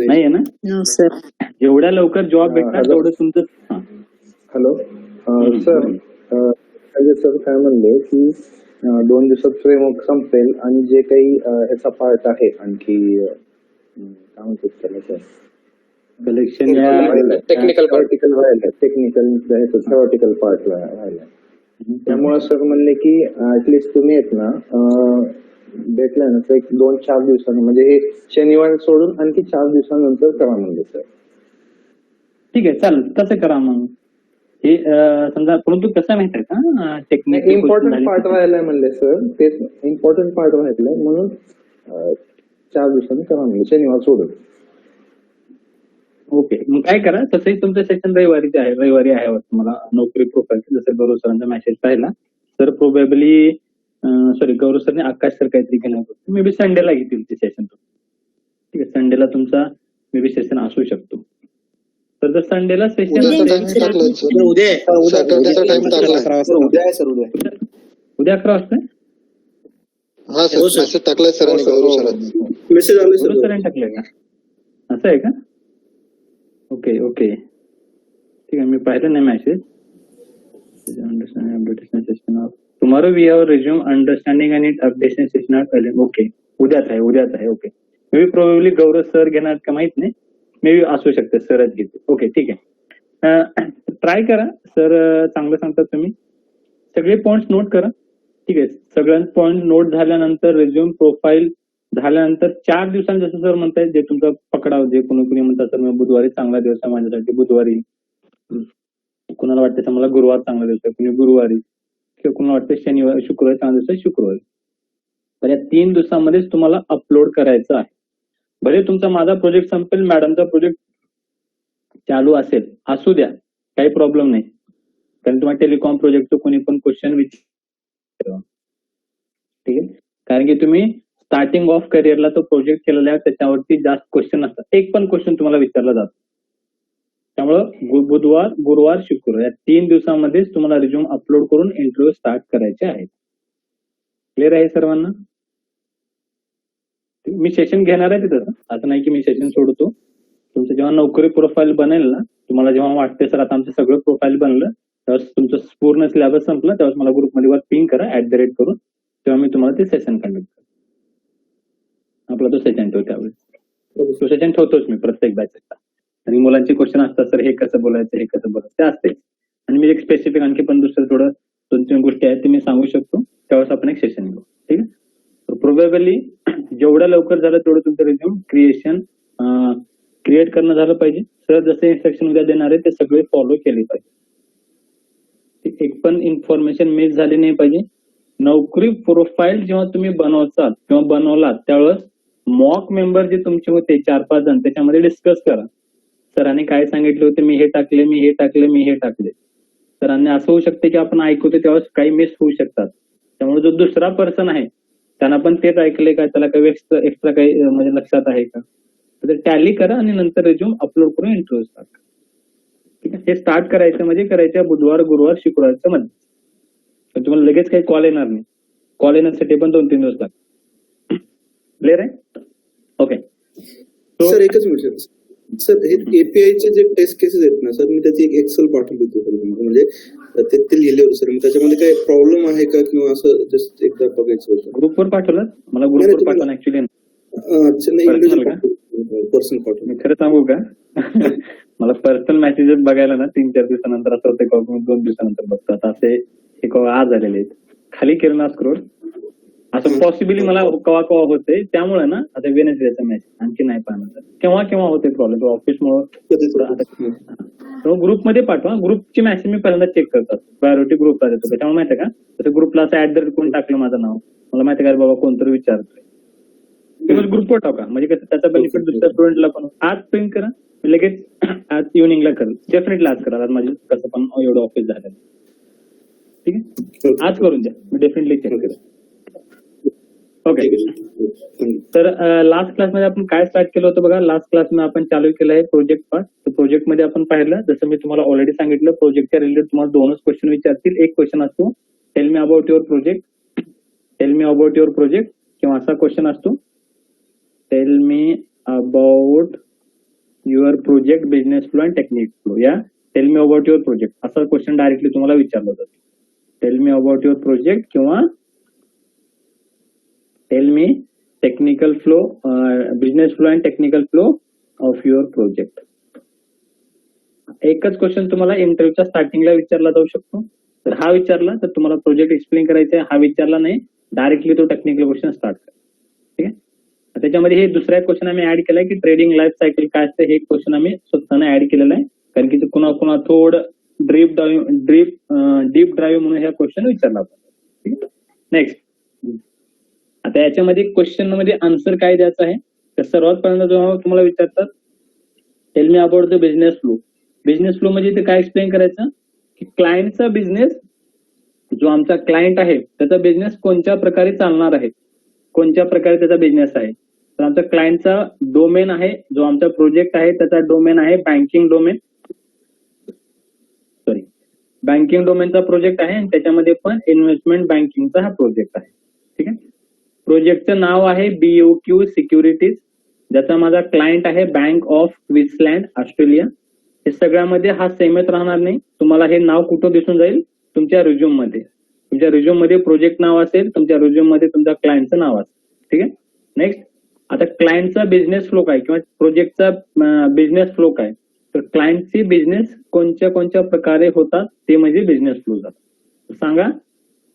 नाही आहे ना? No sir. जेवढ्या लवकर जॉब भेटणार तेवढं तुमचं. हॅलो सर, सर काय म्हणले की 2 दिवसात फ्रेमवर्क संपेल आणि जे काही ह्याचा पार्ट आहे आणखी काय म्हणतात त्याला sir, collection technical theoretical part राहिला. त्यामुळे सर म्हणले की ऍटलिस्ट तुम्ही येत ना भेटल्या ना तर 2-4 दिवसांनी, म्हणजे हे शनिवार सोडून आणखी 4 दिवसानंतर करा म्हणले सर. ठीक आहे, चालेल, तसं करा मग. हे समजा, परंतु कसं माहित आहे का, टेक्निकल इम्पॉर्टंट पार्ट राहिलाय म्हणले सर, तेच इम्पॉर्टंट पार्ट राहिलाय म्हणून 4 दिवसांनी करा म्हणले, शनिवार सोडून. ओके, मग काय करा, तसंही तुमचं सेशन रविवारी आहे तुम्हाला नोकरी प्रोफाईल. जसं गौरव सरांचा मेसेज पाहिला तर प्रोबेबली गौरव सरने आकाश सर काहीतरी घेणार होतं, मे बी संडेला घेतील ते सेशन. ठीक आहे, संडेला तुमचा मे बी सेशन असू शकतो. तर जर संडेला सेशन उद्या आहे सर, उद्या 11 वाजता मेसेज टाकलाय सरांनी, गौरव सरांनी मेसेज आले गौरव सरांनी टाकलंय का? असं आहे का? ओके ओके, ठीक आहे, मी पाहिलं नाही message. Tomorrow we have resume understanding and it updation session. Okay, उद्याच आहे. Okay, maybe probably Gaurav sir घेणार का माहित नाही, मे बी असू शकते सरच घेते. ओके, ठीक आहे, ट्राय करा सर, चांगलं सांगतात तुम्ही. सगळे पॉइंट्स नोट करा. ठीक आहे, सगळ्या पॉइंट नोट झाल्यानंतर रिझ्यूम प्रोफाईल झाल्यानंतर 4 दिवसांनी जसं सर म्हणताय, जे तुमचा पकडाव, जे कोणी म्हणतात सर मी बुधवारी चांगला दिवस आहे माझ्यासाठी, बुधवारी. कुणाला वाटतं मला गुरुवार चांगला दिवस आहे, कुणी गुरुवारी, किंवा कुणाला वाटतं शुक्रवारी चांगला दिवस आहे, शुक्रवारी. तर या 3 दिवसामध्येच तुम्हाला अपलोड करायचं आहे. भले तुमचा माझा प्रोजेक्ट संपेल, मॅडमचा प्रोजेक्ट चालू असेल, असू द्या, काही प्रॉब्लेम नाही. कारण तुम्हाला टेलिकॉम प्रोजेक्टचं कोणी पण क्वेश्चन विचार, ठीक आहे, कारण की तुम्ही स्टार्टिंग ऑफ करिअरला तो प्रोजेक्ट केलेला आहे, त्याच्यावरती जास्त क्वेश्चन असतात. एक पण क्वेश्चन तुम्हाला विचारला जातो. त्यामुळं बुधवार, गुरुवार, शुक्रवार या 3 दिवसामध्येच तुम्हाला रिझ्यूम अपलोड करून इंटरव्ह्यू स्टार्ट करायचे आहेत. क्लिअर आहे सर्वांना? मी सेशन घेणार आहे तिथं, असं नाही की मी सेशन सोडतो. तुमचं जेव्हा नोकरी प्रोफाईल बनेल ना, तुम्हाला जेव्हा वाटते सर आता आमचं सगळं प्रोफाईल बनलं, त्यावेळेस तुमचं पूर्ण सिलेबस संपलं, त्यावेळेस मला ग्रुपमध्ये पिंग करा @ करून, तेव्हा मी तुम्हाला ते सेशन कंडक्ट करतो. आपला तो सेशन ठेवतो, त्यावेळेस तो सेशन ठेवतोच मी प्रत्येक बॅचचा. आणि मुलांचे क्वेश्चन असतात सर हे कसं बोलायचं, हे कसं बोलायचं, ते असते. आणि मी एक स्पेसिफिक आणखी पण दुसरं थोडं 2-3 गोष्टी आहेत ते मी सांगू शकतो, त्यावेळेस आपण एक सेशन घेऊ. ठीक आहे, तर प्रोबेबली जेवढं लवकर झालं तेवढं तुमचं रिझ्यूम क्रिएट करणं झालं पाहिजे. सर जसे इन्स्ट्रक्शन उद्या देणार आहे ते सगळे फॉलो केले पाहिजे. एक पण इन्फॉर्मेशन मिस झाली नाही पाहिजे. नोकरी प्रोफाईल जेव्हा तुम्ही बनवतात किंवा बनवलात त्यावेळेस मॉक मेंबर जे तुमचे होते 4-5 जण, त्याच्यामध्ये डिस्कस करा. सरांनी काय सांगितले होते, मी हे टाकले. सरांनी असं होऊ शकते की आपण ऐकवतो त्यावेळेस काही मिस होऊ शकतात. त्यामुळे जो दुसरा पर्सन आहे त्यांना पण तेच ऐकले का, त्याला काही एक्स्ट्रा काही म्हणजे लक्षात आहे का, तर टॅली करा आणि नंतर रिझ्यूम अपलोड करून इंटरव्ह्यू स्टार्ट करा. ठीक आहे, हे स्टार्ट करायचं म्हणजे करायचं बुधवार, गुरुवार, शुक्रवारच्या मध्ये. तर तुम्हाला लगेच काही कॉल येणार नाही. कॉल येण्यासाठी पण 2-3 दिवस लागतात. क्लिअर आहे? ओके सर, एकच मिनिट सर, हे एपीआयचे जे टेस्ट केसेस आहेत ना सर, मी त्याची एक एक्सेल पाठवली होती, म्हणजे ते लिहिले होते सर. त्याच्यामध्ये काही प्रॉब्लेम आहे का, किंवा असं जस्ट एकदा बघायचं होतं. ग्रुपवर पाठवलं मला, ग्रुपवर पाठवलं ऍक्च्युली. पर्सनल पाठवलं. मी खरं सांगू का, मला पर्सनल मेसेजेस बघायला ना 3-4 दिवसानंतर असं होतं, 2 दिवसानंतर बघतो. आता असे हे आज आलेले आहेत, खाली केलं ना स्क्रोल, असं पॉसिबली मला केव्हा होते. त्यामुळे ना आता वेनेसडेचा मॅच आणखी नाही पाहणार, केव्हा होते प्रॉब्लेम ऑफिसमुळे. ग्रुपमध्ये पाठवा. ग्रुपची मॅसेज मी पहिल्यांदा चेक करतात, प्रायोरिटी ग्रुपला देतो. त्याच्यामुळे माहिती आहे का, तसं ग्रुपला असं @ कोण टाकलं माझं नाव, मला माहिती आहे का बाबा कोणतरी विचारतोय, ग्रुपवर टाका. म्हणजे कसं त्याचा बेनिफिट दुसऱ्या स्टुडंटला पण. आज प्रिंट करा, लगेच आज इव्हनिंगला करेल, डेफिनेटली आज करा. आज माझी कसं पण एवढं ऑफिस झालं. ठीक आहे, आज करून द्या, मी डेफिनेटली चेक करेल. ओके, तर लास्ट क्लासमध्ये आपण काय स्टार्ट केलं होतं बघा. लास्ट क्लासमध्ये आपण चालू केलं आहे प्रोजेक्ट पार्ट. तर प्रोजेक्ट मध्ये आपण पाहिलं, जसं मी तुम्हाला ऑलरेडी सांगितलं, प्रोजेक्टच्या रिलेटेड तुम्हाला 2च क्वेश्चन विचारतील. एक क्वेश्चन असतो tell me about your project, किंवा असा क्वेश्चन असतो tell me about your project business flow and technique flow. या tell me about your project असा क्वेश्चन डायरेक्टली तुम्हाला विचारला जातो. Tell me about your project किंवा tell me technical flow, business flow and technical flow of your project. एकच question तुम्हाला इंटरव्ह्यूच्या स्टार्टिंगला विचारला जाऊ शकतो. तर हा विचारला तर तुम्हाला प्रोजेक्ट एक्सप्लेन करायचा आहे, हा विचारला नाही डायरेक्टली तो टेक्निकल क्वेश्चन स्टार्ट करा. ठीक आहे. त्याच्यामध्ये हे दुसरा क्वेश्चन आम्ही ऍड केलाय की ट्रेडिंग लाईफ सायकल काय असते, हे क्वेश्चन आम्ही स्वतःने ऍड केलेलं आहे, कारण की कुणा थोडं डीप ड्राईव्ह म्हणून हा क्वेश्चन विचारला होता. ठीक आहे. नेक्स्ट, आता याच्यामध्ये क्वेश्चन मध्ये आन्सर काय द्यायचं आहे. तर सर्वात पहिल्यांदा जेव्हा तुम्हाला विचारतात tell me about the business flow. Business flow म्हणजे ते काय एक्सप्लेन करायचं की क्लायंटचा बिझनेस, जो आमचा क्लायंट आहे त्याचा बिझनेस कोणत्या प्रकारे चालणार आहे, कोणत्या प्रकारे त्याचा बिझनेस आहे. तर आमचा क्लायंटचा डोमेन आहे, जो आमचा प्रोजेक्ट आहे त्याचा डोमेन आहे बँकिंग डोमेन, बँकिंग डोमेनचा प्रोजेक्ट आहे आणि त्याच्यामध्ये पण इन्व्हेस्टमेंट बँकिंगचा हा प्रोजेक्ट आहे. ठीक आहे. प्रोजेक्टचं नाव आहे BOQ सिक्युरिटीज, ज्याचा माझा क्लायंट आहे बँक ऑफ क्वीन्सलँड ऑस्ट्रेलिया. हे सगळ्यामध्ये हा सेमच राहणार नाही, तुम्हाला हे नाव कुठं दिसून जाईल तुमच्या रिझ्यूम मध्ये. तुमच्या रिझ्यूम मध्ये प्रोजेक्ट नाव असेल, तुमच्या रिझ्यूम मध्ये तुमच्या क्लायंटचं नाव असेल. ठीक आहे. नेक्स्ट, आता क्लायंटचा बिझनेस फ्लो काय किंवा प्रोजेक्टचा बिझनेस फ्लो काय. तर क्लायंटची बिझनेस कोणत्या कोणत्या प्रकारे होतात ते म्हणजे बिझनेस फ्लो जातात. सांगा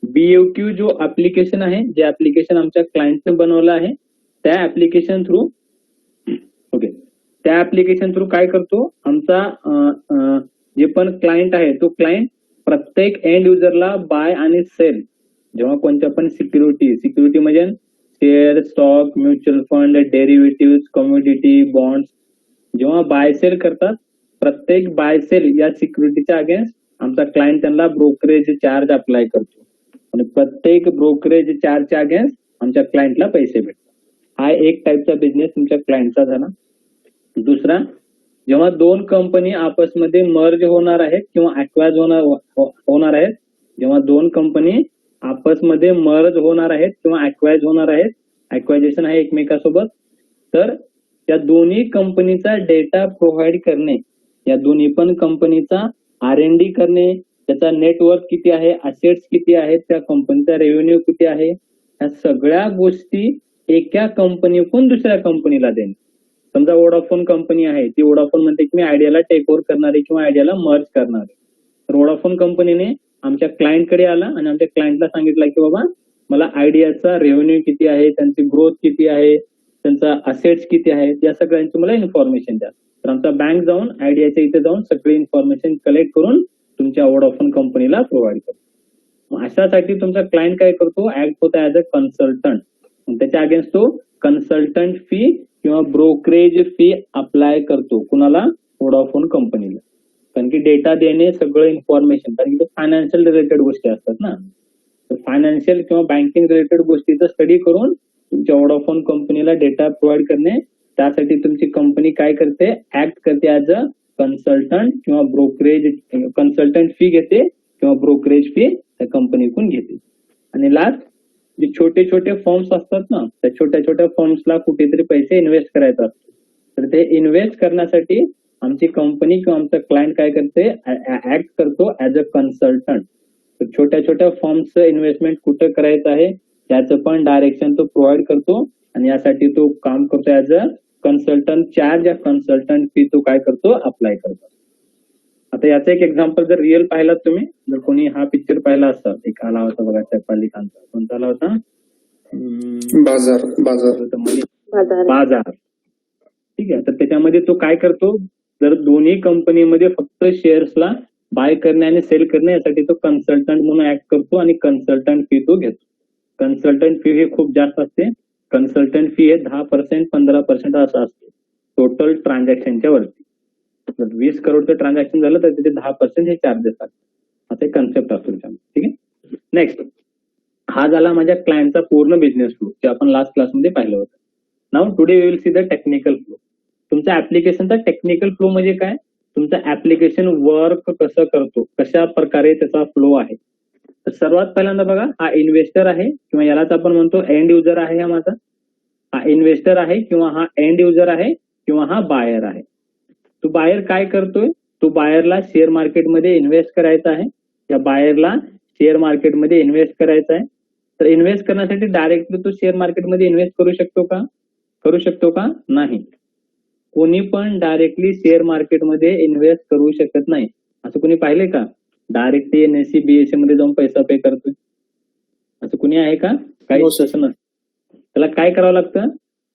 BOQ जो ऍप्लिकेशन आहे, जे ऍप्लिकेशन आमच्या क्लायंटने बनवलं आहे त्या ऍप्लिकेशन थ्रू, ओके, त्या ऍप्लिकेशन थ्रू काय करतो आमचा जे पण क्लायंट आहे तो क्लायंट प्रत्येक एंड युजरला बाय आणि सेल, जेव्हा कोणत्या पण सिक्युरिटी म्हणजे share, stock, mutual fund, derivative, commodity, bonds, जेव्हा बाय सेल करतात प्रत्येक बाय सेल या सिक्युरिटीच्या अगेन्स्ट आमचा क्लायंट त्यांना ब्रोकरेज चार्ज अप्लाय करतो आणि प्रत्येक ब्रोकरेज चार्जच्या अगेन्स्ट आमच्या क्लायंटला पैसे भेटतात. हा एक टाईपचा बिझनेस तुमच्या क्लायंटचा झाला. दुसरा, जेव्हा दोन कंपनी आपसमध्ये मर्ज होणार आहेत किंवा ऍक्वायज होणार आहेत, जेव्हा दोन कंपनी आपसमध्ये मर्ज होणार आहेत किंवा ऍक्वायज होणार आहेत, ऍक्वायझेशन आहे एकमेकासोबत, तर या दोन्ही कंपनीचा डेटा प्रोव्हाइड करणे, या दोन्ही पण कंपनीचा R&D करणे, त्याचा नेटवर्क किती आहे, असेट्स किती आहेत, त्या कंपनीचा रेव्हेन्यू किती आहे, ह्या सगळ्या गोष्टी एका कंपनीकडून दुसऱ्या कंपनीला देणे. समजा वोडाफोन कंपनी आहे, ती वोडाफोन म्हणते की मी आयडियाला टेक ओव्हर करणार आहे किंवा आयडियाला मर्ज करणार आहे. तर वोडाफोन कंपनीने आमच्या क्लायंटकडे आला आणि आमच्या क्लायंटला सांगितलं की बाबा मला आयडियाचा रेव्हेन्यू किती आहे, त्यांची ग्रोथ किती आहे, त्यांचा असेट्स किती आहेत, या सगळ्यांची मला इन्फॉर्मेशन द्या. तर आमचा बँक जाऊन आयडियाच्या इथे जाऊन सगळी इन्फॉर्मेशन कलेक्ट करून तुमच्या वोडाफोन कंपनीला प्रोव्हाइड करतो. अशासाठी तुमचा क्लायंट काय करतो, ऍक्ट होता ऍज अ कन्सल्टंट. त्याच्या अगेन्स्ट तो कन्सल्टंट फी किंवा ब्रोकरेज फी अप्लाय करतो. कुणाला, वोडाफोन कंपनीला. कारण की डेटा देणे सगळं इन्फॉर्मेशन, कारण की फायनान्शियल रिलेटेड गोष्टी असतात ना, तर फायनान्शियल किंवा बँकिंग रिलेटेड गोष्टीचा स्टडी करून तुमच्या वोडाफोन कंपनीला डेटा प्रोव्हाइड करणे. त्यासाठी तुमची कंपनी काय करते, ऍक्ट करते ऍज अ कन्सल्टंट किंवा ब्रोकरेज, कन्सल्टंट फी घेते किंवा ब्रोकरेज फी त्या कंपनीकडून घेते. आणि लास्ट, जे छोटे छोटे फॉर्म्स असतात ना, त्या छोट्या छोट्या फॉर्म्सला कुठेतरी पैसे इन्व्हेस्ट करायचा असतो. तर ते इन्व्हेस्ट करण्यासाठी आमची कंपनी किंवा आमचा क्लायंट काय करते, ऍक्ट करतो ऍज अ कन्सल्टंट. तर छोट्या छोट्या फॉर्म्सचं इन्व्हेस्टमेंट कुठं करायचं आहे त्याचं पण डायरेक्शन तो प्रोव्हाइड करतो आणि यासाठी तो काम करतो ऍज अ कन्सल्टंट चार्ज या कन्सल्टंट फी तो काय करतो, अप्लाय करतो. आता याचं एक एक्झाम्पल जर रिअल पाहिलात तुम्ही, जर कोणी हा पिक्चर पाहिला असता, एक आला होता बघा चैताली खानचा, कोणता आला होता, बाजार. ठीक आहे. तर त्याच्यामध्ये तो काय करतो, जर दोन्ही कंपनीमध्ये फक्त शेअर्सला बाय करणे आणि सेल करणे यासाठी तो कन्सल्टंट म्हणून ऍक्ट करतो आणि कन्सल्टंट फी तो घेतो. कन्सल्टंट फी हे खूप जास्त असते. कन्सल्टंट फी हे 10% 15% असं असते टोटल ट्रान्झॅक्शनच्या वरती. जर 20 करोडचं ट्रान्झॅक्शन झालं तर तिथे 10% हे चार्जेस असतात. असे कन्सेप्ट असतो त्याच्यामध्ये. ठीक आहे. नेक्स्ट, हा झाला माझ्या क्लायंटचा पूर्ण बिझनेस फ्लो जे आपण लास्ट क्लासमध्ये पाहिलं होतं. Now today we will see the technical flow. तुमच्या ऍप्लिकेशनचा टेक्निकल फ्लो म्हणजे काय, तुमचं ऍप्लिकेशन वर्क कसं करतो, कशा प्रकारे त्याचा फ्लो आहे. तर सर्वात पहिल्यांदा बघा, हा इन्व्हेस्टर आहे किंवा यालाच आपण म्हणतो एंड युजर आहे. हा माझा हा इन्व्हेस्टर आहे किंवा हा एंड युजर आहे किंवा हा बायर आहे. तो बायर काय करतोय, तो बायरला शेअर मार्केटमध्ये इन्व्हेस्ट करायचा आहे, त्या बायरला शेअर मार्केटमध्ये इन्व्हेस्ट करायचा आहे. तर इन्व्हेस्ट करण्यासाठी डायरेक्टली तो शेअर मार्केटमध्ये इन्व्हेस्ट करू शकतो का? करू शकतो का? नाही. कोणी पण डायरेक्टली शेअर मार्केटमध्ये इन्व्हेस्ट करू शकत नाही. असं कोणी पाहिलंय का? डायरेक्टली एनएससी बीएससी मध्ये जाऊन पैसा पे करतोय असं कोणी आहे का? काही No, sir. असं नसतं. त्याला काय करावं लागतं?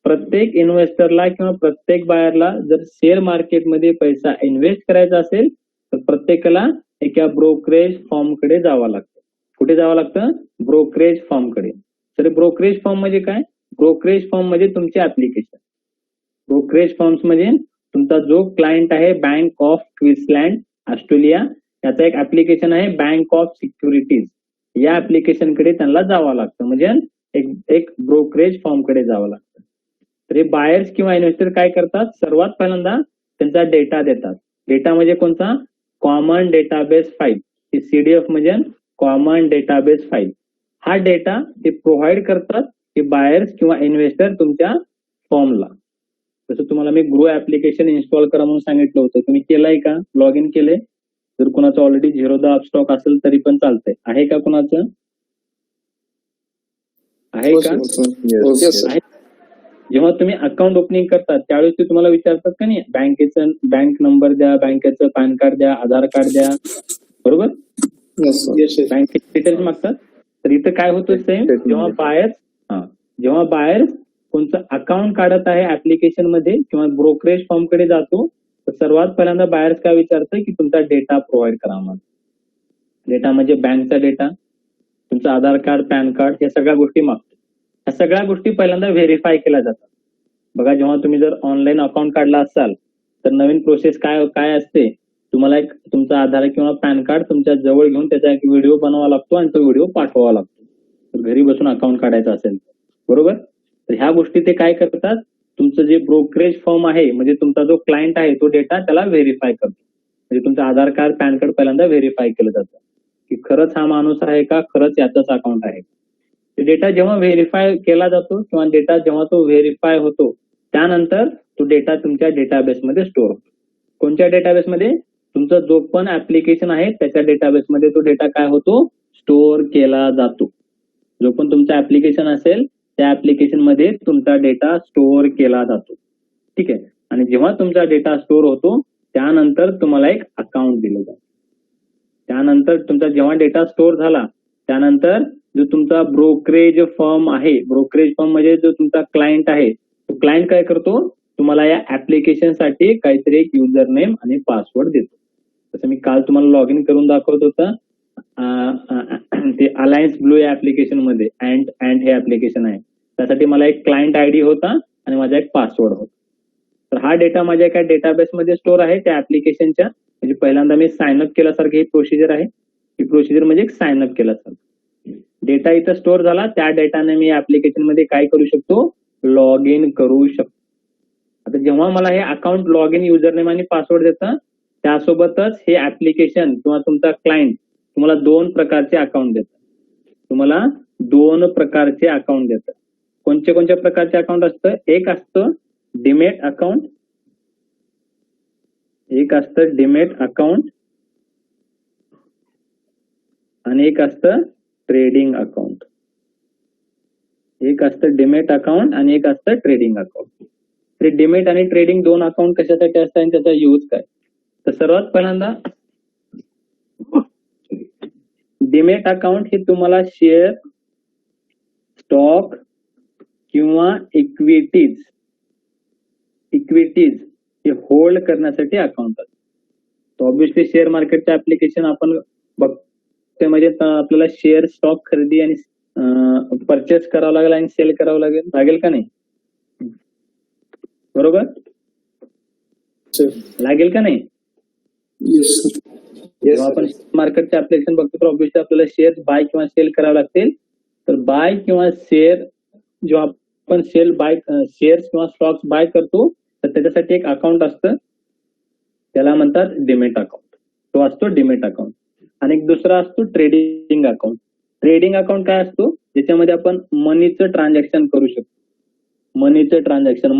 प्रत्येक इन्व्हेस्टरला किंवा प्रत्येक बायरला जर शेअर मार्केटमध्ये पैसा इन्व्हेस्ट करायचा असेल तर प्रत्येकाला एका ब्रोकरेज फॉर्मकडे जावं लागतं. कुठे जावं लागतं? ब्रोकरेज फॉर्मकडे. तर ब्रोकरेज फॉर्म म्हणजे काय? ब्रोकरेज फॉर्म म्हणजे तुमचे ऍप्लिकेशन. ब्रोकरेज फॉर्म्स म्हणजे तुमचा जो क्लायंट आहे बँक ऑफ क्वीन्सलँड ऑस्ट्रेलिया, त्याचं एक ऍप्लिकेशन आहे बँक ऑफ सिक्युरिटीज. या ऍप्लिकेशन कडे त्यांना जावं लागतं, म्हणजे एक ब्रोकरेज फॉर्म कडे जावं लागतं. तर हे बायर्स किंवा इन्व्हेस्टर काय करतात? सर्वात पहिल्यांदा त्यांचा डेटा देतात. डेटा म्हणजे कोणता? Common database file. सीडीएफ म्हणजे कॉमन डेटाबेस फाईल. हा डेटा ते प्रोव्हाइड करतात की बायर्स किंवा इन्व्हेस्टर तुमच्या फॉर्मला. जसं तुम्हाला मी ग्रो ऍप्लिकेशन इन्स्टॉल करा म्हणून सांगितलं होतं, तुम्ही केलंय का? लॉग इन केलंय? जर कुणाचं ऑलरेडी झिरोदा स्टॉक असेल तरी पण चालतंय. आहे का कुणाचं? आहे हो, का? sir. Yes, sir. आहे. जेव्हा तुम्ही अकाउंट ओपनिंग करतात त्यावेळेस ते तुम्हाला विचारतात का नाही, बँकेचं बँक नंबर द्या, बँकेचं पॅन कार्ड द्या, आधार कार्ड द्या, बरोबर? Yes, sir. Yes, sir. बँकेचे डिटेल्स मागतात. तर इथं काय होतं सेम, जेव्हा बायर्स कोणतं अकाउंट काढत आहे ऍप्लिकेशन मध्ये किंवा ब्रोकरेज फॉर्म कडे जातो तर सर्वात पहिल्यांदा बायर्स काय विचारतं की तुमचा डेटा प्रोव्हाइड करा मला. डेटा म्हणजे बँकचा डेटा, तुमचं आधार कार्ड, पॅन कार्ड, या सगळ्या गोष्टी मागतो. ह्या सगळ्या गोष्टी पहिल्यांदा व्हेरीफाय केल्या जातात. बघा, जेव्हा तुम्ही जर ऑनलाईन अकाउंट काढला असाल तर नवीन प्रोसेस काय असते, तुम्हाला एक तुमचा आधार किंवा पॅन कार्ड तुमच्या जवळ घेऊन त्याचा एक व्हिडिओ बनवावा लागतो आणि तो व्हिडिओ पाठवावा लागतो. तर घरी बसून अकाउंट काढायचं असेल बरोबर. तर ह्या गोष्टी ते काय करतात, तुमचं जे ब्रोकरेज फर्म आहे म्हणजे तुमचा जो क्लायंट आहे तो डेटा त्याला व्हेरीफाय करतो. म्हणजे तुमचं आधार कार्ड, पॅन कार्ड पहिल्यांदा व्हेरीफाय केलं जातं की खरंच हा माणूस आहे का, खरंच याचाच अकाउंट आहे. डेटा जेव्हा व्हेरीफाय केला जातो किंवा डेटा जेव्हा तो व्हेरीफाय होतो त्यानंतर तो डेटा तुमच्या डेटाबेसमध्ये स्टोअर होतो. कोणत्या डेटाबेसमध्ये? तुमचा जो पण ऍप्लिकेशन आहे त्याच्या डेटाबेसमध्ये तो डेटा काय होतो, स्टोअर केला जातो. जो पण तुमचा ऍप्लिकेशन असेल त्या ऍप्लिकेशन मध्ये तुमचा डेटा स्टोअर केला जातो. ठीक आहे. आणि जेव्हा तुमचा डेटा स्टोअर होतो त्यानंतर तुम्हाला एक अकाउंट दिलं जातं. त्यानंतर तुमचा जेव्हा डेटा स्टोअर झाला त्यानंतर जो तुमचा ब्रोकरेज फर्म आहे, ब्रोकरेज फर्म म्हणजे जो तुमचा क्लायंट आहे, तो क्लायंट काय करतो, तुम्हाला या ऍप्लिकेशन साठी काहीतरी एक युजर नेम आणि पासवर्ड देतो. जसं मी काल तुम्हाला लॉग इन करून दाखवत होतं ते अलायन्स ब्लू या ऍप्लिकेशन मध्ये अँड हे ऍप्लिकेशन आहे, त्यासाठी मला एक क्लायंट आयडी होता आणि माझा एक पासवर्ड होता. तर हा डेटा माझ्या एका डेटाबेस मध्ये स्टोअर आहे त्या ऍप्लिकेशनच्या. म्हणजे पहिल्यांदा मी साइन अप केल्यासारखी ही प्रोसिजर आहे. ही प्रोसिजर म्हणजे एक साइन अप केल्यासारखं. डेटा इथं स्टोअर झाला, त्या डेटाने मी ऍप्लिकेशन मध्ये काय करू शकतो, लॉग इन करू शकतो. आता जेव्हा मला हे account log in user name आणि पासवर्ड देतं त्यासोबतच हे ऍप्लिकेशन किंवा तुमचा क्लायंट तुम्हाला 2 प्रकारचे अकाउंट देतं. तुम्हाला 2 प्रकारचे अकाउंट देतं. कोणत्या प्रकारचे अकाउंट असतं? एक असतं डीमॅट अकाउंट, एक असतं डीमॅट अकाउंट आणि एक असतं ट्रेडिंग अकाउंट. एक असतं डीमॅट अकाउंट आणि एक असतं ट्रेडिंग अकाउंट. तर डीमॅट आणि ट्रेडिंग 2 अकाउंट कशासाठी असतात आणि त्याचा यूज काय? तर सर्वात पहिल्यांदा डीमॅट अकाउंट हे तुम्हाला शेअर, स्टॉक किंवा इक्विटीज हे होल्ड करण्यासाठी अकाउंट असतं. तर ऑब्व्हियसली शेअर मार्केटचे ऍप्लिकेशन आपण बघते म्हणजे आपल्याला शेअर, स्टॉक खरेदी आणि परचेस करावं लागेल आणि सेल करावं लागेल का नाही, बरोबर? लागेल का नाही? जेव्हा आपण मार्केटचे ऍप्लिकेशन बघतो तर ऑब्व्हियसली आपल्याला शेअर बाय किंवा सेल करावे लागतील. तर बाय किंवा शेअर जेव्हा आपण शेअर्स किंवा स्टॉक्स बाय करतो तर त्याच्यासाठी एक अकाउंट असतं, त्याला म्हणतात डीमॅट अकाउंट. तो असतो डीमॅट अकाउंट. आणि एक दुसरा असतो ट्रेडिंग अकाउंट. ट्रेडिंग अकाउंट काय असतो, ज्याच्यामध्ये आपण मनीचं ट्रान्झॅक्शन करू शकतो. मनीचं ट्रान्झॅक्शन,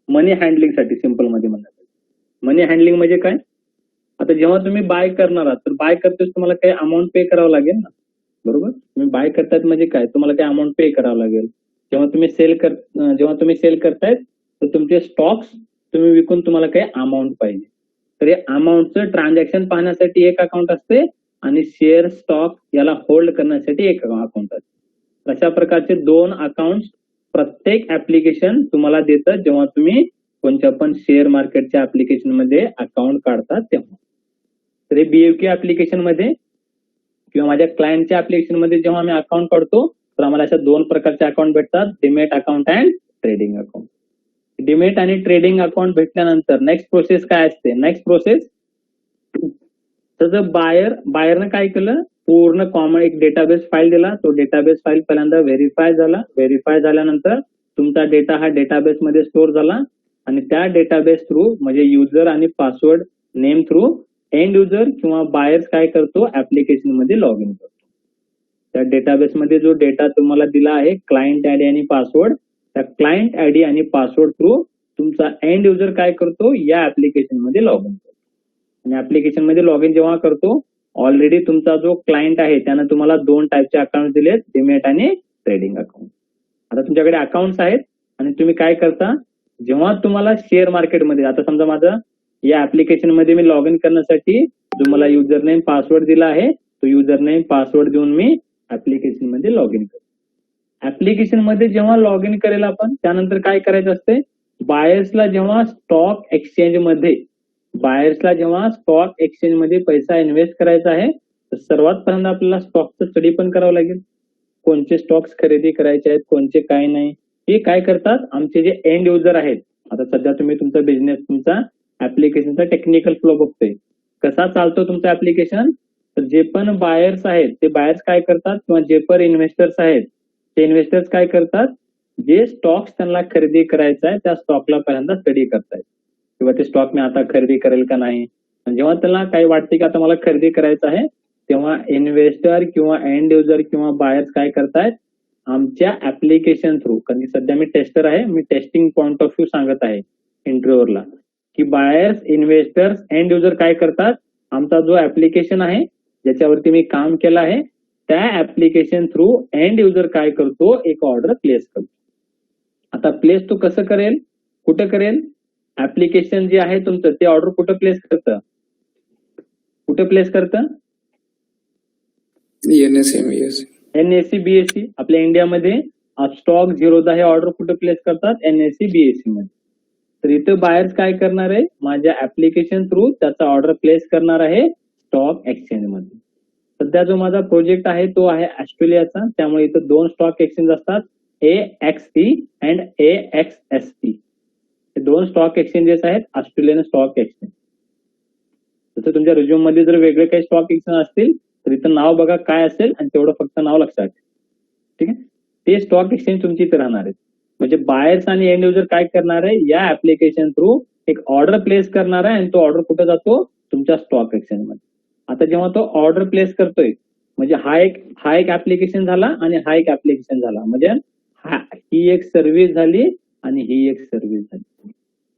मनी हँडलिंग साठी सिंपल मध्ये म्हणतात. मनी हँडलिंग म्हणजे काय? आता जेव्हा तुम्ही बाय करणार आहात तर बाय करतेच तुम्हाला काही अमाऊंट पे करावं लागेल ना, बरोबर? तुम्ही बाय करतायत म्हणजे काय, तुम्हाला काही अमाऊंट पे करावं लागेल. जेव्हा तुम्ही सेल करतायत तर तुमचे स्टॉक्स तुम्ही विकून तुम्हाला काही अमाऊंट पाहिजे. तर हे अमाऊंटचं ट्रान्झॅक्शन पाहण्यासाठी एक अकाउंट असते आणि शेअर स्टॉक याला होल्ड करण्यासाठी एक अकाउंट असते. अशा प्रकारचे 2 अकाउंट प्रत्येक ऍप्लिकेशन तुम्हाला देतं जेव्हा तुम्ही कोणत्या पण शेअर मार्केटच्या ऍप्लिकेशन मध्ये अकाउंट काढतात तेव्हा. तर हे बीएफके ऍप्लिकेशन मध्ये किंवा माझ्या क्लायंटच्या ऍप्लिकेशन मध्ये जेव्हा आम्ही अकाउंट काढतो तर आम्हाला अशा 2 प्रकारचे अकाउंट भेटतात, demat account and trading account. Demat आणि ट्रेडिंग अकाउंट भेटल्यानंतर नेक्स्ट प्रोसेस काय असते? नेक्स्ट प्रोसेस तर जर बायरनं काय केलं, पूर्ण कॉमन एक डेटाबेस फाईल दिला. तो डेटाबेस फाईल पहिल्यांदा व्हेरीफाय झाला. व्हेरीफाय झाल्यानंतर तुमचा डेटा हा डेटाबेस मध्ये स्टोअर झाला आणि त्या डेटाबेस थ्रू म्हणजे युजर आणि password name through end user किंवा बायर्स काय करतो, ऍप्लिकेशन मध्ये लॉग इन करतो. त्या डेटाबेस मध्ये जो डेटा तुम्हाला दिला आहे क्लायंट आयडी आणि पासवर्ड, त्या क्लायंट आयडी आणि पासवर्ड थ्रू तुमचा एंड युजर काय करतो, या ऍप्लिकेशन मध्ये लॉग इन करतो. आणि ऍप्लिकेशन मध्ये लॉग इन जेव्हा करतो, ऑलरेडी तुमचा जो क्लायंट आहे त्यानं तुम्हाला 2 टाईपचे अकाउंट दिलेत, डिमेट आणि ट्रेडिंग अकाउंट. आता तुमच्याकडे अकाउंट्स आहेत आणि तुम्ही काय करता, जेव्हा तुम्हाला शेअर मार्केटमध्ये, आता समजा माझं या ऍप्लिकेशन मध्ये मी लॉग इन करण्यासाठी जो मला युजर नेम पासवर्ड दिला आहे तो युजर नेम पासवर्ड देऊन मी ऍप्लिकेशन मध्ये लॉग इन करतो. ऍप्लिकेशन मध्ये जेव्हा लॉग इन करेल आपण, त्यानंतर काय करायचं असते, बायर्सला जेव्हा स्टॉक एक्सचेंज मध्ये पैसा इन्व्हेस्ट करायचा आहे तर सर्वात पहिल्यांदा आपल्याला स्टॉकचं स्टडी पण करावं लागेल. कोणते स्टॉक्स खरेदी करायचे आहेत, कोणते काय नाही, हे काय करतात आमचे जे एंड युजर आहेत. आता सध्या तुम्ही तुमचा बिझनेस, तुमचा ऍप्लिकेशनचा टेक्निकल फ्लो बघतोय, कसा चालतो तुमचा ऍप्लिकेशन. तर जे पण बायर्स आहेत ते बायर्स काय करतात किंवा जे पण इन्व्हेस्टर्स आहेत ते इन्व्हेस्टर्स काय करतात, जे स्टॉक्स त्यांना खरेदी करायचा आहे त्या स्टॉकला पहिल्यांदा स्टडी करतायत किंवा ते स्टॉक मी आता खरेदी करेल का नाही. जेव्हा त्यांना काय वाटते की आता मला खरेदी करायचं आहे तेव्हा इन्व्हेस्टर किंवा एंड युजर किंवा बायर्स काय करतायत, आमच्या ऍप्लिकेशन थ्रू, कारण सध्या मी टेस्टर आहे, मी टेस्टिंग पॉइंट ऑफ व्ह्यू सांगत आहे इंटरव्ह्यूवरला, की बायर्स, इन्व्हेस्टर्स, एंड युजर काय करतात, आमचा जो ऍप्लिकेशन आहे ज्याच्यावरती मी काम केलं आहे त्या ऍप्लिकेशन थ्रू एंड युजर काय करतो, एक ऑर्डर प्लेस करतो. आता प्लेस तो कसं करेल, कुठं करेल, ऍप्लिकेशन जे आहे तुमचं ते ऑर्डर कुठं प्लेस करतं, NSE BSE. आपल्या इंडियामध्ये स्टॉक झिरोदा हे ऑर्डर कुठे प्लेस करतात, NSE BSE मध्ये. तर इथं बायर्स काय करणार आहे, माझ्या ऍप्लिकेशन थ्रू त्याचा ऑर्डर प्लेस करणार आहे स्टॉक एक्सचेंज मध्ये. सध्या जो माझा प्रोजेक्ट आहे तो आहे ऑस्ट्रेलियाचा, त्यामुळे इथं 2 स्टॉक एक्सचेंज असतात, AXE अँड AXSE. हे 2 स्टॉक एक्सचेंजेस आहेत, ऑस्ट्रेलियन स्टॉक एक्सचेंज. तसं तुमच्या रिझ्यूम मध्ये जर वेगळे काही स्टॉक एक्सचेंज असतील तर इथं नाव बघा काय असेल आणि तेवढं फक्त नाव लक्षात ठेवा. ठीक आहे, ते स्टॉक एक्सचेंज तुमची इथे राहणार आहेत. म्हणजे बायर्स आणि एंड युजर काय करणार आहे, या ऍप्लिकेशन थ्रू एक ऑर्डर प्लेस करणार आहे आणि तो ऑर्डर कुठे जातो, तुमच्या स्टॉक एक्सचेंज मध्ये. आता जेव्हा तो ऑर्डर प्लेस करतोय म्हणजे हा एक ऍप्लिकेशन झाला आणि हा एक ऍप्लिकेशन झाला, म्हणजे ही एक सर्व्हिस झाली आणि ही एक सर्व्हिस झाली.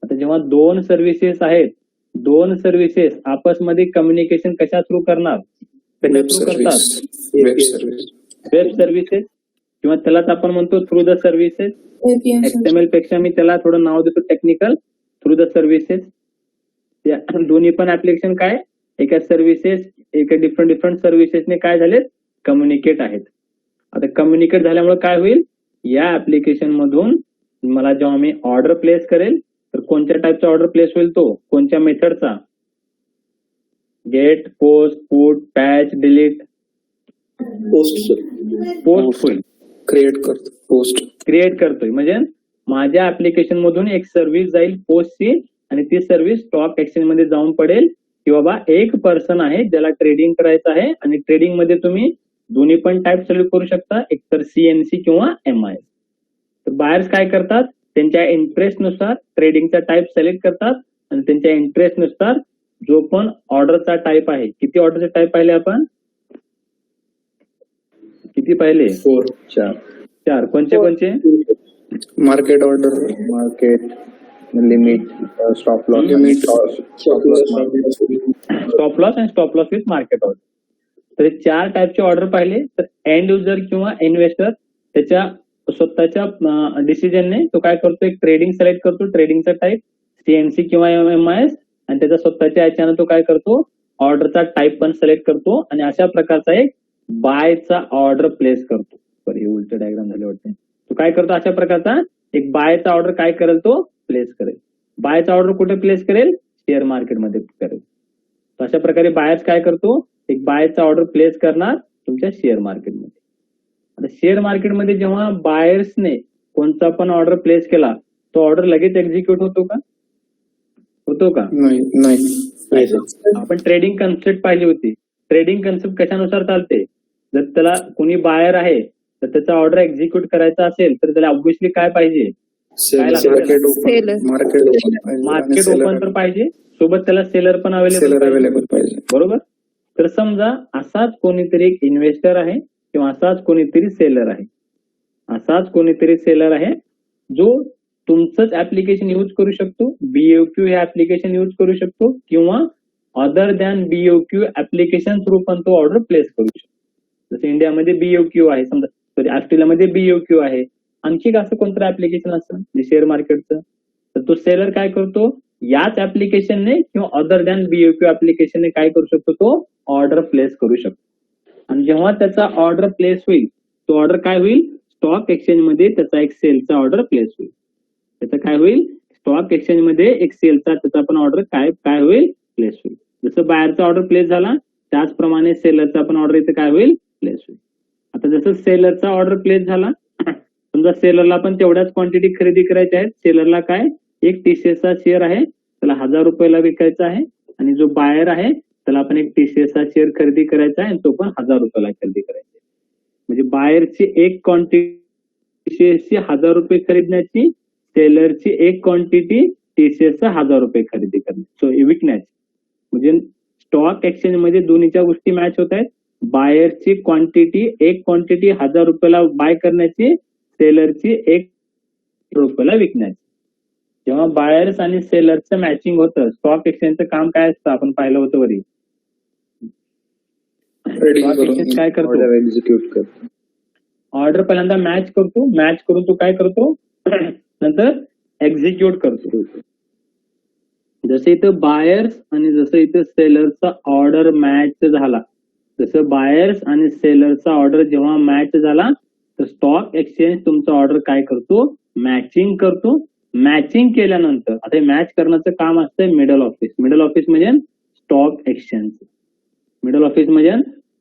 आता जेव्हा 2 सर्व्हिसेस आहेत, 2 सर्व्हिसेस आपसमध्ये कम्युनिकेशन कशा थ्रू करणार, वेब सर्व्हिसेस किंवा त्यालाच आपण म्हणतो थ्रू द सर्व्हिसेस. XML पेक्षा मी त्याला थोडं नाव देतो टेक्निकल, थ्रू द सर्व्हिसेस. दोन्ही पण ऍप्लिकेशन काय एका सर्व्हिसेस, एका डिफरंट सर्व्हिसेसने काय झालेत, कम्युनिकेट आहेत. आता कम्युनिकेट झाल्यामुळे काय होईल, या ऍप्लिकेशन मधून मला जेव्हा मी ऑर्डर प्लेस करेल तर कोणत्या टाईपचा ऑर्डर प्लेस होईल, तो कोणत्या मेथडचा, get, post, put, patch, delete. Post होईल, क्रिएट करतोय. म्हणजे माझ्या ऍप्लिकेशन मधून एक सर्व्हिस जाईल पोस्टची आणि ती सर्व्हिस स्टॉक एक्सचेंज मध्ये जाऊन पडेल की बाबा एक पर्सन आहे ज्याला ट्रेडिंग करायचं आहे आणि ट्रेडिंग मध्ये तुम्ही दोन्ही पण टाईप सिलेक्ट करू शकता, एकतर CNC किंवा MIS. तर बायर्स काय करतात, त्यांच्या इंटरेस्ट नुसार ट्रेडिंगचा टाईप सिलेक्ट करतात आणि त्यांच्या इंटरेस्ट नुसार जो पण ऑर्डरचा टाईप आहे, किती ऑर्डरचे टाईप पाहिले आपण, किती पाहिले, 4. कोणचे market order, limit, stop loss, Limit. Stop loss, stop loss आणि stop loss with market order. तर हे 4 टाईपचे ऑर्डर पाहिले तर एंड युजर किंवा इन्व्हेस्टर त्याच्या स्वतःच्या डिसिजनने तो काय करतो, एक ट्रेडिंग सिलेक्ट करतो, ट्रेडिंगचा टाईप सीएनसी किंवा एमआयएस, आणि त्याच्या स्वतःच्या याच्यानं तो काय करतो, ऑर्डरचा टाईप पण सिलेक्ट करतो आणि अशा प्रकारचा एक बायचा ऑर्डर प्लेस करतो. हे उलट डायग्राम झाले वाटते. तो काय करतो, अशा प्रकारचा एक बायचा ऑर्डर काय करेल, तो प्लेस करेल. बायचा ऑर्डर कुठे प्लेस करेल, शेअर मार्केटमध्ये करेल. तर अशा प्रकारे बायर्स काय करतो, एक बायचा ऑर्डर प्लेस करणार तुमच्या शेअर मार्केटमध्ये. आता शेअर मार्केटमध्ये जेव्हा बायर्सने कोणता पण ऑर्डर प्लेस केला तो ऑर्डर लगेच एक्झिक्यूट होतो का, होतो का? नाही. आपण ट्रेडिंग कन्सेप्ट पाहिली होती. ट्रेडिंग कन्सेप्ट कशानुसार चालते, जर त्याला कोणी बायर आहे तर त्याचा ऑर्डर एक्झिक्यूट करायचा असेल तर त्याला ऑब्व्हियसली काय पाहिजे, मार्केट ओपन तर पाहिजे, सोबत त्याला सेलर पण अवेलेबल पाहिजे. बरोबर. तर समजा असाच कोणीतरी एक इन्व्हेस्टर आहे किंवा असाच कोणीतरी सेलर आहे जो तुमचंच ऍप्लिकेशन यूज करू शकतो, बीओक्यू हे ऍप्लिकेशन यूज करू शकतो किंवा other than BOQ application through पण तो ऑर्डर प्लेस करू शकतो. जसं इंडियामध्ये बीओक्यू आहे, समजा ऑस्ट्रेलियामध्ये बीओक्यू आहे, आणखी असं कोणतं ऍप्लिकेशन असतं शेअर मार्केटचं, तर तो सेलर काय करतो, याच ऍप्लिकेशनने किंवा अदर दॅन बीओक्यू ऍप्लिकेशनने काय करू शकतो, तो ऑर्डर प्लेस करू शकतो. आणि जेव्हा त्याचा ऑर्डर प्लेस होईल तो ऑर्डर काय होईल, स्टॉक एक्सचेंज मध्ये त्याचा एक सेलचा ऑर्डर प्लेस होईल. त्याचा काय होईल, स्टॉक एक्सचेंज मध्ये एक सेलचा त्याचा पण ऑर्डर काय होईल, प्लेस होईल. जसं बायरचा ऑर्डर प्लेस झाला त्याचप्रमाणे सेलरचा पण ऑर्डर इथे काय होईल, प्लेस होईल. आता जसं सेलरचा ऑर्डर प्लेस झाला, समजा सेलरला पण तेवढ्याच क्वांटिटी खरेदी करायची आहे. सेलरला काय, एक टीसीएसचा शेअर आहे त्याला 1000 रुपयाला विकायचा आहे, आणि जो बायर आहे त्याला आपण एक टीसीएसचा शेअर खरेदी करायचा आहे आणि तो पण 1000 रुपयाला खरेदी करायचा आहे. म्हणजे बायरची एक क्वांटिटी टीसीएसची 1000 रुपये खरीदण्याची, सेलरची एक क्वांटिटी टीसीएसचा 1000 रुपये खरेदी करण्याची, विकण्याची. म्हणजे स्टॉक एक्सचेंज मध्ये दोन्हीच्या गोष्टी मॅच होत आहेत. बायरची क्वांटिटी एक क्वांटिटी 1000 रुपयाला बाय करण्याची, सेलरची 1 रुपयाला विकण्याची. जेव्हा बायर्स आणि सेलरचं मॅचिंग होतं, स्टॉक एक्सचेंजचं काम काय असतं आपण पाहिलं होतं वरी. स्टॉक एक्सचेंज काय करतो, एक्झिक्यूट करतो, ऑर्डर पहिल्यांदा मॅच करून तो काय करतो, नंतर एक्झिक्यूट करतो. जसं इथं बायर्स आणि जसं इथं सेलरचा ऑर्डर मॅच झाला, जसं बायर्स आणि सेलरचा ऑर्डर जेव्हा मॅच झाला तर स्टॉक एक्सचेंज तुमचा ऑर्डर काय करतो, मॅचिंग करतो. मॅचिंग केल्यानंतर आता मॅच करण्याचं काम असतं मिडल ऑफिस. मिडल ऑफिस म्हणजे स्टॉक एक्सचेंज.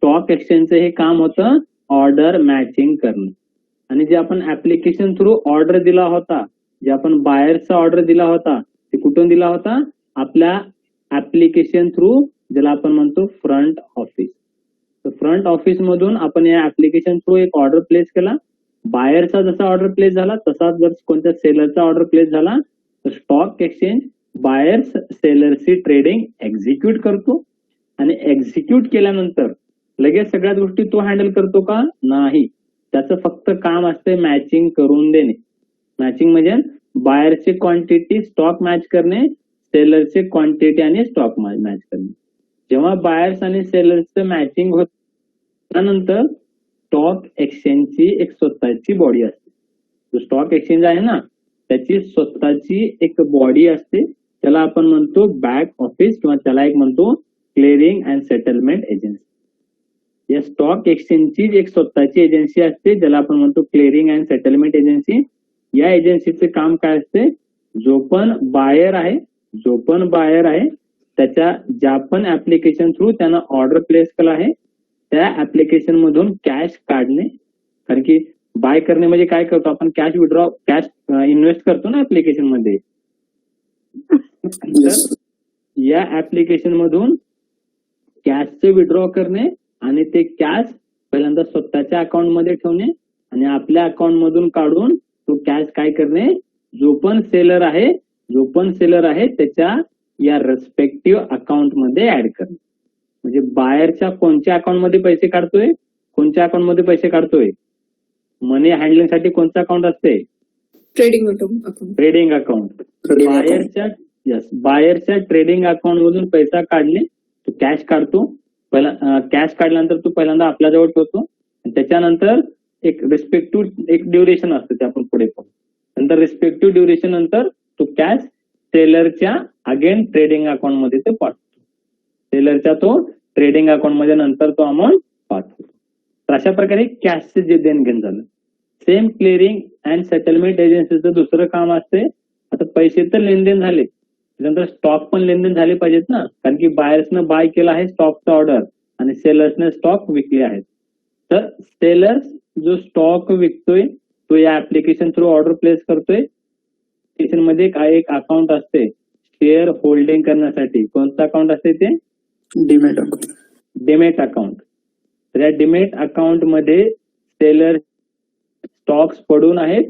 स्टॉक एक्सचेंजचं हे काम होतं ऑर्डर मॅचिंग करणं. आणि जे आपण ऍप्लिकेशन थ्रू ऑर्डर दिला होता, जे आपण बायरचा ऑर्डर दिला होता ते कुठून दिला होता, आपल्या ऍप्लिकेशन थ्रू, ज्याला आपण म्हणतो फ्रंट ऑफिस. तर फ्रंट ऑफिस मधून आपण या ऍप्लिकेशन थ्रू एक ऑर्डर प्लेस केला. बायरचा जसा ऑर्डर प्लेस झाला तसाच जर कोणत्या सेलरचा ऑर्डर प्लेस झाला तर स्टॉक एक्सचेंज बायर्स सेलरची ट्रेडिंग एक्झिक्यूट करतो. आणि एक्झिक्यूट केल्यानंतर लगेच सगळ्या गोष्टी तो हँडल करतो का, नाही. त्याचं फक्त काम असतं मॅचिंग करून देणे. मॅचिंग म्हणजे बायरची क्वांटिटी स्टॉक मॅच करणे, सेलरची क्वांटिटी आणि स्टॉक मॅच करणे. जेव्हा बायर्स आणि सेलरचं मॅचिंग होत त्यानंतर स्टॉक एक्सचेंजची एक स्वतःची बॉडी असते. जो स्टॉक एक्सचेंज आहे ना त्याची स्वतःची एक बॉडी असते, त्याला आपण म्हणतो बॅक ऑफिस किंवा त्याला एक म्हणतो क्लिअरिंग अँड सेटलमेंट एजन्सी. या स्टॉक एक्सचेंजची एक स्वतःची एजन्सी असते ज्याला आपण म्हणतो क्लिअरिंग अँड सेटलमेंट एजन्सी. या एजन्सीचे काम काय असते, जो पण बायर आहे त्याच्या ज्या पण ऍप्लिकेशन थ्रू त्यानं ऑर्डर प्लेस केला आहे त्या ऍप्लिकेशन मधून कॅश काढणे. कारण की बाय करणे म्हणजे काय करतो आपण, कॅश इन्व्हेस्ट करतो ना ऍप्लिकेशन मध्ये. या ऍप्लिकेशन मधून कॅशचे विड्रॉ करणे आणि ते कॅश पहिल्यांदा स्वतःच्या अकाउंट मध्ये ठेवणे आणि आपल्या अकाउंट मधून काढून तो कॅश काय करणे, जो पण सेलर आहे त्याच्या या रेस्पेक्टिव्ह अकाउंट मध्ये ऍड करणे. म्हणजे बायरच्या कोणत्या अकाउंट मध्ये पैसे काढतोय, मनी हँडलिंग साठी कोणतं अकाउंट असते, trading account. Trading account. Trading account. बायरच्या ट्रेडिंग अकाउंट मधून पैसा काढणे, तू कॅश काढतो. कॅश काढल्यानंतर तू पहिल्यांदा आपल्या जवळ ठेवतो. त्याच्यानंतर एक रिस्पेक्टिव्ह एक ड्युरेशन असतं ते आपण पुढे पाहू. नंतर रिस्पेक्टिव्ह ड्युरेशन नंतर तू कॅश सेलरच्या अगेन ट्रेडिंग अकाउंट मध्ये ते पाठवतो. सेलरच्या तो ट्रेडिंग अकाउंट मध्ये नंतर तो अमाऊंट पाठवतो. तर अशा प्रकारे कॅशचे जे देणघेण झालं. सेम क्लिअरिंग अँड सेटलमेंट एजन्सीचं दुसरं काम असते. आता पैसे तर लेनदेन झाले, त्यानंतर स्टॉक पण लेनदेन झाले पाहिजेत ना, कारण की बायर्सनं बाय केला आहे स्टॉकचा ऑर्डर आणि सेलर्सने स्टॉक विकले आहेत. तर सेलर्स जो स्टॉक विकतोय तो या ऍप्लिकेशन थ्रू ऑर्डर प्लेस करतोय. मध्ये काय एक अकाउंट असते शेअर होल्डिंग करण्यासाठी. कोणतं अकाउंट असते ते? Demat account. Demat account. तर या डिमेट अकाउंट मध्ये सेलर स्टॉक्स पडून आहेत,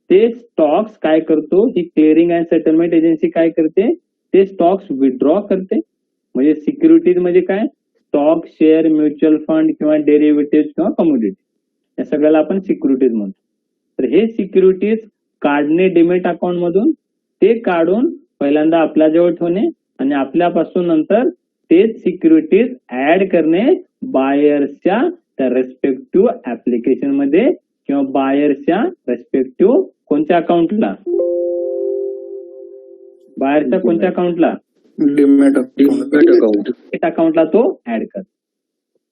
ते स्टॉक्स काय करतो, ही क्लिअरिंग अँड सेटलमेंट एजन्सी काय करते, ते स्टॉक्स विथड्रॉ करते. म्हणजे सिक्युरिटीज म्हणजे काय, स्टॉक, शेअर, म्युच्युअल फंड किंवा डेरिव्हेटिव्ह किंवा कमोडिटी, या सगळ्याला आपण सिक्युरिटीज म्हणतो. तर हे सिक्युरिटीज काढणे डिमेट अकाउंट मधून, ते काढून पहिल्यांदा आपल्या जवळ ठेवणे आणि आपल्यापासून नंतर तेच सिक्युरिटीज ऍड करणे बायर्सच्या त्या रेस्पेक्टिव्ह ऍप्लिकेशन मध्ये किंवा बायर्सच्या रेस्पेक्टिव्ह कोणत्या अकाउंटला, बायरच्या कोणत्या अकाउंटला, Demat account. अकाउंटला तो ऍड करतात.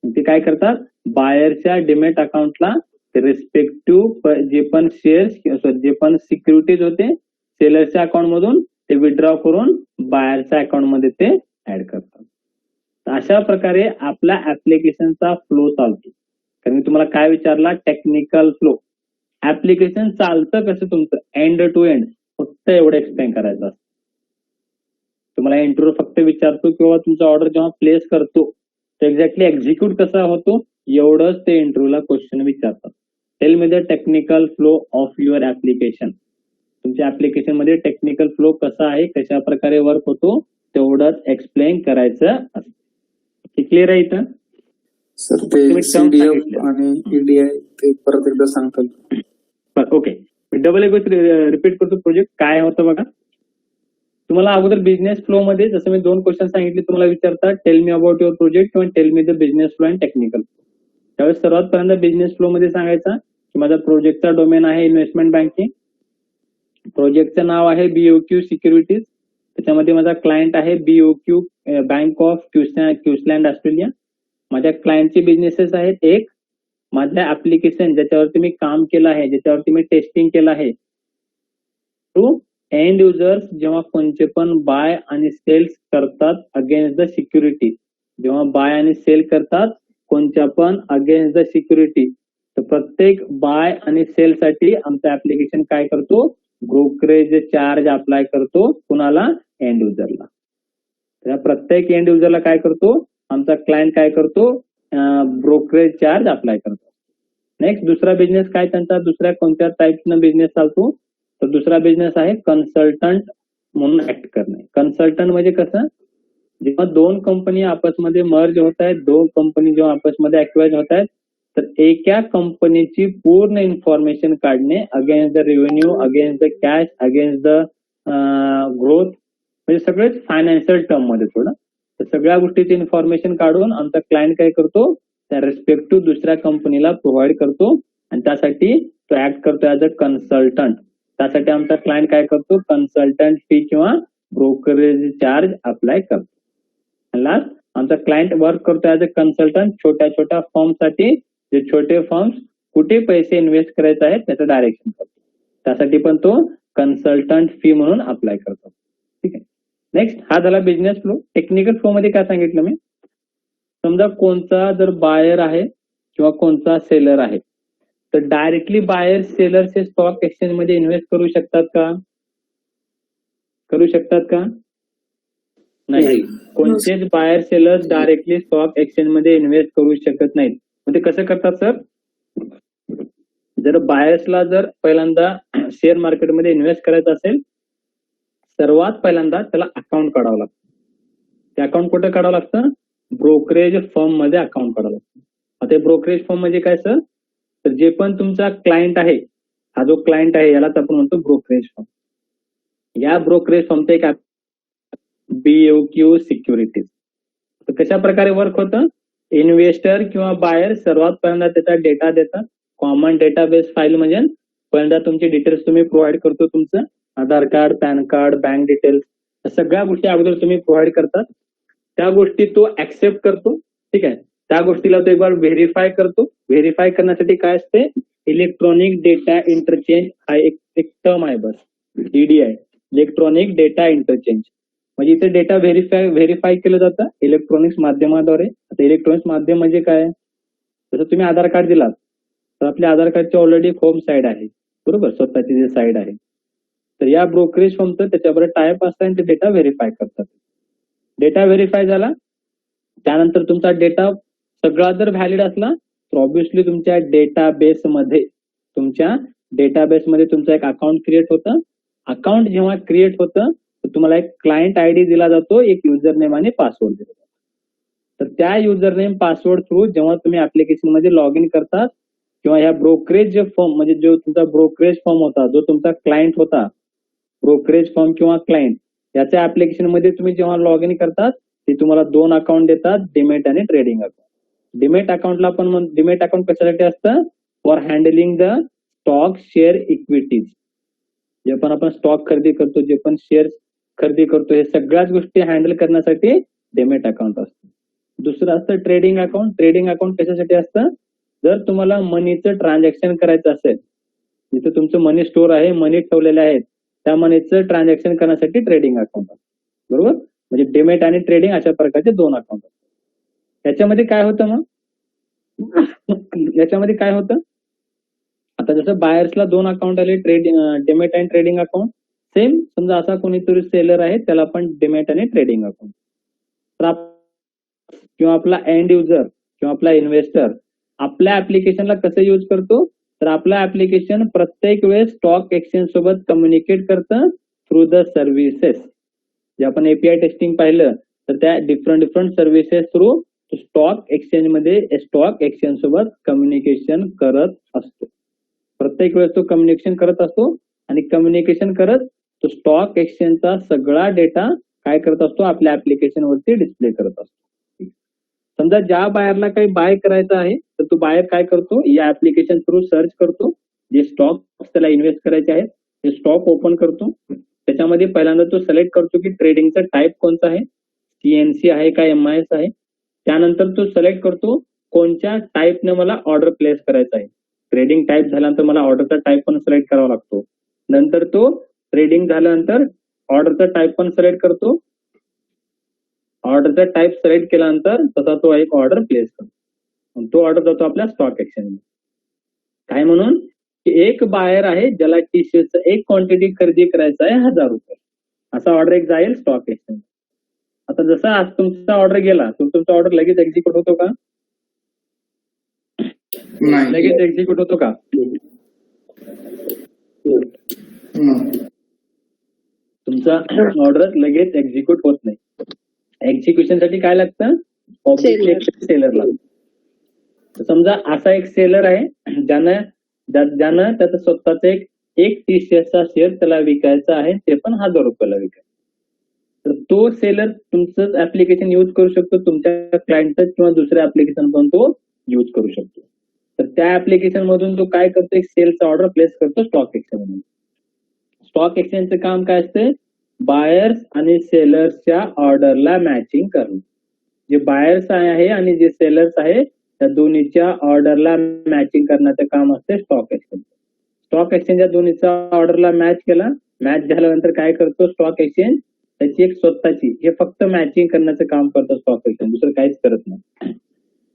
ते काय करतात, बायरच्या डिमेट अकाउंटला रिस्पेक्टिव्ह जे पण शेअर्स जे पण सिक्युरिटीज होते सेलरच्या अकाउंट मधून ते विथड्रॉ करून बायरच्या अकाउंट मध्ये ते ऍड करतात. अशा प्रकारे आपल्या ऍप्लिकेशनचा फ्लो चालतो. कारण मी तुम्हाला काय विचारला, टेक्निकल फ्लो. ऍप्लिकेशन चालतं कसं तुमचं एंड टू एंड, फक्त एवढं एक्सप्लेन करायचं असतं. तुम्हाला इंटरव्ह्यू फक्त विचारतो किंवा तुमचा ऑर्डर जेव्हा प्लेस करतो तर एक्झॅक्टली एक्झिक्यूट कसा होतो एवढंच ते इंटरव्ह्यूला क्वेश्चन विचारतात. Tell me the technical flow of your application. तुमच्या ऍप्लिकेशन मध्ये टेक्निकल फ्लो कसा आहे, कशा प्रकारे वर्क होतो तेवढंच एक्सप्लेन करायचं असतं. क्लिअर आहे इथं? Sir, ते CDF आणि EDI ते परत एकदा सांगता येईल? ओके, डबल एक रिपीट करतो. प्रोजेक्ट काय होतं बघा. तुम्हाला अगोदर बिझनेस फ्लो मध्ये जसं मी 2 क्वेश्चन सांगितले तुम्हाला विचारतात, tell me about your project किंवा tell me the business flow and technical flow. त्यावेळेस सर्वात पहिल्यांदा बिझनेस फ्लो मध्ये सांगायचा की माझा प्रोजेक्टचा डोमेन आहे इन्व्हेस्टमेंट बँकिंग. प्रोजेक्टचं नाव आहे BOQ सिक्युरिटीज. त्याच्यामध्ये माझा क्लायंट आहे BOQ bank of Queensland Australia. माझ्या क्लायंटचे बिझनेसेस आहेत. एक, माझ्या ऍप्लिकेशन ज्याच्यावरती मी काम केलं आहे, ज्याच्यावरती मी टेस्टिंग केलं आहे, टू एंड युजर्स जेव्हा कोणते पण बाय आणि सेल्स करतात अगेन्स्ट द सिक्युरिटी, जेव्हा बाय आणि सेल करतात कोणत्या पण अगेन्स्ट द सिक्युरिटी, तर प्रत्येक बाय आणि सेल साठी आमचं ऍप्लिकेशन काय करतो, ब्रोकरेज चार्ज अप्लाय करतो. कुणाला? एंड युजरला. तर प्रत्येक एंड युजरला काय करतो आमचा क्लायंट, काय करतो, ब्रोकरेज चार्ज अप्लाय करतो. नेक्स्ट दुसरा बिझनेस काय त्यांचा, दुसऱ्या कोणत्या टाईपनं बिझनेस चालतो, तर दुसरा बिझनेस आहे कन्सल्टंट म्हणून ऍक्ट करणे. कन्सल्टंट म्हणजे कसं, जेव्हा 2 कंपनी आपसमध्ये मर्ज होत आहेत, 2 कंपनी जेव्हा आपसमध्ये अक्वायर होत आहेत, तर एका कंपनीची पूर्ण इन्फॉर्मेशन काढणे against the revenue, against the cash, against the growth, म्हणजे सगळेच फायनान्शियल टर्म मध्ये थोडं, तर सगळ्या गोष्टीची इन्फॉर्मेशन काढून आमचा क्लायंट काय करतो, त्या रिस्पेक्टिव्ह दुसऱ्या कंपनीला प्रोव्हाइड करतो आणि त्यासाठी तो ऍक्ट करतो ऍज अ कन्सल्टंट. त्यासाठी आमचा क्लायंट काय करतो, कन्सल्टंट फी किंवा ब्रोकरेज चार्ज अप्लाय करतो. लास्ट आमचा क्लायंट वर्क करतो ऍज अ कन्सल्टंट छोट्या छोट्या फर्म साठी, जे छोटे फर्म्स कुठे पैसे इन्व्हेस्ट करायचे आहेत त्याचं डायरेक्शन करतो. त्यासाठी पण तो कन्सल्टंट फी म्हणून अप्लाय करतो. ठीक आहे. नेक्स्ट हा झाला बिझनेस फ्लो. टेक्निकल फ्लो मध्ये काय सांगितलं मी, समजा कोणता जर बायर आहे किंवा कोणता सेलर आहे, तर डायरेक्टली बायर सेलर्स हे स्टॉक एक्सचेंज मध्ये इन्व्हेस्ट करू शकतात का, करू शकतात का? नाही. कोणतेच buyer sellers directly stock exchange मध्ये इन्व्हेस्ट करू शकत नाहीत. म्हणजे कसं करतात सर, जर बायर्सला जर पहिल्यांदा शेअर मार्केटमध्ये इन्व्हेस्ट करायचं असेल, सर्वात पहिल्यांदा त्याला अकाउंट काढावं लागतं. ते अकाउंट कुठे काढावं लागतं, ब्रोकरेज फर्म मध्ये अकाउंट काढावं लागतं. आता ब्रोकरेज फर्म म्हणजे काय सर, तर जे पण तुमचा क्लायंट आहे हा जो क्लायंट आहे यालाच आपण म्हणतो ब्रोकरेज फर्म. या ब्रोकरेज फर्मचं एक BOQ सिक्युरिटीज. कशा प्रकारे वर्क होतं? इन्व्हेस्टर किंवा बायर सर्वात पहिल्यांदा त्याचा डेटा देतात. कॉमन डेटाबेस फाईल म्हणजे पहिल्यांदा तुमचे डिटेल्स तुम्ही प्रोव्हाइड करतो, तुमचं Aadhaar card, PAN card, bank details, सगळ्या गोष्टी अगोदर तुम्ही प्रोव्हाइड करतात. त्या गोष्टी तो ऍक्सेप्ट करतो. ठीक आहे, त्या गोष्टीला तो एक बार व्हेरीफाय करतो. व्हेरीफाय करण्यासाठी काय असते? इलेक्ट्रॉनिक डेटा इंटरचेंज हा एक टर्म आहे, बस DDI, इलेक्ट्रॉनिक डेटा इंटरचेंज. म्हणजे इथे डेटा व्हेरीफाय केलं जातं इलेक्ट्रॉनिक्स माध्यमाद्वारे. आता इलेक्ट्रॉनिक्स माध्यम म्हणजे काय? जसं तुम्ही आधार कार्ड दिलात तर आपल्या आधार कार्डची ऑलरेडी होम साईड आहे, बरोबर, स्वतःची जे साईड आहे. तर या ब्रोकरेज फर्मचं त्याच्याबरोबर टायप असतं आणि ते डेटा व्हेरीफाय करतात. डेटा व्हेरीफाय झाला त्यानंतर तुमचा डेटा सगळा जर व्हॅलिड असला तर ऑब्व्हियसली तुमच्या डेटाबेसमध्ये तुमचं एक अकाउंट क्रिएट होतं. अकाउंट जेव्हा क्रिएट होतं तर तुम्हाला एक क्लायंट ID दिला जातो, एक युजर नेम आणि पासवर्ड दिला जातो. तर त्या युजर नेम पासवर्ड थ्रू जेव्हा तुम्ही ऍप्लिकेशन मध्ये लॉग इन करतात किंवा ह्या ब्रोकरेज फर्म म्हणजे जो तुमचा ब्रोकरेज फर्म होता, जो तुमचा क्लायंट होता, ब्रोकरेज फर्म किंवा क्लायंट, याच्या ऍप्लिकेशन मध्ये तुम्ही जेव्हा लॉग इन करतात ते तुम्हाला 2 अकाउंट देतात, डिमेट आणि ट्रेडिंग अकाउंट. डिमेट अकाउंटला आपण डिमेट अकाउंट कशासाठी असतं? For handling the stock, share, equities. जे पण आपण स्टॉक खरेदी करतो, जे पण शेअर खरेदी करतो, हे सगळ्याच गोष्टी हँडल करण्यासाठी डिमेट अकाउंट असतं. दुसरं असतं ट्रेडिंग अकाउंट. ट्रेडिंग अकाउंट कशासाठी असतं? जर तुम्हाला मनीचं ट्रान्झॅक्शन करायचं असेल, जिथे तुमचं मनी स्टोअर आहे, मनी ठेवलेले आहेत, त्या मनीचं ट्रान्झॅक्शन करण्यासाठी ट्रेडिंग अकाउंट असतं, बरोबर. म्हणजे डिमेट आणि ट्रेडिंग अशा प्रकारचे 2 अकाउंट असतात. याच्यामध्ये काय होतं मग? याच्यामध्ये काय होतं? आता जसं बायर्सला 2 अकाउंट आले, डिमेट आणि ट्रेडिंग अकाउंट. सेम समजा असा कोणीतरी सेलर आहे, त्याला आपण डिमेट आणि ट्रेडिंग अकाउंट. तर किंवा आपला एंड युजर किंवा आपला इन्व्हेस्टर आपल्या ऍप्लिकेशनला कसं यूज करतो? तर आपलं ऍप्लिकेशन प्रत्येक वेळेस स्टॉक एक्सचेंज सोबत कम्युनिकेट करतं थ्रू द सर्व्हिसेस. जे आपण API टेस्टिंग पाहिलं तर त्या different services through stock exchange सोबत कम्युनिकेशन करत असतो. प्रत्येक वेळेस तो कम्युनिकेशन करत असतो आणि कम्युनिकेशन करत तो स्टॉक एक्सचेंजचा सगळा डेटा काय करत असतो? आपल्या ऍप्लिकेशन वरती डिस्प्ले करत असतो. समजा ज्या बायरला काही बाय करायचं आहे तर तो बायर काय करतो? या ऍप्लिकेशन थ्रू सर्च करतो, जे स्टॉक त्याला इन्व्हेस्ट करायचे आहेत ते स्टॉक ओपन करतो. त्याच्यामध्ये पहिल्यांदा तो सिलेक्ट करतो की ट्रेडिंगचा टाईप कोणता आहे, CNC आहे का MIS आहे. त्यानंतर तो सिलेक्ट करतो कोणत्या टाईपने मला ऑर्डर प्लेस करायचा आहे. ट्रेडिंग टाईप झाल्यानंतर मला ऑर्डरचा टाईप पण सिलेक्ट करावा लागतो. नंतर तो ट्रेडिंग झाल्यानंतर ऑर्डरचा टाईप पण सिलेक्ट करतो. ऑर्डरचा टाईप सिलेक्ट केल्यानंतर तसा तो एक ऑर्डर प्लेस करतो. तो ऑर्डर जातो आपल्या स्टॉक एक्सचेंज. काय म्हणून? की एक बायर आहे ज्याला टी-शर्टचं एक क्वांटिटी खरेदी करायचं आहे 1000 रुपये, असा ऑर्डर एक जाईल स्टॉक एक्सचेंज. आता जसा आज तुमचा ऑर्डर गेला, तुमचा ऑर्डर लगेच एक्झिक्यूट होतो का? लगेच एक्झिक्यूट होतो का? तुमचा ऑर्डर लगेच एक्झिक्यूट होत नाही. एक्झिक्युशन साठी काय लागतं? सेलर लागतं. समजा असा एक सेलर आहे ज्यानं त्याचा स्वतःचा एक टी-शर्टचा शेअर त्याला विकायचा आहे, ते पण 1000 रुपयाला विकायचं. तर तो सेलर तुमचं ऍप्लिकेशन यूज करू शकतो, तुमच्या क्लायंटचं किंवा दुसऱ्या ऍप्लिकेशन पण तो यूज करू शकतो. तर त्या ऍप्लिकेशन मधून तो काय करतो? एक सेलचा ऑर्डर प्लेस करतो स्टॉक एक्सचेंज मध्ये. स्टॉक एक्सचेंजचं काम काय असते? बायर्स आणि सेलर्सच्या ऑर्डरला मॅचिंग करणं. जे बायर्स आहे आणि जे सेलर्स आहे त्या दोन्हीच्या ऑर्डरला मॅचिंग करण्याचं काम असते स्टॉक एक्सचेंज. स्टॉक एक्सचेंज या दोन्हीचा ऑर्डरला मॅच केला, मॅच झाल्यानंतर काय करतो स्टॉक एक्सचेंज? त्याची एक स्वतःची हे फक्त मॅचिंग करण्याचं काम करतो स्टॉक एक्सचेंज, दुसरं काहीच करत नाही.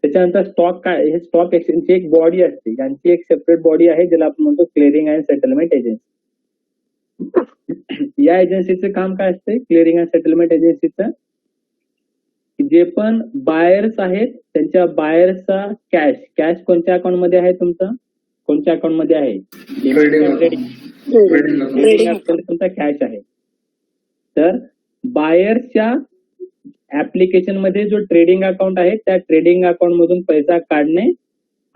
त्याच्यानंतर स्टॉक एक्सचेंजची एक बॉडी असते, यांची एक सेपरेट बॉडी आहे ज्याला आपण म्हणतो क्लिअरिंग अँड सेटलमेंट एजन्सी. या एजन्सीचं काम काय असते? क्लिअरिंग अँड सेटलमेंट एजन्सीचं जे पण बायर्स आहेत त्यांच्या बायर्सचा कॅश कोणत्या अकाउंट मध्ये आहे? तुमचा कोणत्या अकाउंट मध्ये आहे? तुमचा कॅश आहे. तर बायर्सच्या ऍप्लिकेशन मध्ये जो ट्रेडिंग अकाउंट आहे त्या ट्रेडिंग अकाउंट मधून पैसा काढणे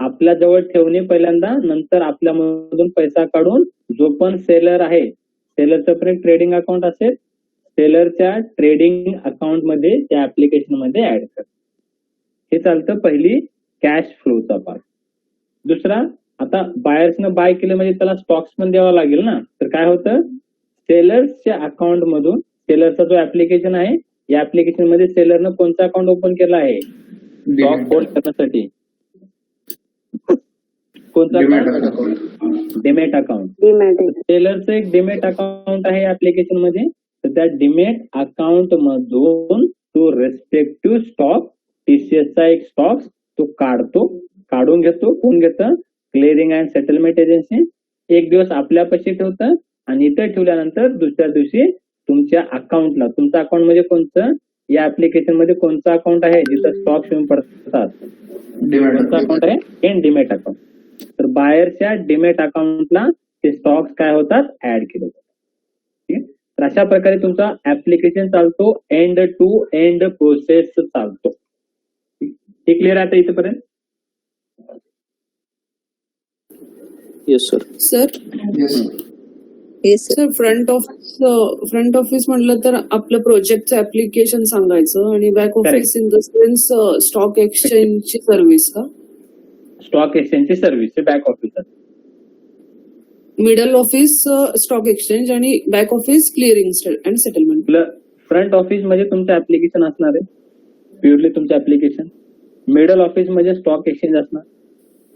आपल्या जवळ ठेवणे पहिल्यांदा, नंतर आपल्यामधून पैसा काढून जो पण सेलर आहे, सेलरचं पण एक ट्रेडिंग अकाउंट असेल, सेलरच्या ट्रेडिंग अकाउंट मध्ये त्या ऍप्लिकेशन मध्ये ऍड कर. हे चालतं पहिली कॅश फ्लोचा पार्ट. दुसरा, आता बायर्सनं बाय केलं म्हणजे त्याला स्टॉक्स पण द्यावा लागेल ना, तर काय होतं, सेलर्सच्या अकाउंट मधून, सेलरचा जो ऍप्लिकेशन आहे, या ऍप्लिकेशन मध्ये सेलरनं कोणता अकाउंट ओपन केला आहे, स्टॉक होल्ड करण्यासाठी. कोणता अकाउंट? Demat account. सेलरचं एक डीमॅट अकाउंट आहे ऍप्लिकेशन मध्ये, तर त्या डीमॅट अकाउंट मधून तो रेस्पेक्टिव्ह स्टॉक, टीसीएसचा एक स्टॉक तो काढून घेतो. कोण घेतं? Clearing and settlement agency. एक दिवस आपल्यापाशी ठेवतं आणि इथे ठेवल्यानंतर दुसऱ्या दिवशी तुमच्या अकाउंटला, तुमचं अकाउंट म्हणजे कोणतं, या ऍप्लिकेशन मध्ये कोणतं अकाउंट आहे जिथं स्टॉक येऊन पडतात, कोणतं अकाउंट आहे, डीमॅट अकाउंट. तर बायरच्या डीमॅट अकाउंटला ते स्टॉक्स काय होतात, ऍड केले जातात. ठीक आहे. तर अशा प्रकारे तुमचा ऍप्लिकेशन चालतो, एंड टू एंड प्रोसेस चालतो. हे क्लिअर आहे आता इथपर्यंत? Yes sir. Sir front office म्हटलं तर आपलं प्रोजेक्टचं ऍप्लिकेशन सांगायचं आणि back office in the sense stock एक्सचेंजची सर्व्हिस का? स्टॉक एक्सचेंजची सर्व्हिस हे back office. Middle office stock exchange आणि back office clearing and settlement. Front office म्हणजे तुमचं ऍप्लिकेशन असणार आहे, प्युअरली तुमचं ऍप्लिकेशन. मिडल ऑफिस म्हणजे स्टॉक एक्सचेंज असणार.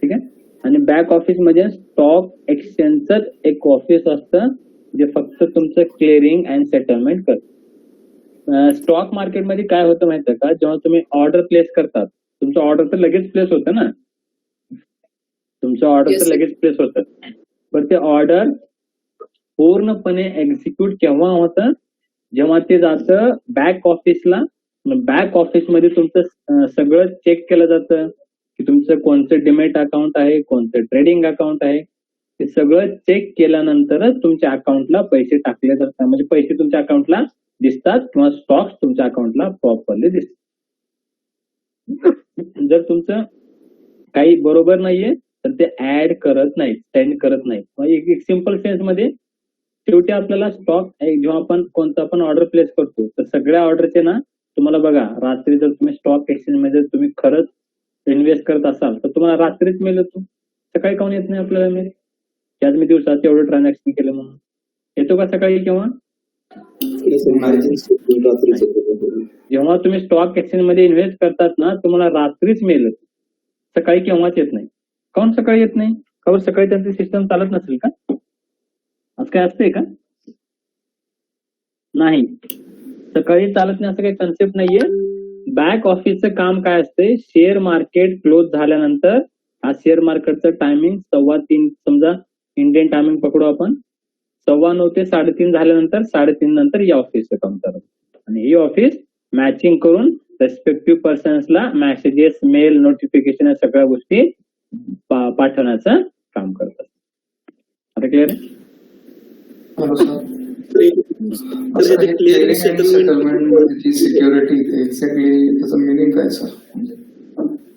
ठीक आहे. आणि बॅक ऑफिस म्हणजे स्टॉक एक्सचेंजच एक ऑफिस असतं जे फक्त तुमचं क्लिअरिंग अँड सेटलमेंट करतं. स्टॉक मार्केटमध्ये काय होतं माहितीये का, जेव्हा तुम्ही ऑर्डर प्लेस करतात, तुमचं ऑर्डर तर लगेच प्लेस होतं ना, तुमचं ऑर्डर तर लगेच प्लेस होतं. पण ते ऑर्डर पूर्णपणे एक्झिक्यूट केव्हा होतं, जेव्हा ते जातं बॅक ऑफिसला. बॅक ऑफिसमध्ये तुमचं सगळं चेक केलं जातं की तुमचं कोणतं डीमॅट अकाउंट आहे, कोणतं ट्रेडिंग अकाउंट आहे. ते सगळं चेक केल्यानंतरच तुमच्या अकाउंटला पैसे टाकले जातात, म्हणजे पैसे तुमच्या अकाउंटला दिसतात किंवा स्टॉक्स तुमच्या अकाउंटला प्रॉपरली दिसतात. जर तुमचं काही बरोबर नाहीये तर ते ऍड करत नाहीत, सेंड करत नाहीत. एक सिंपल सेन्स मध्ये शेवटी आपल्याला स्टॉक, जेव्हा आपण कोणता पण ऑर्डर प्लेस करतो तर सगळ्या ऑर्डरचे ना, तुम्हाला बघा, रात्री जर तुम्ही स्टॉक एक्सचेंज मध्ये तुम्ही खरंच इन्व्हेस्ट करत असाल तर तुम्हाला रात्रीच मेल येतो. सकाळी काऊन येत नाही आपल्याला मेल की आज मी दिवसात एवढं ट्रान्झॅक्शन केलं म्हणून? येतो का सकाळी? केव्हा? जेव्हा तुम्ही स्टॉक एक्सचेंज मध्ये इन्व्हेस्ट करतात ना, तुम्हाला रात्रीच मेल येतो, सकाळी केव्हाच येत नाही. काऊन सकाळी येत नाही? का सकाळी त्यांची सिस्टम चालत नसेल का? असं काय असतंय का? नाही, सकाळी चालत नाही असं काही कन्सेप्ट नाहीये. बॅक ऑफिसचं काम काय असते, शेअर मार्केट क्लोज झाल्यानंतर, हा शेअर मार्केटचं टायमिंग 3:15, समजा इंडियन टायमिंग पकडू आपण, 9:15 ते 3:30 झाल्यानंतर 3:30 नंतर या ऑफिसचं काम करत. आणि ही ऑफिस मॅचिंग करून रेस्पेक्टिव्ह पर्सन्सला मेसेजेस, मेल, नोटिफिकेशन या सगळ्या गोष्टी पाठवण्याचं काम करतात. आता क्लिअर आहे? क्लिअरिंग सेटलमेंट सिक्युरिटी एक्झॅक्टली त्याचं मिनिंग काय sir?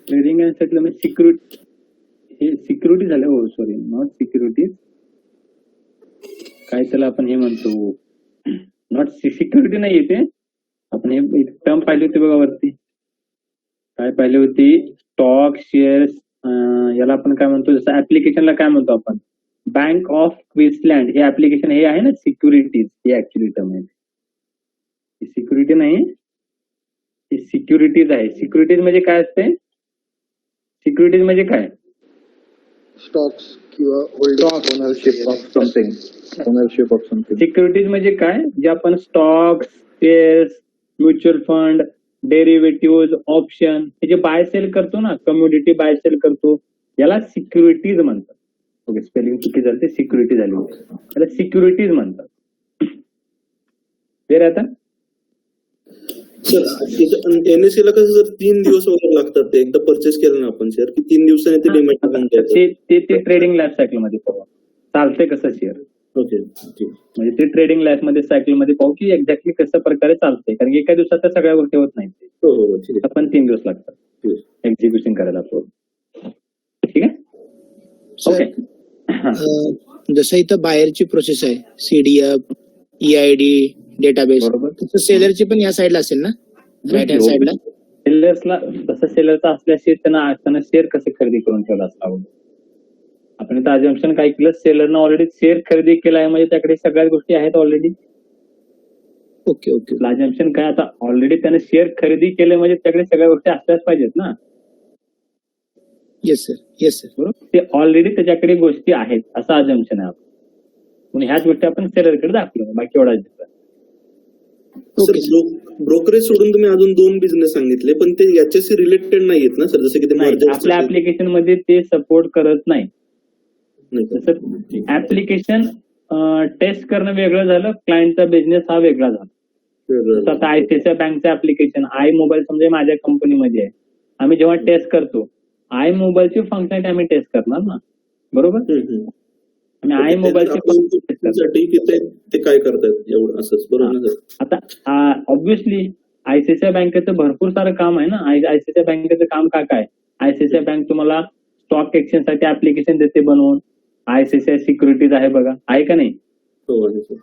Clearing and settlement security, हे सिक्युरिटी झालं. हो सॉरी, नॉट सिक्युरिटी, काय त्याला आपण हे म्हणतो, नॉट सिक्युरिटी नाही येते. आपण हे टर्म पाहिली होती बघा वरती, काय पाहिली होती, स्टॉक शेअर्स, याला आपण काय म्हणतो, जसं ऍप्लिकेशनला काय म्हणतो आपण, बँक ऑफ क्वीन्सलँड हे ऍप्लिकेशन हे आहे ना, सिक्युरिटीज हे ऍक्च्युअली टर्म आहे. सिक्युरिटी नाही, ही सिक्युरिटीज आहे. सिक्युरिटीज म्हणजे काय असते? सिक्युरिटीज म्हणजे काय? स्टॉक्स किंवा ओनरशिप ऑफ समथिंग. सिक्युरिटीज म्हणजे काय? जे आपण stocks, shares, mutual fund, derivative, option हे जे बाय सेल करतो ना, कम्युनिटी बाय सेल करतो, याला सिक्युरिटीज म्हणतात. ओके, स्पेलिंग चुकी झाली, ते सिक्युरिटी झाली, त्याला सिक्युरिटीज म्हणतात. क्लिअर आता? सर एनएससी ला कसं सर 3 दिवस वगैरे लागतात, ते एकदा परचेस केलं ना आपण शेअर की 3 दिवसांनी ते डीमॅट ते ट्रेडिंग लाईफ सायकल मध्ये पाहू चालतंय कसं शेअर. ओके, म्हणजे ते ट्रेडिंग लाईफ मध्ये सायकल मध्ये पाहू की एक्झॅक्टली कसं प्रकारे चालतंय, कारण एका दिवसात तर सगळ्या गोष्टी होत नाही. हो, ठीक आहे. पण 3 दिवस लागतात एक्झिक्युशन करायला. ठीक आहे. ओके. जसं इथं बाहेरची प्रोसेस आहे सीडीएफ EID डेटाबेस, बरोबर. तसं सेलरची पण या साईडला असेल ना, राईट हँड साईडला. सेलर्सला तसं सेलरचा असल्याशी त्यांना शेअर कसे खरेदी करून ठेवला असता. आपण इथं अजम्पशन काय केलं, सेलरनं ऑलरेडी शेअर खरेदी केला आहे म्हणजे त्याकडे सगळ्याच गोष्टी आहेत ऑलरेडी. ओके ओके अजम्पशन काय, आता ऑलरेडी त्याने शेअर खरेदी केले म्हणजे त्याकडे सगळ्या गोष्टी असल्याच पाहिजेत ना. येस सर बरोबर, ते ऑलरेडी त्याच्याकडे गोष्टी आहेत असं अजम्पशन आहे. म्हणून ह्याच गोष्टी आपण सेलरकडे दाखवलं, बाकी एवढाच difference. सर ब्रोकरेज सोडून तुम्ही अजून 2 बिझनेस सांगितले, पण ते याच्याशी रिलेटेड नाहीयेत ना सर, जसं की ते नाही, margins आपल्या साठी? ऍप्लिकेशन मध्ये ते सपोर्ट करत नाही. नाही का? जसं ऍप्लिकेशन टेस्ट करणं वेगळं झालं, क्लायंटचा बिझनेस हा वेगळा झाला. जसं आता आयसीआयसीआय बँकचं ऍप्लिकेशन आय मोबाईल समजा माझ्या कंपनीमध्ये आहे, आम्ही जेव्हा टेस्ट करतो आय मोबाईलची फंक्शनॅलिटी आम्ही टेस्ट करणार ना, बरोबर. आम्ही आय मोबाईलची साठी की ते काय करतात एवढं असंच, बरोबर ना सर? आता ऑब्व्हियसली आयसीआयसीआय बँकेचं भरपूर सारं काम आहे ना. आयसीआयसीआय बँकेचं काम काय आयसीआयसीआय बँक तुम्हाला स्टॉक एक्सचेंज साठी ऍप्लिकेशन देते बनवून. आयसीआयसीआय सिक्युरिटीज आहे बघा, आहे का नाही. हो आहे सर.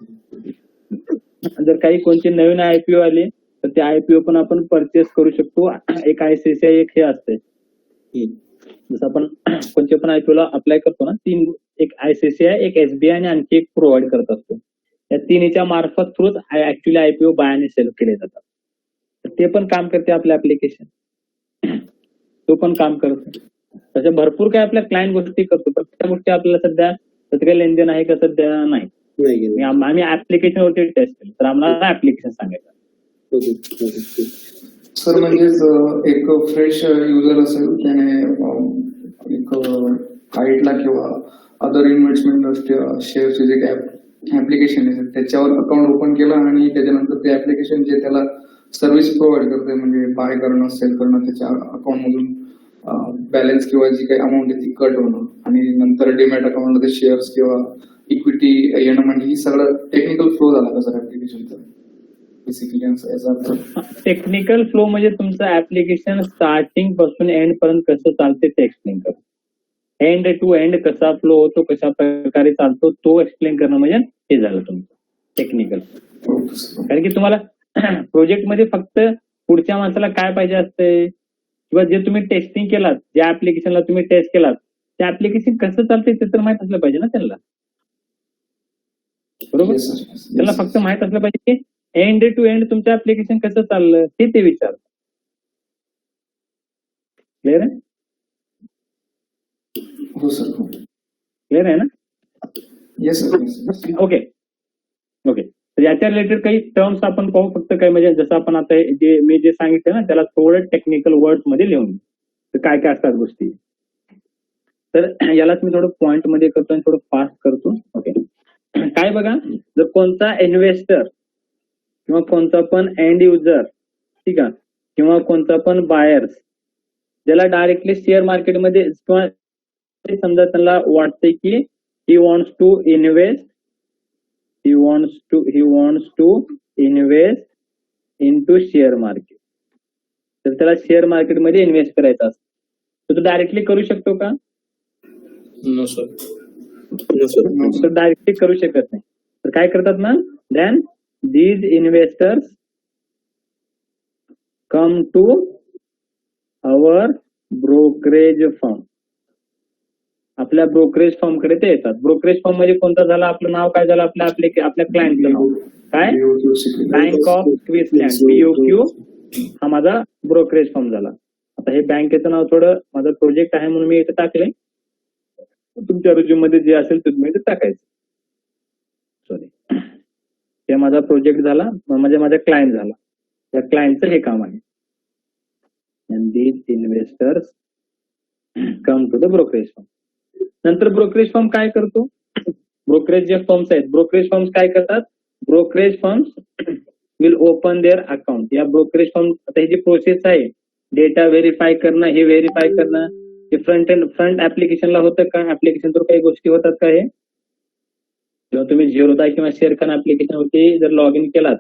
जर काही कोणते नवीन IPO आले तर ते IPO पण आपण परचेस करू शकतो. एक आयसीआयसीआय एक हे असते, जसं आपण कोणत्या पण IPO ला अप्लाय करतो ना, 3, एक आयसीआयसीआय, एक SBI आणि आणखी एक प्रोव्हाइड करत असतो. या तिन्हीच्या मार्फत थ्रूच ऍक्च्युअली IPO बाय आणि सेल केले जातात. तर ते पण काम करते आपलं ऍप्लिकेशन, तो पण काम करतो. तशा भरपूर काही आपल्या क्लायंट गोष्टी करतो, पण त्या गोष्टी आपल्याला सध्या त्याचं काही लेनदेन आहे का सध्या नाही. आम्ही ऍप्लिकेशन वरती टेस्ट केलं तर आम्हाला ऍप्लिकेशन सांगायचं. सर म्हणजेच एक फ्रेश युजर असेल त्याने एक काइटला किंवा अदर इन्व्हेस्टमेंट शेअरचे जे काय ऍप्लिकेशन आहे त्याच्यावर अकाउंट ओपन केलं आणि त्याच्यानंतर ते ऍप्लिकेशन जे त्याला सर्व्हिस प्रोव्हाइड करते, म्हणजे बाय करणं सेल करणं, त्याच्या अकाउंट मधून बॅलन्स किंवा जी काही अमाऊंट आहे ती कट होणं आणि नंतर डीमॅट अकाउंटला ते शेअर्स किंवा इक्विटी येणं, म्हणजे ही सगळं टेक्निकल फ्लो झाला का सर ऍप्लिकेशनचा बेसिकली याचा अर्थ? टेक्निकल फ्लो म्हणजे तुमचं ऍप्लिकेशन स्टार्टिंग पासून एंड पर्यंत कसं चालते ते एक्सप्लेन करणं. एंड टू एंड कसा फ्लो होतो, कशा प्रकारे चालतो तो एक्सप्लेन करणं म्हणजे हे झालं तुमचं टेक्निकल. कारण की तुम्हाला प्रोजेक्ट मध्ये फक्त पुढच्या माणसाला काय पाहिजे असते, किंवा जे तुम्ही टेस्टिंग केलात, ज्या ऍप्लिकेशनला तुम्ही टेस्ट केलात त्या ऍप्लिकेशन कसं चालतंय ते तर माहित असलं पाहिजे ना त्यांना, बरोबर. त्यांना फक्त माहित असलं पाहिजे की एंड टू एंड तुमचं ऍप्लिकेशन कसं चाललं हे ते विचार. क्लिअर आहे? हो सर. क्लिअर आहे ना? Yes sir. ओके. तर याच्या रिलेटेड काही टर्म्स आपण पाहू. फक्त काय म्हणजे जसं आपण आता मी जे सांगितलं ना त्याला थोडं टेक्निकल वर्ड मध्ये लिहून तर काय काय असतात गोष्टी. तर यालाच मी थोडं पॉइंट मध्ये करतो आणि थोडं फास्ट करतो. ओके. काय बघा, जर कोणता इन्व्हेस्टर किंवा कोणता पण एंड युजर, ठीक आहे, किंवा कोणता पण बायर्स ज्याला डायरेक्टली शेअर मार्केटमध्ये किंवा समजा त्यांना वाटते की he wants to invest into share market, तर त्याला शेअर मार्केटमध्ये इन्व्हेस्ट करायचं असतं, तर तो डायरेक्टली करू शकतो का? No sir. तर डायरेक्टली करू शकत नाही. तर काय करतात ना, then these investors come to our brokerage firm. आपल्या ब्रोकरेज फर्म कडे ते येतात. ब्रोकरेज फर्म म्हणजे कोणता झाला, आपलं नाव काय झालं, आपल्या क्लायंटचं नाव काय, बँक ऑफ क्विन्सलँड, BOQ हा माझा ब्रोकरेज फर्म झाला. आता हे बँकेचं नाव थोडं माझा प्रोजेक्ट आहे म्हणून मी इथे टाकले, तुमच्या रिझ्यूम मध्ये जे असेल ते तुम्ही इथे टाकायचं. सॉरी, हे माझा प्रोजेक्ट झाला म्हणजे माझा क्लायंट झाला, त्या क्लायंटचं हे काम आहे. and these investors come to the brokerage firm. नंतर ब्रोकरेज फर्म काय करतो, ब्रोकरेज जे फर्म्स आहेत, ब्रोकरेज फर्म्स काय करतात, brokerage firms will open their account. या ब्रोकरेज फर्म आता ही जी प्रोसेस आहे, डेटा व्हेरीफाय करणं, हे व्हेरीफाय करणं, हे फ्रंट ऍप्लिकेशनला होतं का, ऍप्लिकेशन तर काही गोष्टी होतात का, हे जेव्हा तुम्ही झिरोदा किंवा शेअरखान ऍप्लिकेशन वरती जर लॉग इन केलात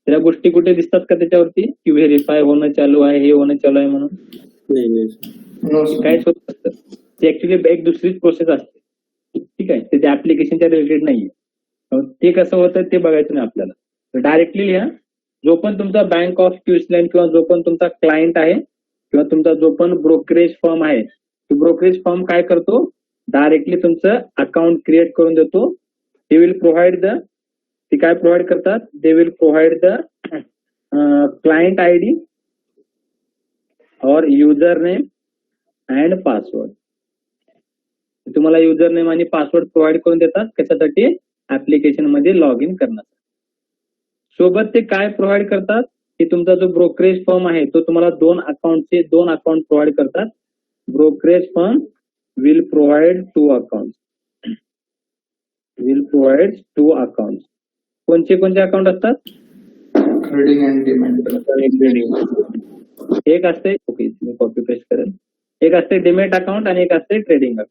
त्या गोष्टी कुठे दिसतात का त्याच्यावरती, की व्हेरीफाय होणं चालू आहे, हे होणं चालू आहे म्हणून? काहीच होत नसतं. ती ऍक्च्युली एक दुसरीच प्रोसेस असते, ठीक आहे, ते ऍप्लिकेशनच्या रिलेटेड नाहीये. ते कसं होतं ते बघायचं नाही आपल्याला. डायरेक्टली लिहा, जो पण तुमचा बँक ऑफ क्विन्सलँड किंवा जो पण तुमचा क्लायंट आहे किंवा तुमचा जो पण ब्रोकरेज फर्म आहे, तो ब्रोकरेज फर्म काय करतो, डायरेक्टली तुमचं अकाउंट क्रिएट करून देतो. दे विल प्रोव्हाइड द, ते काय प्रोव्हाइड करतात, they will provide the client I D और युजर नेम अँड पासवर्ड. तुम्हाला युजर नेम आणि पासवर्ड प्रोव्हाइड करून देतात. कशासाठी, ऍप्लिकेशन मध्ये लॉग इन करण्यासाठी. सोबत ते काय प्रोव्हाइड करतात, की तुमचा जो ब्रोकरेज फर्म आहे तो तुम्हाला दोन अकाउंट प्रोव्हाइड करतात. Brokerage firm will provide two account. कोणते अकाउंट असतात, क्रेडिंग अँड डिमॅट. एक असते, ओके मी कॉपी पेस्ट करेल, एक असते डिमेट अकाउंट आणि एक असते ट्रेडिंग अकाउंट.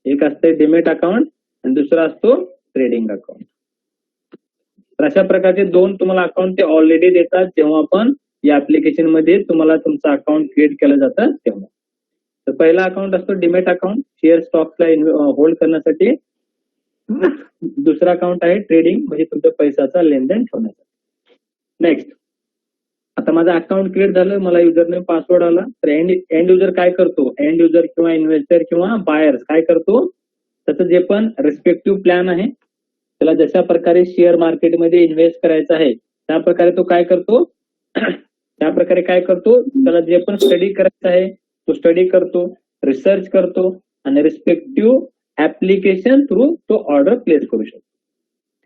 एक असते डिमेट अकाउंट आणि दुसरा असतो ट्रेडिंग अकाउंट. तर अशा प्रकारचे दोन तुम्हाला अकाउंट ते ऑलरेडी देतात जेव्हा आपण या ऍप्लिकेशन मध्ये तुम्हाला तुमचं अकाउंट क्रिएट केलं जातं तेव्हा. तर पहिला अकाउंट असतो डिमेट अकाउंट, शेअर स्टॉक्सला होल्ड करण्यासाठी. दुसरा अकाउंट आहे ट्रेडिंग, म्हणजे तुमच्या पैशाचा लेनदेन ठेवण्यासाठी. नेक्स्ट, आता माझं अकाउंट क्रिएट झालं, मला युजर नेम पासवर्ड आला. तर एंड युजर काय करतो, एंड युजर किंवा इन्व्हेस्टर किंवा बायर्स काय करतो, त्याचं जे पण रिस्पेक्टिव्ह प्लॅन आहे, त्याला जशा प्रकारे शेअर मार्केटमध्ये इन्व्हेस्ट करायचं आहे त्या प्रकारे तो काय करतो, त्याला जे पण स्टडी करायचं आहे तो स्टडी करतो, रिसर्च करतो आणि रिस्पेक्टिव्ह ऍप्लिकेशन थ्रू तो ऑर्डर प्लेस करू शकतो.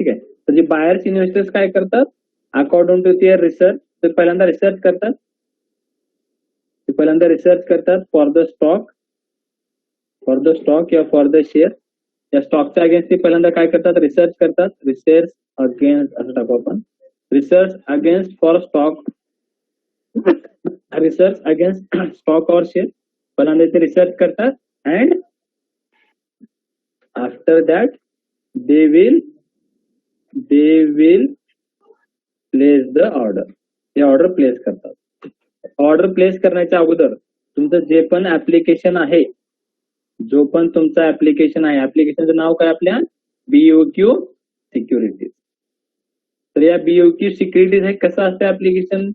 ठीक आहे. तर जे बायर्स इन्व्हेस्टर्स काय करतात, अकॉर्डिंग टू देअर रिसर्च, ते पहिल्यांदा रिसर्च करतात फॉर द स्टॉक किंवा फॉर द शेअर. या स्टॉकच्या अगेन्स्ट ते पहिल्यांदा काय करतात, रिसर्च करतात. रिसर्च अगेन्स्ट असं टाकू आपण, research against for stock, research against stock और शेअर. पहिल्यांदा ते रिसर्च करतात and after that they will place the order. हे ऑर्डर प्लेस करतात. ऑर्डर प्लेस करण्याच्या अगोदर तुमचं जे पण ऍप्लिकेशन आहे, जो पण तुमचा ऍप्लिकेशन आहे, ऍप्लिकेशनचं नाव काय आपल्या, BOQ सिक्युरिटीज. तर या BOQ सिक्युरिटीज हे कसं असतं ऍप्लिकेशन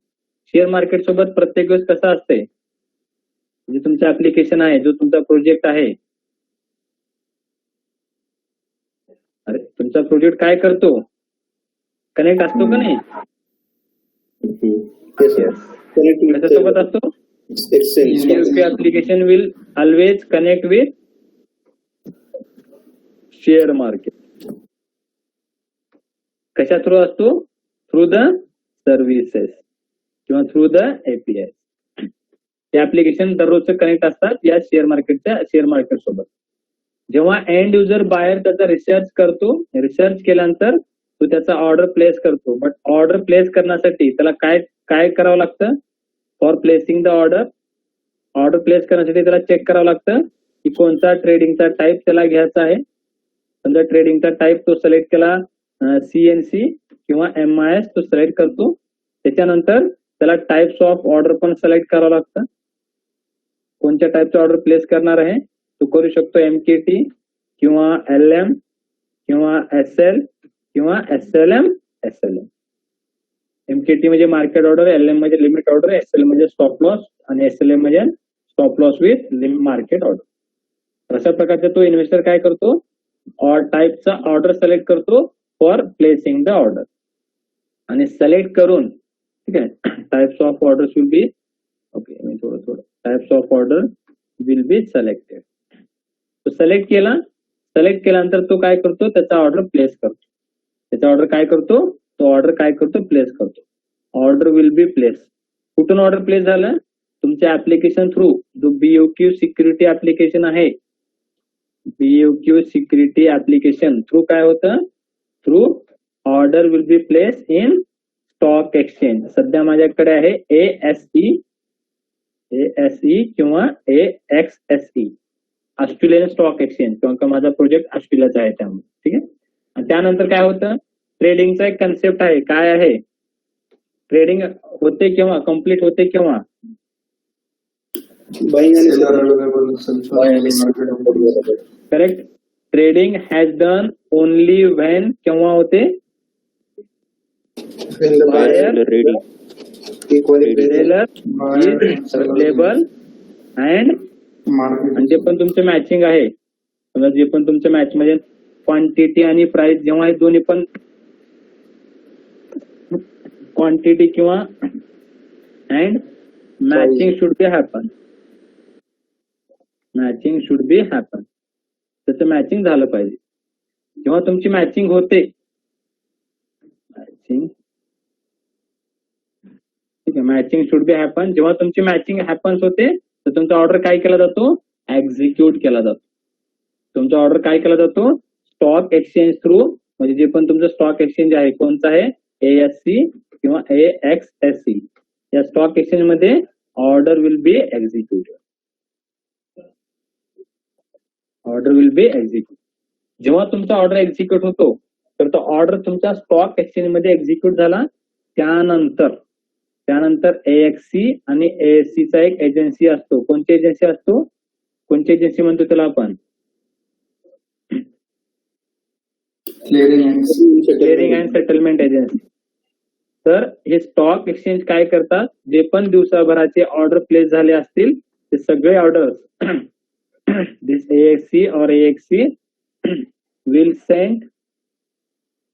शेअर मार्केट सोबत प्रत्येक वेळेस कसं असते, जे तुमचं ऍप्लिकेशन आहे, जो तुमचा प्रोजेक्ट आहे, अरे तुमचा प्रोजेक्ट काय करतो, कनेक्ट असतो का नाही, कशासोबत असतो, BOQ application will always connect with share market. कशा थ्रू असतो, थ्रू द सर्व्हिसेस किंवा थ्रू द API. हे ऍप्लिकेशन दररोजचं कनेक्ट असतात या शेअर मार्केट सोबत. जेव्हा एंड युजर बायर त्याचा रिसर्च करतो, रिसर्च केल्यानंतर तो त्याचा ऑर्डर प्लेस करतो. बट ऑर्डर प्लेस करण्यासाठी त्याला काय करावं लागतं, for placing the order place करण्यासाठी त्याला चेक करावं लागतं की कोणता ट्रेडिंगचा टाईप त्याला घ्यायचा आहे. समजा ट्रेडिंगचा टाईप तो सिलेक्ट केला, CNC किंवा MIS तो सिलेक्ट करतो. त्याच्यानंतर त्याला टाइप्स ऑफ ऑर्डर पण सिलेक्ट करावं लागतं. कोणत्या टाईपचा ऑर्डर प्लेस करणार आहे तो करू शकतो MKT किंवा LM किंवा SL किंवा SLM. MKT म्हणजे मार्केट ऑर्डर, LM म्हणजे लिमिट ऑर्डर, SL म्हणजे स्टॉप लॉस आणि SLM म्हणजे stop loss with market order. अशा प्रकारचा तो इन्व्हेस्टर काय करतो, टाईपचा ऑर्डर सिलेक्ट करतो फॉर प्लेसिंग द ऑर्डर आणि सिलेक्ट करून, ठीक आहे, types of order will be, okay मी थोडं types of order will be selected. तो सिलेक्ट केल्यानंतर तो काय करतो, त्याचा ऑर्डर प्लेस करतो. प्लेस करतो. Order will B place. कुठून ऑर्डर प्लेस झालं, तुमच्या ऍप्लिकेशन थ्रू, जो BOQ सिक्युरिटी ऍप्लिकेशन आहे, BOQ सिक्युरिटी ऍप्लिकेशन थ्रू काय होतं, through order will B place in stock exchange. सध्या माझ्याकडे आहे ASE किंवा AXSE, ऑस्ट्रेलियन स्टॉक एक्सचेंज, किंवा माझा प्रोजेक्ट ऑस्ट्रेलियाचा आहे त्यामुळे. ठीक आहे. आणि त्यानंतर काय होतं, ट्रेडिंगचा एक कन्सेप्ट आहे. काय आहे, ट्रेडिंग होते केव्हा, कम्प्लीट होते केव्हा, बाईंग आणि Seller selling. available, self correct. Trading has done only when केव्हा होते? When the buyer Buyer ready. equally present. Seller is available and market. आणि जे पण तुमचं मॅचिंग आहे, समजा जे पण तुमचं मॅच म्हणजे क्वांटिटी आणि प्राइस जेव्हा हे दोन्ही पण क्वांटिटी किंवा and matching should be happen. Matching should be happen. त्याचं मॅचिंग झालं पाहिजे. जेव्हा तुमची मॅचिंग होते, मॅचिंग ठीक आहे, मॅचिंग शुड बी हॅपन. जेव्हा तुमची मॅचिंग हॅपन्स होते तर तुमचा ऑर्डर काय केला जातो? एक्झिक्यूट केला जातो. तुमचा ऑर्डर काय केला जातो? स्टॉक एक्सचेंज थ्रू, म्हणजे जे पण तुमचं स्टॉक एक्सचेंज आहे कोणतं आहे? ASC किंवा AXSC. या स्टॉक एक्सचेंज मध्ये order will B executed. Order will B execute. जेव्हा तुमचा ऑर्डर एक्झिक्यूट होतो तर तो ऑर्डर तुमच्या स्टॉक एक्सचेंज मध्ये एक्झिक्यूट झाला. त्यानंतर AXC आणि ASC चा एक एजन्सी असतो. कोणती एजन्सी असतो? कोणती एजन्सी म्हणतो त्याला आपण? Clearing and settlement agency. तर हे स्टॉक एक्सचेंज काय करतात? जे पण दिवसाभराचे ऑर्डर प्लेस झाले असतील ते सगळे order this AXC or AXC will send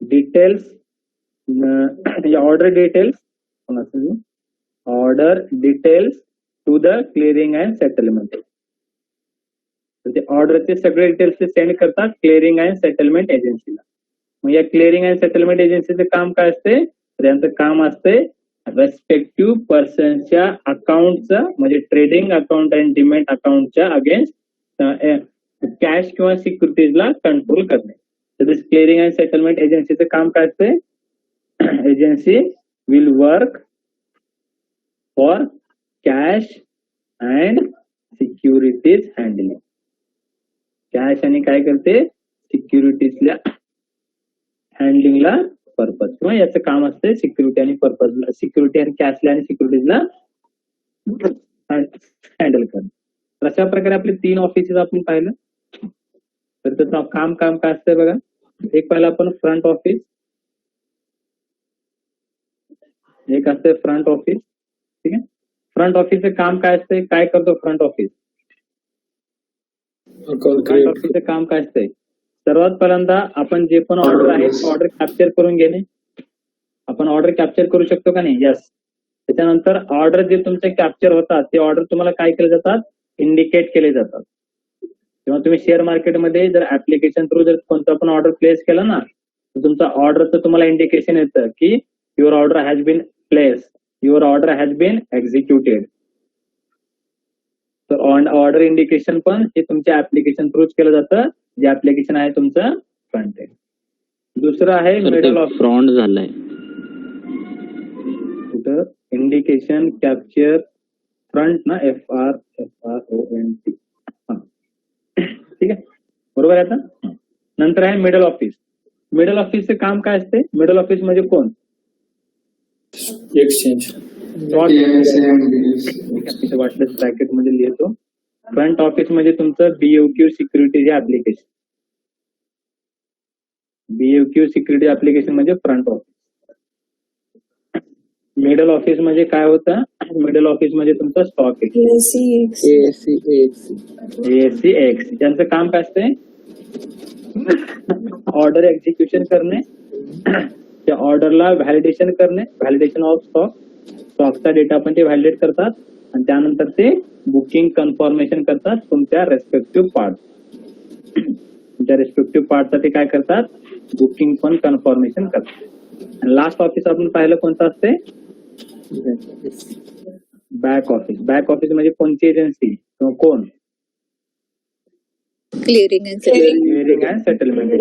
details, order details to the clearing and settlement. तर ते ऑर्डरचे सगळे डिटेल्स सेंड करतात क्लिअरिंग अँड सेटलमेंट एजन्सीला. मग या क्लिअरिंग अँड सेटलमेंट एजन्सीचं काम काय असते? तर यांचं काम असते रेस्पेक्टिव्ह पर्सनच्या अकाउंटचं, म्हणजे ट्रेडिंग अकाउंट आणि डिमॅट अकाउंटच्या अगेन्स्ट कॅश किंवा सिक्युरिटीजला कंट्रोल करणे. तर दिस क्लिअरिंग अँड सेटलमेंट एजन्सीचं काम काय असते? Agency will work for cash and securities handling. Cash आणि काय करते? सिक्युरिटीजला हँडलिंगला पर्पज, किंवा याचं काम असते सिक्युरिटी आणि पर्पजला, सिक्युरिटी आणि कॅशला आणि सिक्युरिटीजला हँडल करणं. अशा प्रकारे आपले 3 ऑफिसेस आपण पाहिलं. तर त्याचं काम काय असतंय बघा. एक पहिला आपण फ्रंट ऑफिस, एक असतंय फ्रंट ऑफिस. ठीक आहे. फ्रंट ऑफिसचं काम काय असतंय? काय करतो फ्रंट ऑफिस? फ्रंट ऑफिसचं काम काय असतंय? सर्वात पहिल्यांदा आपण जे पण ऑर्डर आहे ऑर्डर कॅप्चर करून घेणे. आपण ऑर्डर कॅप्चर करू शकतो का नाही? यस. त्याच्यानंतर ऑर्डर जे तुमचे कॅप्चर होतात ते ऑर्डर तुम्हाला काय केले जातात? इंडिकेट केले जातात. जेव्हा तुम्ही शेअर मार्केटमध्ये जर ऍप्लिकेशन थ्रू जर कोणता पण ऑर्डर प्लेस केला ना, तर तुमचा ऑर्डरचं तुम्हाला इंडिकेशन येतं की your order has been place, your order has been executed. तर ऑर्डर इंडिकेशन पण हे तुमच्या ऍप्लिकेशन थ्रूच केलं जातं, जे ऍप्लिकेशन आहे तुमचं फ्रंट एंड. दुसरं आहे मिडल ऑफिस. फ्रॉड झालाय. कुठं? इंडिकेशन कॅप्चर फ्रंट ना, FRONT. ठीक आहे, बरोबर आहे. आता नंतर आहे मिडल ऑफिस. मिडल ऑफिसचं काम काय असते? मिडल ऑफिस म्हणजे कोण? एक्सचेंज. वाटलं ब्रॅकेट मध्ये लिहितो. फ्रंट ऑफिस म्हणजे तुमचं BOQ security application. BOQ security application म्हणजे फ्रंट ऑफिस. मिडल ऑफिस म्हणजे काय होतं? मिडल ऑफिस म्हणजे तुमचं स्टॉक ASC. त्यांचं काम काय असते? ऑर्डर एक्झिक्युशन करणे, त्या ऑर्डरला व्हॅलिडेशन करणे, व्हॅलिडेशन ऑफ स्टॉकचा डेटा पण ते व्हॅलिडेट करतात आणि त्यानंतर ते बुकिंग कन्फर्मेशन करतात तुमच्या रेस्पेक्टिव्ह पार्ट. तुमच्या रेस्पेक्टिव्ह पार्टचा ते काय करतात? बुकिंग पण कन्फर्मेशन करतात. आणि लास्ट ऑफिस आपण पाहिलं कोणतं असते? Back office. बॅक ऑफिस म्हणजे कोणती एजन्सी किंवा कोण? Clearing and settlement.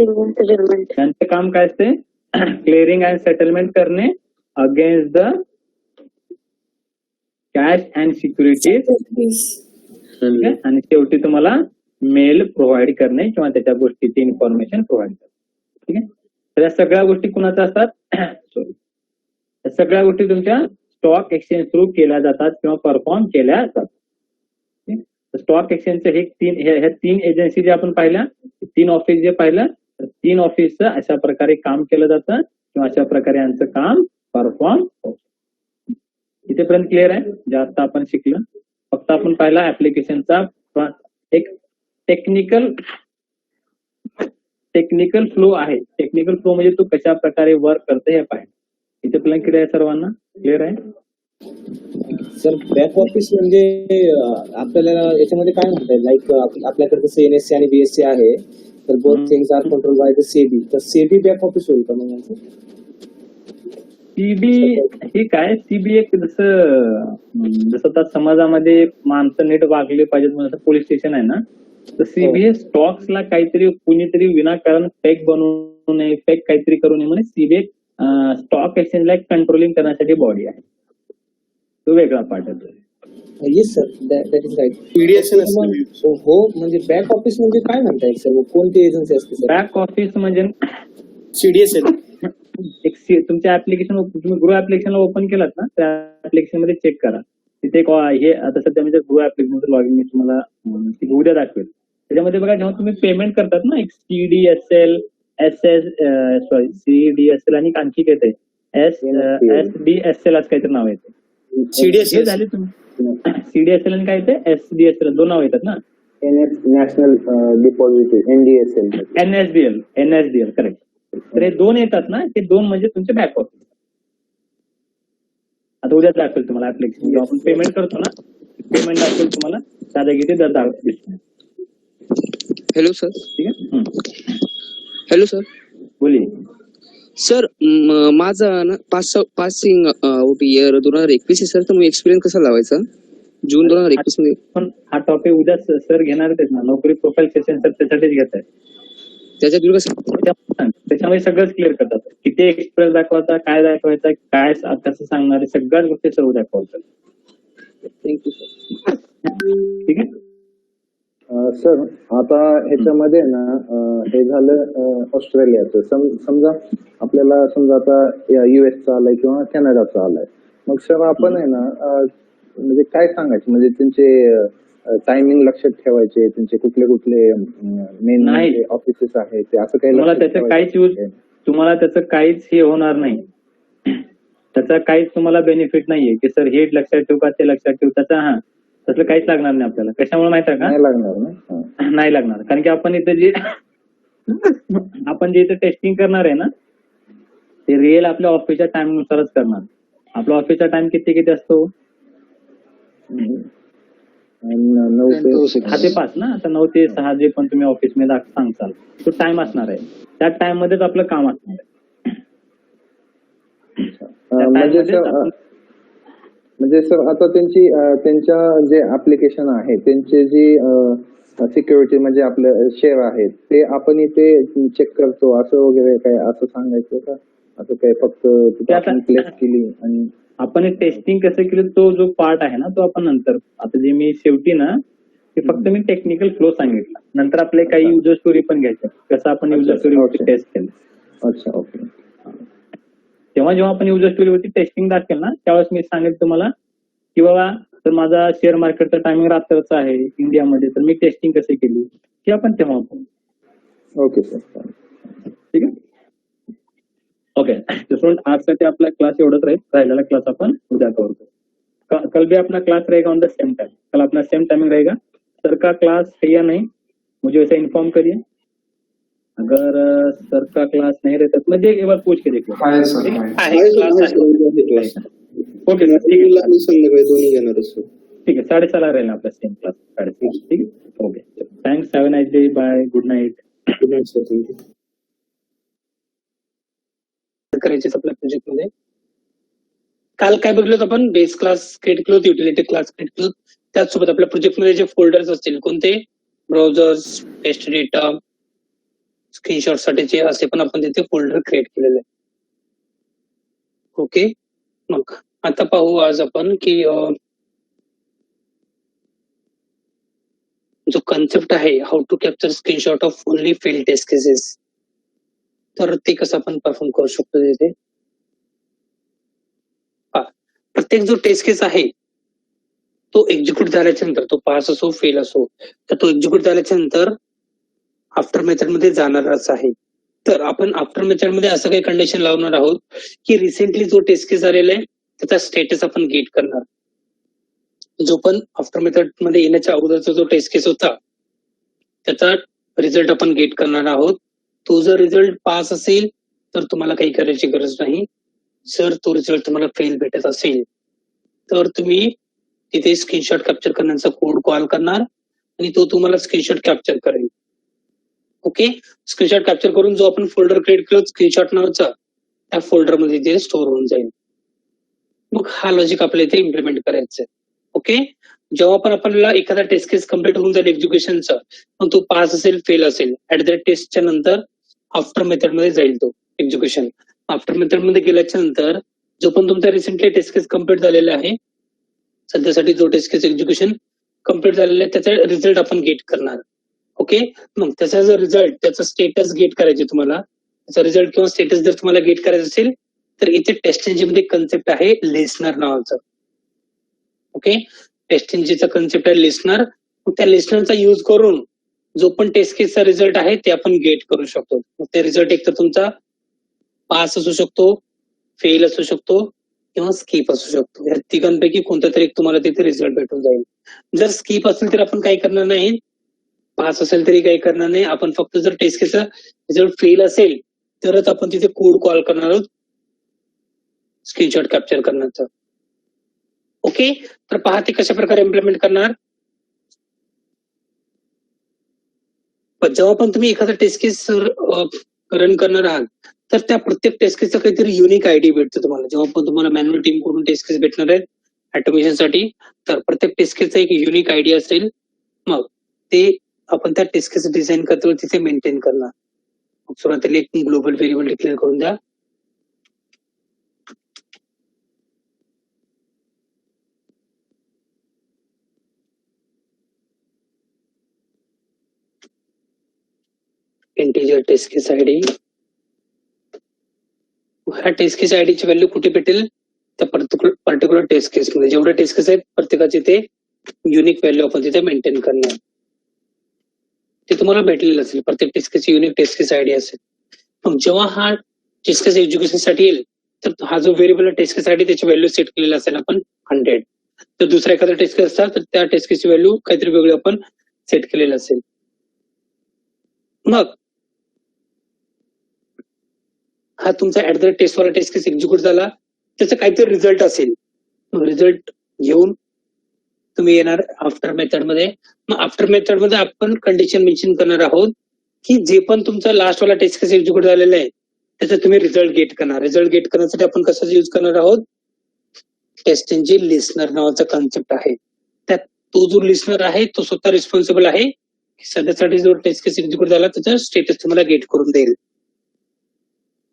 त्यांचं काम काय असते? क्लिअरिंग अँड सेटलमेंट करणे against the cash and securities. आणि शेवटी तुम्हाला मेल प्रोव्हाइड करणे किंवा त्याच्या गोष्टीची इन्फॉर्मेशन प्रोव्हाइड करणे. ठीक आहे. तर या सगळ्या गोष्टी कुणाच्या असतात? सॉरी, या सगळ्या गोष्टी तुमच्या स्टॉक एक्सचेंज थ्रू केल्या जातात किंवा परफॉर्म केल्या जातात. स्टॉक एक्सचेंजचे हे तीन एजन्सी जे आपण पाहिल्या, 3 ऑफिस जे पाहिलं, 3 ऑफिसचं अशा प्रकारे काम केलं जातं किंवा अशा प्रकारे यांचं काम परफॉर्म होतं. इथेपर्यंत क्लिअर आहे जे आता आपण शिकलं. फक्त आपण पाहिला ऍप्लिकेशनचा एक टेक्निकल फ्लो आहे. टेक्निकल फ्लो म्हणजे तू कशा प्रकारे वर्क करते हे पाहिजे. इथेपर्यंत क्लिअर आहे सर्वांना? क्लिअर आहे? सर बॅक ऑफिस म्हणजे आपल्याला याच्यामध्ये काय म्हणताय, लाईक आपल्याकडे जसं एनएससी आणि बीएससी आहे, तर both things are control by the SEBI, तर सेबी बॅक ऑफिस होईल का मग यांचं? सीबी हे काय, सीबी एक जसं आता समाजामध्ये माणसं नीट वागले पाहिजेत म्हणून पोलीस स्टेशन आहे ना, तर सीबी हे स्टॉक्सला काहीतरी कुणीतरी विनाकारण फेक बनवू नये, फेक काहीतरी करू नये म्हणून सीबी स्टॉक एक्सचेंजला एक कंट्रोलिंग करण्यासाठी बॉडी आहे. तो वेगळा पार्ट आहे. Yes sir, that is right. PDSL हो, म्हणजे बॅक ऑफिस म्हणजे काय म्हणताय सर, कोणती एजन्सी असते सर? बॅक ऑफिस म्हणजे CDSL. तुमच्या ऍप्लिकेशन, तुम्ही गृह ऍप्लिकेशनला ओपन केलात ना, त्या ऍप्लिकेशन मध्ये चेक करा. तिथे एक हे आता सध्या म्हणजे गृह ऍप्लिकेशन लॉगिन मी तुम्हाला उद्या दाखवेल. त्याच्यामध्ये बघा, जेव्हा तुम्ही पेमेंट करतात ना, एक CDSL, CDSL आणि आणखी काय ते SDSL असं काहीतरी नाव येते. CDSL झाले तुम्ही CDSL आणि काय ते SDSL दोन नाव येतात ना. National deposit NSDL correct. तर हे दोन येतात ना, हे दोन म्हणजे तुमचे बॅक ऑफिस. आता उद्या दाखवेल तुम्हाला ऍप्लिकेशन, जेव्हा आपण पेमेंट करतो ना, पेमेंट दाखवेल तुम्हाला साध्या किती दिसतो. Hello sir. ठीक आहे. Hello sir. बोलिये सर, माझा ना पासिंग आउट इयर 2021 आहे सर, तर मग एक्सपिरियन्स कसा लावायचा जून 2021 मध्ये? पण हा टॉपिक उद्या सर घेणार आहेत ना, नोकरी प्रोफाईल सेशन सर त्यासाठीच घेत आहे. त्याच्यात कसं त्याच्यामध्ये सगळंच क्लिअर करतात, किती एक्सपिरियन्स दाखवायचा, काय दाखवायचा, काय कसं सांगणार, सगळ्याच गोष्टी सर्व दाखवतात. Thank you sir. ठीक आहे. सर आता ह्याच्यामध्ये ना हे झालं ऑस्ट्रेलियाचं. समजा आपल्याला समजा आता US आलाय किंवा कॅनडाचा आलाय, मग सर आपण आहे ना म्हणजे काय सांगायचं, म्हणजे त्यांचे टायमिंग लक्षात ठेवायचे, त्यांचे कुठले कुठले मेन ऑफिसेस आहेत ते, असं काही तुम्हाला त्याचं काहीच हे होणार नाही. त्याचा काहीच तुम्हाला बेनिफिट नाहीये की सर हे लक्षात ठेवू का ते लक्षात ठेवू. त्याचा तसलं काहीच लागणार नाही आपल्याला. कशामुळे माहिती आहे का? नाही लागणार ना. नाही लागणार, कारण की आपण इथे जे इथे टेस्टिंग करणार आहे ना, ते रिअल आपल्या ऑफिसच्या टाइम नुसारच करणार. आपला ऑफिसचा टाइम किती असतो? 9 ते 6 ते 5 ना. आता 9 ते 6 जे पण तुम्ही ऑफिसमध्ये सांगताल तो टाइम असणार आहे. त्या टाइम मध्येच आपलं काम असणार आहे. म्हणजे सर आता त्यांच्या जे ऍप्लिकेशन आहे, त्यांचे जी सिक्युरिटी म्हणजे आपले शेअर आहेत ते आपण इथे चेक करतो असं वगैरे काय, असं सांगायचं का? असं काय फक्त प्लेस केली आणि आपण टेस्टिंग कसं केलं तो जो पार्ट आहे ना, तो आपण नंतर, आता जे मी शेवटी ना ते फक्त मी टेक्निकल फ्लो सांगितलं. नंतर आपले काही युजर स्टोरी पण घ्यायचं, कसं आपण युजर स्टोरीवरती टेस्ट केलं. अच्छा, ओके. जेव्हा आपण युजर स्टोरीवरती टेस्टिंग दाखवेल ना, त्यावेळेस मी सांगेल तुम्हाला की बाबा तर माझा शेअर मार्केटचा टायमिंग रात्रीचा आहे इंडियामध्ये, तर मी टेस्टिंग कशी केली ते आपण तेव्हा पाहू. ओके सर, ठीक आहे. ओके, आजसाठी आपला क्लास एवढंच राहील. राहिलेला क्लास अपन उद्या करतो. कल भी अपना क्लास रहेगा ऑन द सेम टाइम. कल अपना सेम टाइमिंग रहेगा. सर का क्लास है या नहीं मुझे वैसे इन्फॉर्म करिए. अगर सर का क्लास नहीं रहता तो मुझे एक बार पूछ के देखिए. आहे सर, ओके सर, ठीक आहे. संध्याकाळी दोन्ही घेणार सर. ठीक आहे, 6:30 राहील आपला सेम क्लास. 6:30. ठीक आहे. Okay, thanks. Have a nice day. Bye. Good night. Good night sir. Thank you. करायचे आपल्या प्रोजेक्ट मध्ये. काल काय बघलो आपण, बेस क्लास क्रिएट केलो, युटिलिटी क्लास क्रिएट केलो. त्याचसोबत आपल्या प्रोजेक्ट मध्ये जे फोल्डर्स असतील कोणते, ब्राउझर्स, टेस्ट डेटा, स्क्रीनशॉट साठीचे असे पण आपण तिथे फोल्डर क्रिएट केलेले. ओके, मग आता पाहू आज आपण की जो कन्सेप्ट आहे how to capture screenshot of only fail test cases, तर ते कसं आपण परफॉर्म करू शकतो तिथे. प्रत्येक जो टेस्ट केस आहे तो एक्झिक्यूट झाल्याच्या नंतर तो पास असो फेल असो तर तो एक्झिक्यूट झाल्याच्या नंतर आफ्टर मेथड मध्ये जाणारच आहे. तर आपण आफ्टर मेथड मध्ये असं काही कंडिशन लावणार आहोत की रिसेंटली जो टेस्ट केस आलेला आहे त्याचा स्टेटस आपण गेट करणार. जो पण आफ्टर मेथड मध्ये येण्याच्या अगोदरचा जो टेस्ट केस होता त्याचा रिझल्ट आपण गेट करणार आहोत. तो जर रिझल्ट पास असेल तर तुम्हाला काही करायची गरज नाही. जर तो रिझल्ट तुम्हाला फेल भेटत असेल तर तुम्ही तिथे स्क्रीनशॉट कॅप्चर करण्याचा कोड कॉल करणार आणि तो तुम्हाला स्क्रीनशॉट कॅप्चर करेल. ओके, स्क्रीनशॉट कॅप्चर करून जो आपण फोल्डर क्रिएट केला स्क्रीनशॉट नावाचा त्या फोल्डर मध्ये ते स्टोअर होऊन जाईल. मग हा लॉजिक आपल्याला इथे इम्प्लिमेंट करायचं आहे. ओके, जेव्हा पण आपल्याला एखादा टेस्ट केस कम्प्लीट होऊन जाईल एक्झिक्युशनचा मग तो पास असेल फेल असेल ऍट द टेस्टच्या नंतर आफ्टर मेथड मध्ये जाईल तो एक्झिक्युशन. आफ्टर मेथड मध्ये गेल्याच्या नंतर जो पण तुमचा रिसेंटली टेस्ट केस कम्प्लीट झालेला आहे सध्यासाठी जो टेस्ट केस एक्झिक्युशन कम्प्लीट झालेला आहे त्याचा रिझल्ट आपण गेट करणार. ओके, मग त्याचा जर रिझल्ट त्याचा स्टेटस गेट करायचे तुम्हाला त्याचा रिझल्ट किंवा स्टेटस जर तुम्हाला गेट करायचं असेल तर इथे टेस्ट इंजिन मध्ये कन्सेप्ट आहे लिस्नर नावाचं. ओके, टेस्ट इंजिनचा कन्सेप्ट आहे लिस्नर. मग त्या लिस्नरचा युज करून जो पण टेस्ट केसचा रिझल्ट आहे ते आपण गेट करू शकतो. मग ते रिझल्ट एक तर तुमचा पास असू शकतो फेल असू शकतो किंवा स्किप असू शकतो. या तिघांपैकी कोणता तरी तुम्हाला तिथे रिझल्ट भेटून जाईल. जर स्किप असेल तर आपण काही करणार नाही, पास असेल तरी काही करणार नाही. आपण फक्त जर टेस्ट केसचा रिझल्ट फेल असेल तरच आपण तिथे कोड कॉल करणार आहोत स्क्रीनशॉट कॅप्चर करण्याचा. ओके, तर पहा ते कशा प्रकारे इम्प्लिमेंट करणार. पण जेव्हा पण तुम्ही एखादा टेस्ट केस रन करणार आहात तर त्या प्रत्येक टेस्ट केसचा काहीतरी युनिक आयडी भेटतो तुम्हाला. जेव्हा पण तुम्हाला मॅन्युअल टीम कडून टेस्ट केस भेटणार आहेत ऑटोमेशन साठी तर प्रत्येक टेस्ट केसचा एक युनिक आयडी असेल. मग ते आपण त्या टेस्ट केस डिझाईन करतो तिथे मेंटेन करणार. सुरुवातीला एक ग्लोबल व्हेरिएबल डिक्लेअर करून द्या. इंटिजर टेस्ट केस आयडी. ह्या टेस्ट केस आयडीची व्हॅल्यू कुठे भेटेल त्या पर्टिक्युलर टेस्ट केस मध्ये. जेवढे टेस्ट केस आहेत प्रत्येकाचे ते युनिक व्हॅल्यू आपण तिथे मेंटेन करणार. ते तुम्हाला भेटलेलं असेल प्रत्येक टेस्ट केसची युनिक टेस्ट केस आयडी असेल. मग जेव्हा हा टेस्ट केस एज्युकेशन साठी येईल तर हा जो व्हेरिएबल टेस्ट केस आयडी त्याची व्हॅल्यू सेट केलेली असेल आपण 100. तर दुसरा एखादा टेस्ट केस असता तर त्या टेस्ट केसची व्हॅल्यू काहीतरी वेगळी आपण सेट केलेलं असेल. मग हा तुमचा ऍट द टेस्ट वाला टेस्ट केस एक्झिक्यूट झाला त्याचा काहीतरी रिझल्ट असेल. रिझल्ट घेऊन तुम्ही येणार आफ्टर मेथड मध्ये. मग आफ्टर मेथड मध्ये आपण कंडिशन मेन्शन करणार आहोत की जे पण तुमचा लास्ट वाला टेस्ट केस एक्झिक्यूट झालेला आहे त्याचा तुम्ही रिझल्ट गेट करणार. रिझल्ट गेट करण्यासाठी आपण कशाचा यूज करणार आहोत टेस्ट इंजिन लिस्नर नावाचा कन्सेप्ट आहे. त्यात तो जो लिस्नर आहे तो स्वतः रिस्पॉन्सिबल आहे सध्यासाठी जो टेस्ट केस एक्झिक्यूट झाला त्याचा स्टेटस तुम्हाला गेट करून देईल.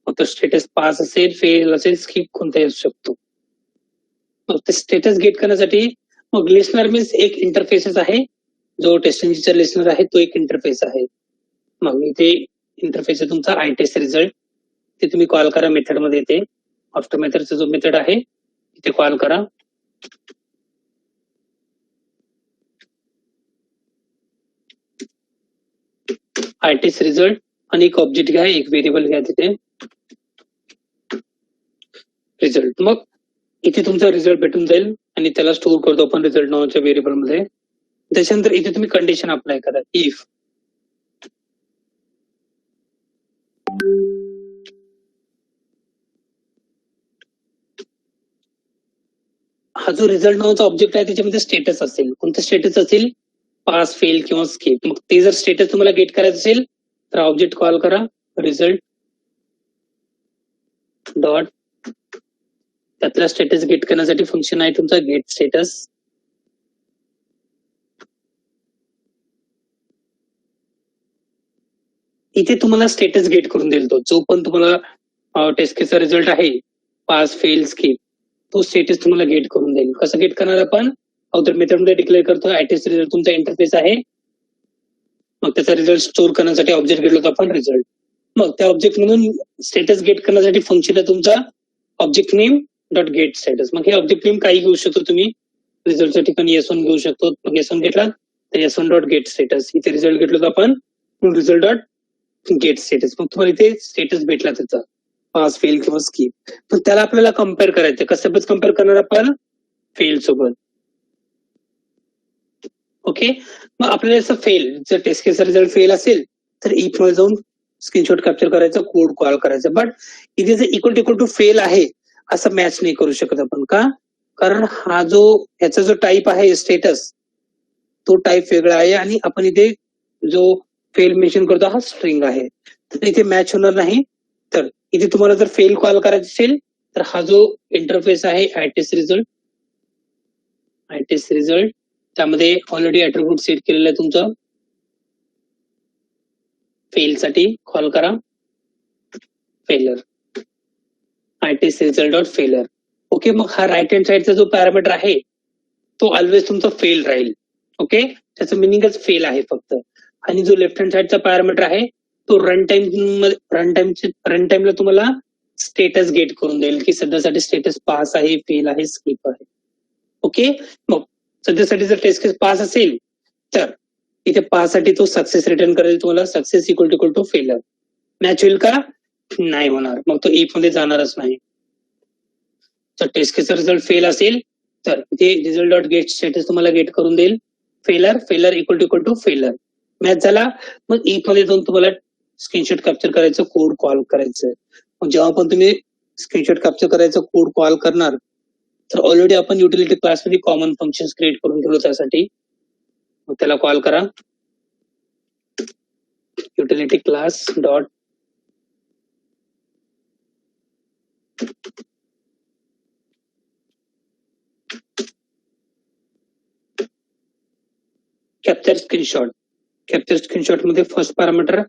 मग तो स्टेटस पास असेल फेल असेल स्किप कोणताही असू शकतो. मग ते स्टेटस गेट करण्यासाठी मग लिस्नर मीन्स एक इंटरफेसच आहे. जो टेस्ट इंजिनचा लिस्नर आहे तो एक इंटरफेस आहे. मग इथे इंटरफेस आहे तुमचा आय टेस्ट रिझल्ट ते तुम्ही कॉल करा मेथड मध्ये. येते आफ्टर मेथडचा जो मेथड आहे तिथे कॉल करा. आय टेस्ट रिझल्ट आणि एक ऑब्जेक्ट घ्या एक व्हेरिएबल घ्या तिथे रिझल्ट. मग इथे तुमचा रिझल्ट भेटून जाईल आणि त्याला स्टोअर करतो आपण रिझल्ट नावाच्या व्हेरिएबल मध्ये. त्याच्यानंतर इथे तुम्ही कंडिशन अप्लाय करा. इफ हा जो रिझल्ट नावाचा ऑब्जेक्ट आहे त्याच्यामध्ये स्टेटस असेल. कोणतं स्टेटस असेल पास फेल किंवा स्किप. मग ते जर स्टेटस तुम्हाला गेट करायचं असेल तर ऑब्जेक्ट कॉल करा रिझल्ट डॉट त्यातला स्टेटस गेट करण्यासाठी फंक्शन आहे तुमचा गेट स्टेटस. इथे तुम्हाला स्टेटस गेट करून देईल तो जो पण तुम्हाला टेस्ट केसचा रिझल्ट आहे पास फेल स्किप तो स्टेटस तुम्हाला गेट करून देईल. कसं गेट करणार आपण अगोदर मेथड मध्ये डिक्लेअर करतो आय टेस्ट रिझल्ट तुमचा इंटरफेस आहे. मग त्याचा रिझल्ट स्टोअर करण्यासाठी ऑब्जेक्ट घेतला होता आपण रिझल्ट. मग त्या ऑब्जेक्ट मधून स्टेटस गेट करण्यासाठी फंक्शन आहे तुमचा object name dot gate status. मग हे ऑब्जेक्ट नेम काही घेऊ शकतो तुम्ही रिझल्टच्या ठिकाणी S1 घेऊ शकतो. मग S1 घेतला तर S1 डॉट गेट स्टेटस, इथे रिझल्ट घेतलो तर आपण रिझल्ट डॉट गेट स्टेटस. मग तुम्हाला इथे स्टेटस भेटला त्याचा पास, फेल किंवा स्किप. पण त्याला आपल्याला कम्पेअर करायचं. कसं कम्पेअर करणार आपण? फेल सोबत. ओके, मग आपल्याला असं फेल, जर टेस्ट केसचा रिझल्ट फेल असेल तर इफ मध्ये जाऊन स्क्रीनशॉट कॅप्चर करायचा, कोड कॉल करायचा. बट इथे जर इक्वल टू फेल आहे असं मॅच नाही करू शकत आपण. का? कारण हा जो याचा जो टाईप आहे स्टेटस, तो टाईप वेगळा आहे आणि आपण इथे जो फेल मेन्शन करतो हा स्ट्रिंग आहे, तर इथे मॅच होणार नाही. तर इथे तुम्हाला जर फेल कॉल करायचं असेल तर हा जो इंटरफेस आहे आयटेस्ट रिझल्ट, त्यामध्ये ऑलरेडी ऍट्रिब्यूट सेट केलेला आहे तुमचा. फेल साठी कॉल करा फेलर, आयटेस्ट रिझल्ट डॉट फेलर. ओके, मग हा राईट हँड साइडचा जो पॅरामीटर आहे तो ऑलवेज तुमचा फेल राहील. ओके, त्याचं मिनिंगच फेल आहे फक्त. आणि जो लेफ्ट हँड साइडचा पॅरामीटर आहे तो रन टाइमला तुम्हाला स्टेटस गेट करून देईल की सध्यासाठी स्टेटस पास आहे, फेल आहे, स्किप आहे. ओके, मग सध्यासाठी जर टेस्ट केस पास असेल तर इथे पास साठी तो सक्सेस रिटर्न करेल तुम्हाला, सक्सेस इक्वल टू फेलर. मॅच होईल का? नाही होणार, मग तो इफ मध्ये जाणारच नाही. जर टेस्ट केसचा रिझल्ट फेल असेल तर इथे रिझल्ट डॉट गेट स्टेटस तुम्हाला गेट करून देईल फेलर इक्वल टू फेलर. मॅच झाला, मग इफ मध्ये जाऊन तुम्हाला स्क्रीनशॉट कॅप्चर करायचं, कोड कॉल करायचं. मग जेव्हा पण तुम्ही स्क्रीनशॉट कॅप्चर करायचं, कोड कॉल करणार, तर ऑलरेडी आपण युटिलिटी क्लासमध्ये कॉमन फंक्शन क्रिएट करून ठेवलो त्यासाठी. मग त्याला कॉल करा utility class dot capture screenshot मध्ये फर्स्ट पॅरामीटर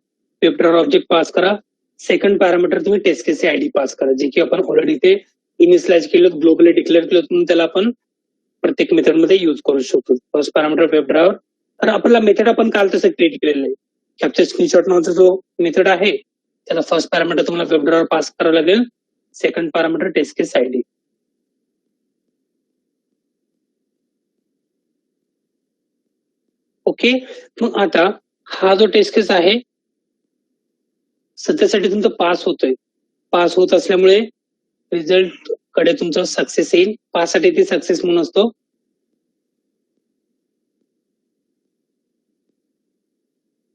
वेबड्रावर ऑब्जेक्ट पास करा. सेकंड पॅरामीटर तुम्ही टेस्ट केस आयडी पास करा, जे की आपण ऑलरेडी ते इनिशियलाइज केलं, ग्लोबली डिक्लेअर केलं, म्हणून त्याला आपण प्रत्येक मेथड मध्ये युज करू शकतो. फर्स्ट पॅरामीटर वेबड्रावर, तर आपला मेथड आपण काल तसं क्रिएट केलेलं आहे. कॅप्चर स्क्रीनशॉट नावाचा जो मेथड आहे त्याला फर्स्ट पॅरामीटर तुम्हाला वेबड्रावर पास करावं लागेल, सेकंड पॅरामीटर टेस्ट केस आयडी. ओके, मग आता हा जो टेस्ट केस आहे सध्यासाठी तुमचा पास होतोय. पास होत असल्यामुळे रिझल्ट कडे तुमचा सक्सेस येईल. पास साठी ते सक्सेस म्हणून असतो.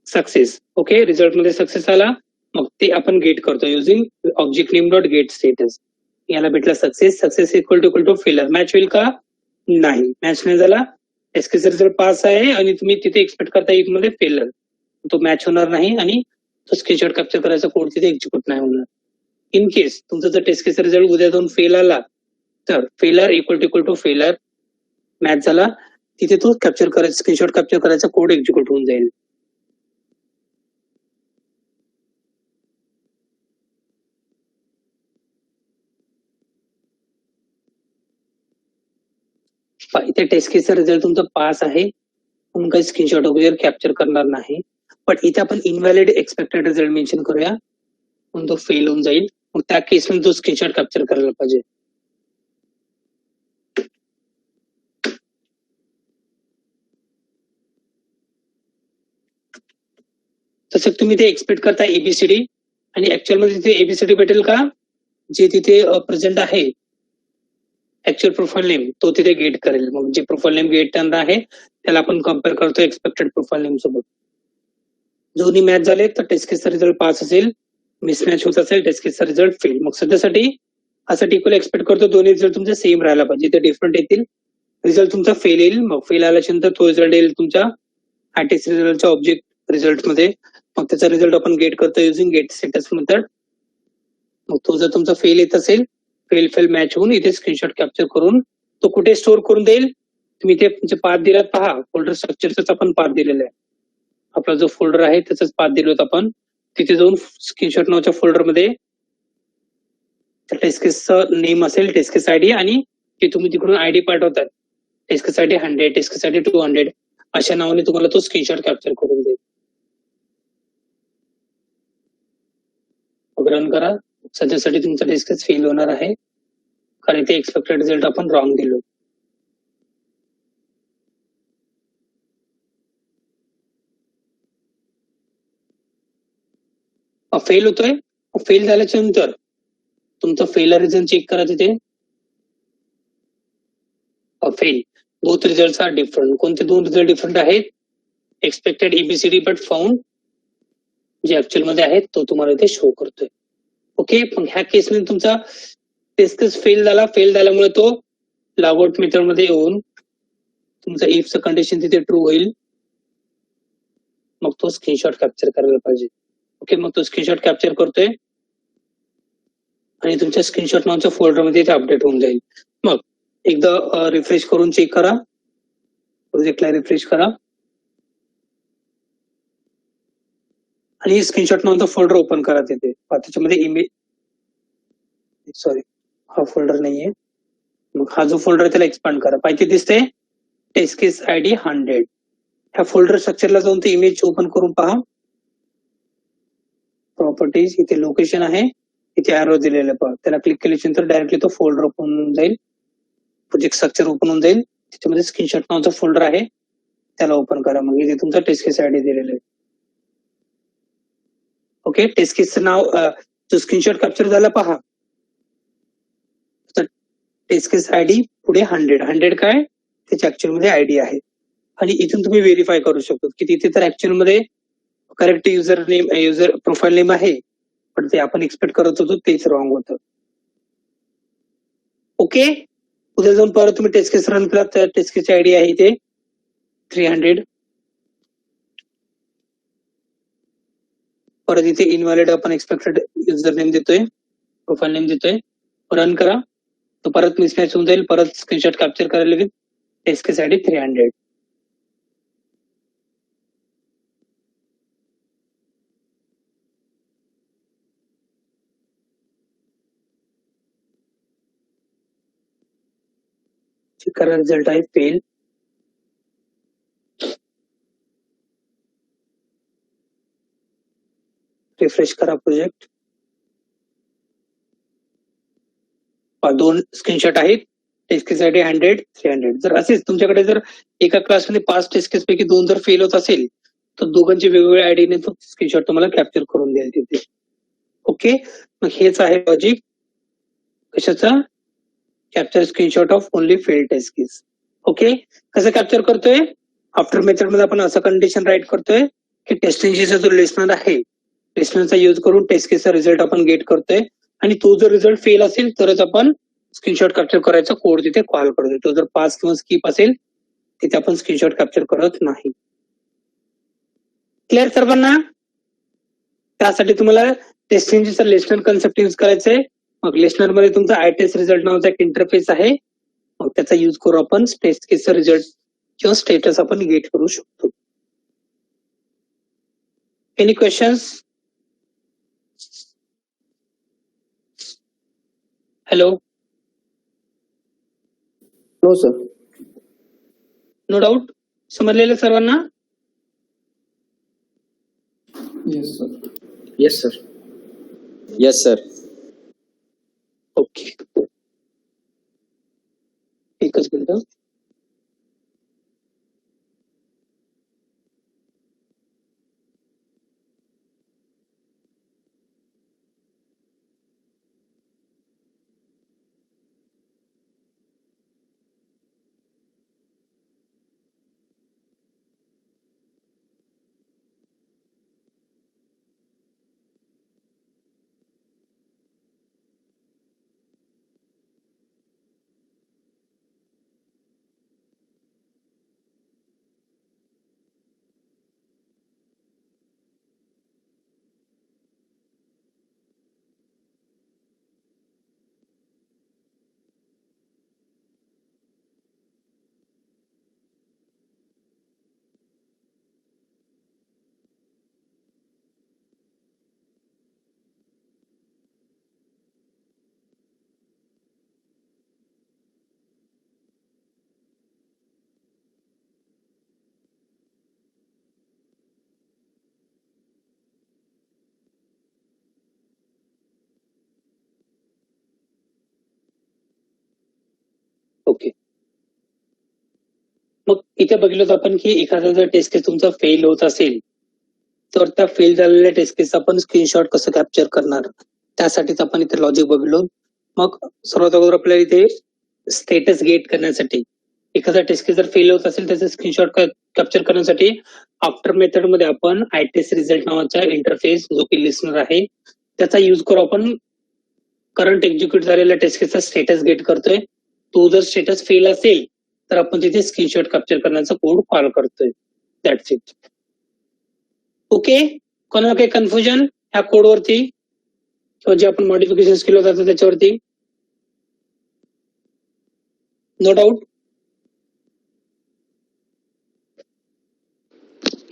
सक्सेस. ओके, रिझल्ट मध्ये सक्सेस आला, मग ते आपण गेट करतो using object name dot gate status. याला भेटला सक्सेस इक्वल टू फेलर. मॅच होईल का? नाही, मॅच नाही झाला. टेस्टचा रिझल्ट पास आहे आणि तुम्ही तिथे एक्सपेक्ट करता इफ मध्ये फेलर, तो मॅच होणार नाही आणि तो स्क्रीनशॉट कॅप्चर करायचा कोड तिथे एक्झिक्यूट नाही होणार. इन केस तुमचा जर टेस्ट केसचा रिझल्ट उद्या जाऊन फेल आला तर फेलर इक्वल टू फेलर मॅच झाला, तिथे तो कॅप्चर करायचा, स्क्रीनशॉट कॅप्चर करायचा कोड एक्झिक्यूट होऊन जाईल. इथे टेस्ट केसचा रिझल्ट तुमचा पास आहे म्हणून काही स्क्रीनशॉट वगैरे कॅप्चर करणार नाही. पण इथे आपण इनव्हॅलिड एक्सपेक्टेड रिझल्ट मेन्शन करूया, म्हणून तो फेल होऊन जाईल. मग त्या केसमध्ये तो स्क्रीनशॉट कॅप्चर करायला पाहिजे. तसं तुम्ही ते एक्सपेक्ट करता एबीसीडी आणि ऍक्च्युअल मध्ये तिथे एबीसीडी भेटेल का? जे तिथे प्रेझेंट आहे ऍक्च्युअल प्रोफाइल नेम तो तिथे गेट करेल. मग जे प्रोफाइल नेम गेट करणार आहे त्याला आपण कम्पेअर करतो एक्सपेक्टेड प्रोफाइल नेम सोबत. दोन्ही मॅच झाले तर टेस्ट केसचा रिझल्ट पास असेल, मिसमॅच होत असेल टेस्ट केसचा रिझल्ट फेल. मग सध्यासाठी असं इक्वल एक्सपेक्ट करतो दोन्ही रिझल्ट तुमचे सेम राहायला पाहिजे, ते डिफरंट येतील. रिझल्ट तुमचा फेल येईल, मग फेल आल्याच्या नंतर तो रिझल्ट येईल तुमच्या आयटेस्ट रिझल्टच्या ऑब्जेक्ट रिझल्ट मध्ये. मग त्याचा रिझल्ट आपण गेट करतो युझिंग गेट स्टेटस मेथड. मग तो जर तुमचा फेल येत असेल, फेल मॅच होऊन इथे स्क्रीनशॉट कॅप्चर करून तो कुठे स्टोअर करून देईल. तुम्ही इथे पाथ दिलात पहा, फोल्डर स्ट्रक्चरचाच आपण पाथ दिलेला आहे. आपला जो फोल्डर आहे त्याचाच पाथ दिलो होता आपण. तिथे जाऊन स्क्रीनशॉट नावाच्या फोल्डर मध्ये टेस्ट केसचं नेम असेल, टेस्ट केस आयडी, आणि ते तुम्ही तिकडून आयडी पाठवतात. टेस्ट केस आयडी 100, टेस्ट केस आयडी 200 अशा नावाने तुम्हाला तो स्क्रीनशॉट कॅप्चर करून देईल. रन करा. सध्यासाठी तुमचा टेस्ट केस फेल होणार आहे कारण ते एक्सपेक्टेड रिझल्ट आपण रॉंग दिलो. फेल होतोय. फेल झाल्याच्या नंतर तुमचं फेलर रिझन चेक करा तिथे. Fail. Both result are different. कोणते दोन रिझल्ट डिफरंट आहेत? एक्सपेक्टेड एबीसीडी बट फाउंड जे ऍक्च्युअल मध्ये आहेत तो तुम्हाला इथे शो करतोय. ओके, मग ह्या केसमध्ये तुमचा टेस्ट केस फेल झाल्यामुळे तो लॉगआउट मेथड मध्ये येऊन तुमचं इफचं कंडिशन तिथे ट्रू होईल. मग तो स्क्रीनशॉट कॅप्चर करायला पाहिजे. ओके, मग तो स्क्रीनशॉट कॅप्चर करतोय आणि तुमच्या स्क्रीनशॉट नावाच्या फोल्डर मध्ये इथे अपडेट होऊन जाईल. मग एकदा रिफ्रेश करून चेक करा, प्रोजेक्टला रिफ्रेश करा आणि स्क्रीनशॉट नावाचा फोल्डर ओपन करा. तिथे त्याच्यामध्ये इमेज, सॉरी हा फोल्डर नाहीये. मग हा जो फोल्डर आहे त्याला एक्सपांड करा. पाहिजे दिसते टेस्ट केस आयडी 100. ह्या फोल्डर स्ट्रक्चरला जाऊन ते इमेज ओपन करून पहा. प्रॉपर्टीज, इथे लोकेशन आहे, इथे एरो दिलेलं पहा. त्याला क्लिक केल्यानंतर डायरेक्टली तो फोल्डर ओपन होऊन जाईल. प्रोजेक्ट स्ट्रक्चर ओपन होऊन जाईल. त्याच्यामध्ये स्क्रीनशॉट नावाचा फोल्डर आहे त्याला ओपन करा. मग इथे तुमचा टेस्ट केस आयडी दिलेला आहे. ओके, टेस्ट केसचं नाव जो स्क्रीनशॉट कॅप्चर झाला पहा. टेस्ट केस आयडी पुढे 100 काय त्याची ऍक्च्युअल मध्ये आयडी आहे. आणि इथून तुम्ही व्हेरीफाय करू शकतो की तिथे तर ऍक्च्युअल मध्ये करेक्ट युजर प्रोफाईल नेम आहे, पण ते आपण एक्सपेक्ट करत होतो तेच रॉंग होतं. ओके, उद्या जाऊन परत तुम्ही टेस्ट केस रन केला तर टेस्ट केसची आयडी आहे इथे 300. परत इथे इनव्हॅलिड आपण एक्सपेक्टेड युजर नेम देतोय, प्रोफाईल नेम देतोय. रन करा तो परत मिसमॅच होऊन जाईल. परत स्क्रीनशॉट कॅप्चर करायला लागेल. टेस्ट केस आयडी 300. चेक करा, रिझल्ट आहे फेल. रिफ्रेश करा प्रोजेक्ट. दोन स्क्रीनशॉट आहेत. टेस्ट केस आयडी 100, 300. जर असेच तुमच्याकडे जर एका क्लासमध्ये 5 टेस्ट केस पैकी 2 जर फेल होत असेल तर दोघांची वेगवेगळ्या आयडीने तो स्क्रीनशॉट तुम्हाला कॅप्चर करून द्याल तिथे. ओके, मग हेच आहे लॉजिक कशाचा? Capture screenshot of only fail test case. Okay, कसं कॅप्चर करतोय? आफ्टर मेथड मध्ये आपण असं कंडिशन राईट करतोय की टेस्टिंगचा जो लिस्नर आहे लिस्नरचा यूज करून टेस्ट केसचा रिझल्ट आपण गेट करतोय आणि तो जर रिझल्ट फेल असेल तरच आपण स्क्रीनशॉट कॅप्चर करायचा कोड तिथे कॉल करतोय. तो जर पास किंवा स्किप असेल तिथे आपण स्क्रीनशॉट कॅप्चर करत नाही. क्लिअर सर्वांना? त्यासाठी तुम्हाला टेस्टिंगचा लिस्नर कन्सेप्ट यूज करायचंय. मग लिस्नर मध्ये तुमचा आय टेस्ट रिझल्ट नावाचा एक इंटरफेस आहे. मग त्याचा यूज करू आपण टेस्ट केसचा रिझल्ट किंवा स्टेटस आपण गेट करू शकतो. Any questions? Hello, no sir. No doubt? समजलेलं सर्वांना? Yes sir. Yes sir. Yes sir. Okay, एकच मिनिट. ओके, मग इथे बघितलं आपण की एखादा जर टेस्ट केस तुमचा फेल होत असेल तर त्या फेल झालेल्या टेस्ट केस आपण स्क्रीनशॉट कसं कॅप्चर करणार, त्यासाठीच आपण इथे लॉजिक बघलो. मग सर्वात अगोदर आपल्याला इथे स्टेटस गेट करण्यासाठी, एखादा टेस्ट केस जर फेल होत असेल त्याचा स्क्रीनशॉट कॅप्चर करण्यासाठी आफ्टर मेथड मध्ये आपण आयटेस्ट रिझल्ट नावाचा इंटरफेस जो की लिस्नर आहे त्याचा युज करू आपण करंट एक्झिक्यूट झालेल्या टेस्ट केसचा स्टेटस गेट करतोय. तो जर स्टेटस फेल असेल तर आपण तिथे स्क्रीनशॉट कॅप्चर करण्याचा कोड कॉल करतोय. That's it. ओके, कोणाला काही कन्फ्युजन ह्या कोडवरती किंवा जे आपण मॉडिफिकेशन केलं जातं त्याच्यावरती? No doubt.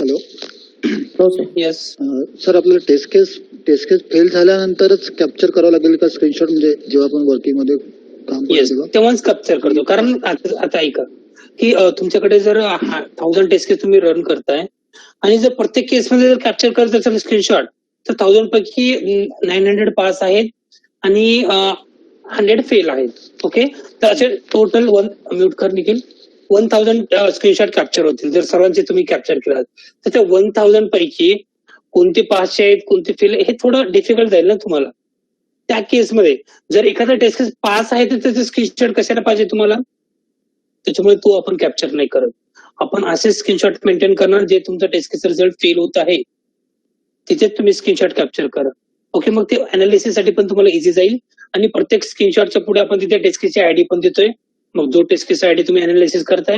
Hello yes sir, आपल्याला टेस्ट केस फेल झाल्यानंतरच कॅप्चर करावं लागेल का स्क्रीनशॉट, म्हणजे जेव्हा आपण वर्किंग मध्ये काम येस, करतो तेव्हाच कॅप्चर करतो. कारण आता ऐका की तुमच्याकडे जर 1000 टेस्ट केस तुम्ही रन करताय आणि जर प्रत्येक केसमध्ये जर कॅप्चर करत असेल स्क्रीनशॉट तर 1000 पैकी 900 पास आहेत आणि 100 फेल आहेत. ओके, तर असे टोटल म्यूट कर निखिल 1000 स्क्रीनशॉट कॅप्चर होतील जर सर्वांचे तुम्ही कॅप्चर केलात. तर त्या 1000 पैकी कोणते पासचे आहेत कोणते फेल हे थोडं डिफिकल्ट जाईल ना तुम्हाला. त्या केसमध्ये जर एखादा टेस्ट केस पास आहे तर त्याचे स्क्रीनशॉट कशाला पाहिजे तुम्हाला, त्याच्यामुळे तो आपण कॅप्चर नाही करत. आपण असे स्क्रीनशॉट मेंटेन करणार जे तुमचा टेस्ट केस रिझल्ट फेल होत आहे तिथेच तुम्ही स्क्रीनशॉट कॅप्चर करा. ओके, मग ते अनालिसिस साठी पण तुम्हाला इझी जाईल आणि प्रत्येक स्क्रीनशॉटच्या पुढे आपण तिथे टेस्ट केसची आयडी पण देतोय. मग जो टेस्ट केस आयडी तुम्ही अनालिसिस करताय,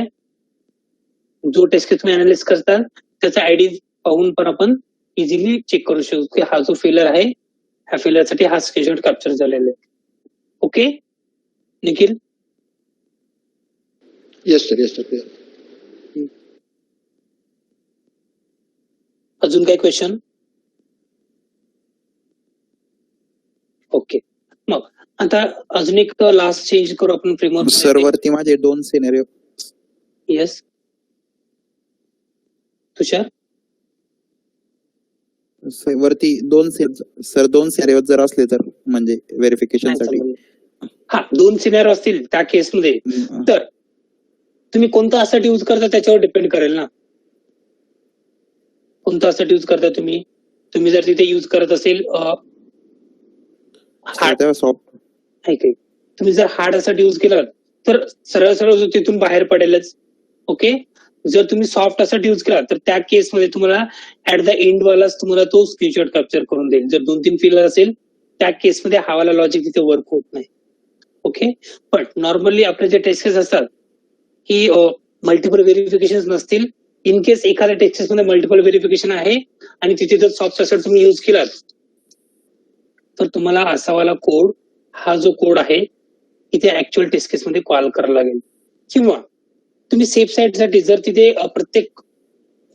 जो टेस्ट केस तुम्ही अनालिसिस करता त्याचा आयडी पाहून पण आपण इझिली चेक करू शकतो की हा जो फेलर आहे ह्या फेलरसाठी हा स्क्रीनशॉट कॅप्चर झालेला आहे. ओके निखिल? Yes sir. अजून काही क्वेश्चन? ओके, मग आता अजून एक लास्ट चेंज करू आपण फ्रेमवर्क. सर, वरती माझे 2 सिनेरिओ. येस तुषार? वरती 2 सिनेरिओ जर असले तर म्हणजे व्हेरिफिकेशन साठी. हा, 2 सिनेरिओ असतील त्या केसमध्ये तर तुम्ही कोणता असं यूज करता त्याच्यावर डिपेंड करेल ना. कोणता असं यूज करता तुम्ही जर तिथे यूज करत असेल तुम्ही जर हार्ड असं यूज केलं तर सरळ सरळ तिथून बाहेर पडेलच. ओके, जर तुम्ही सॉफ्ट असं यूज केला तर त्या केसमध्ये तुम्हाला ऍट द एंड वालाच तुम्हाला तो स्क्रीनशॉट कॅप्चर करून देईल. जर 2-3 फिलर असेल त्या केसमध्ये हावाला लॉजिक तिथे वर्क होत नाही. ओके, पण नॉर्मली आपले जे टेस्ट केस असतात की मल्टिपल व्हेरिफिकेशन नसतील. इन केस एखाद्या टेस्ट केस मध्ये मल्टिपल व्हेरिफिकेशन आहे आणि तिथे जर सॉफ्ट असं तुम्ही यूज केलात तर तुम्हाला असावाला कोड, हा जो कोड आहे इथे ऍक्च्युअल टेस्ट केस मध्ये कॉल करावा लागेल. किंवा तुम्ही सेफ साईड साठी जर तिथे प्रत्येक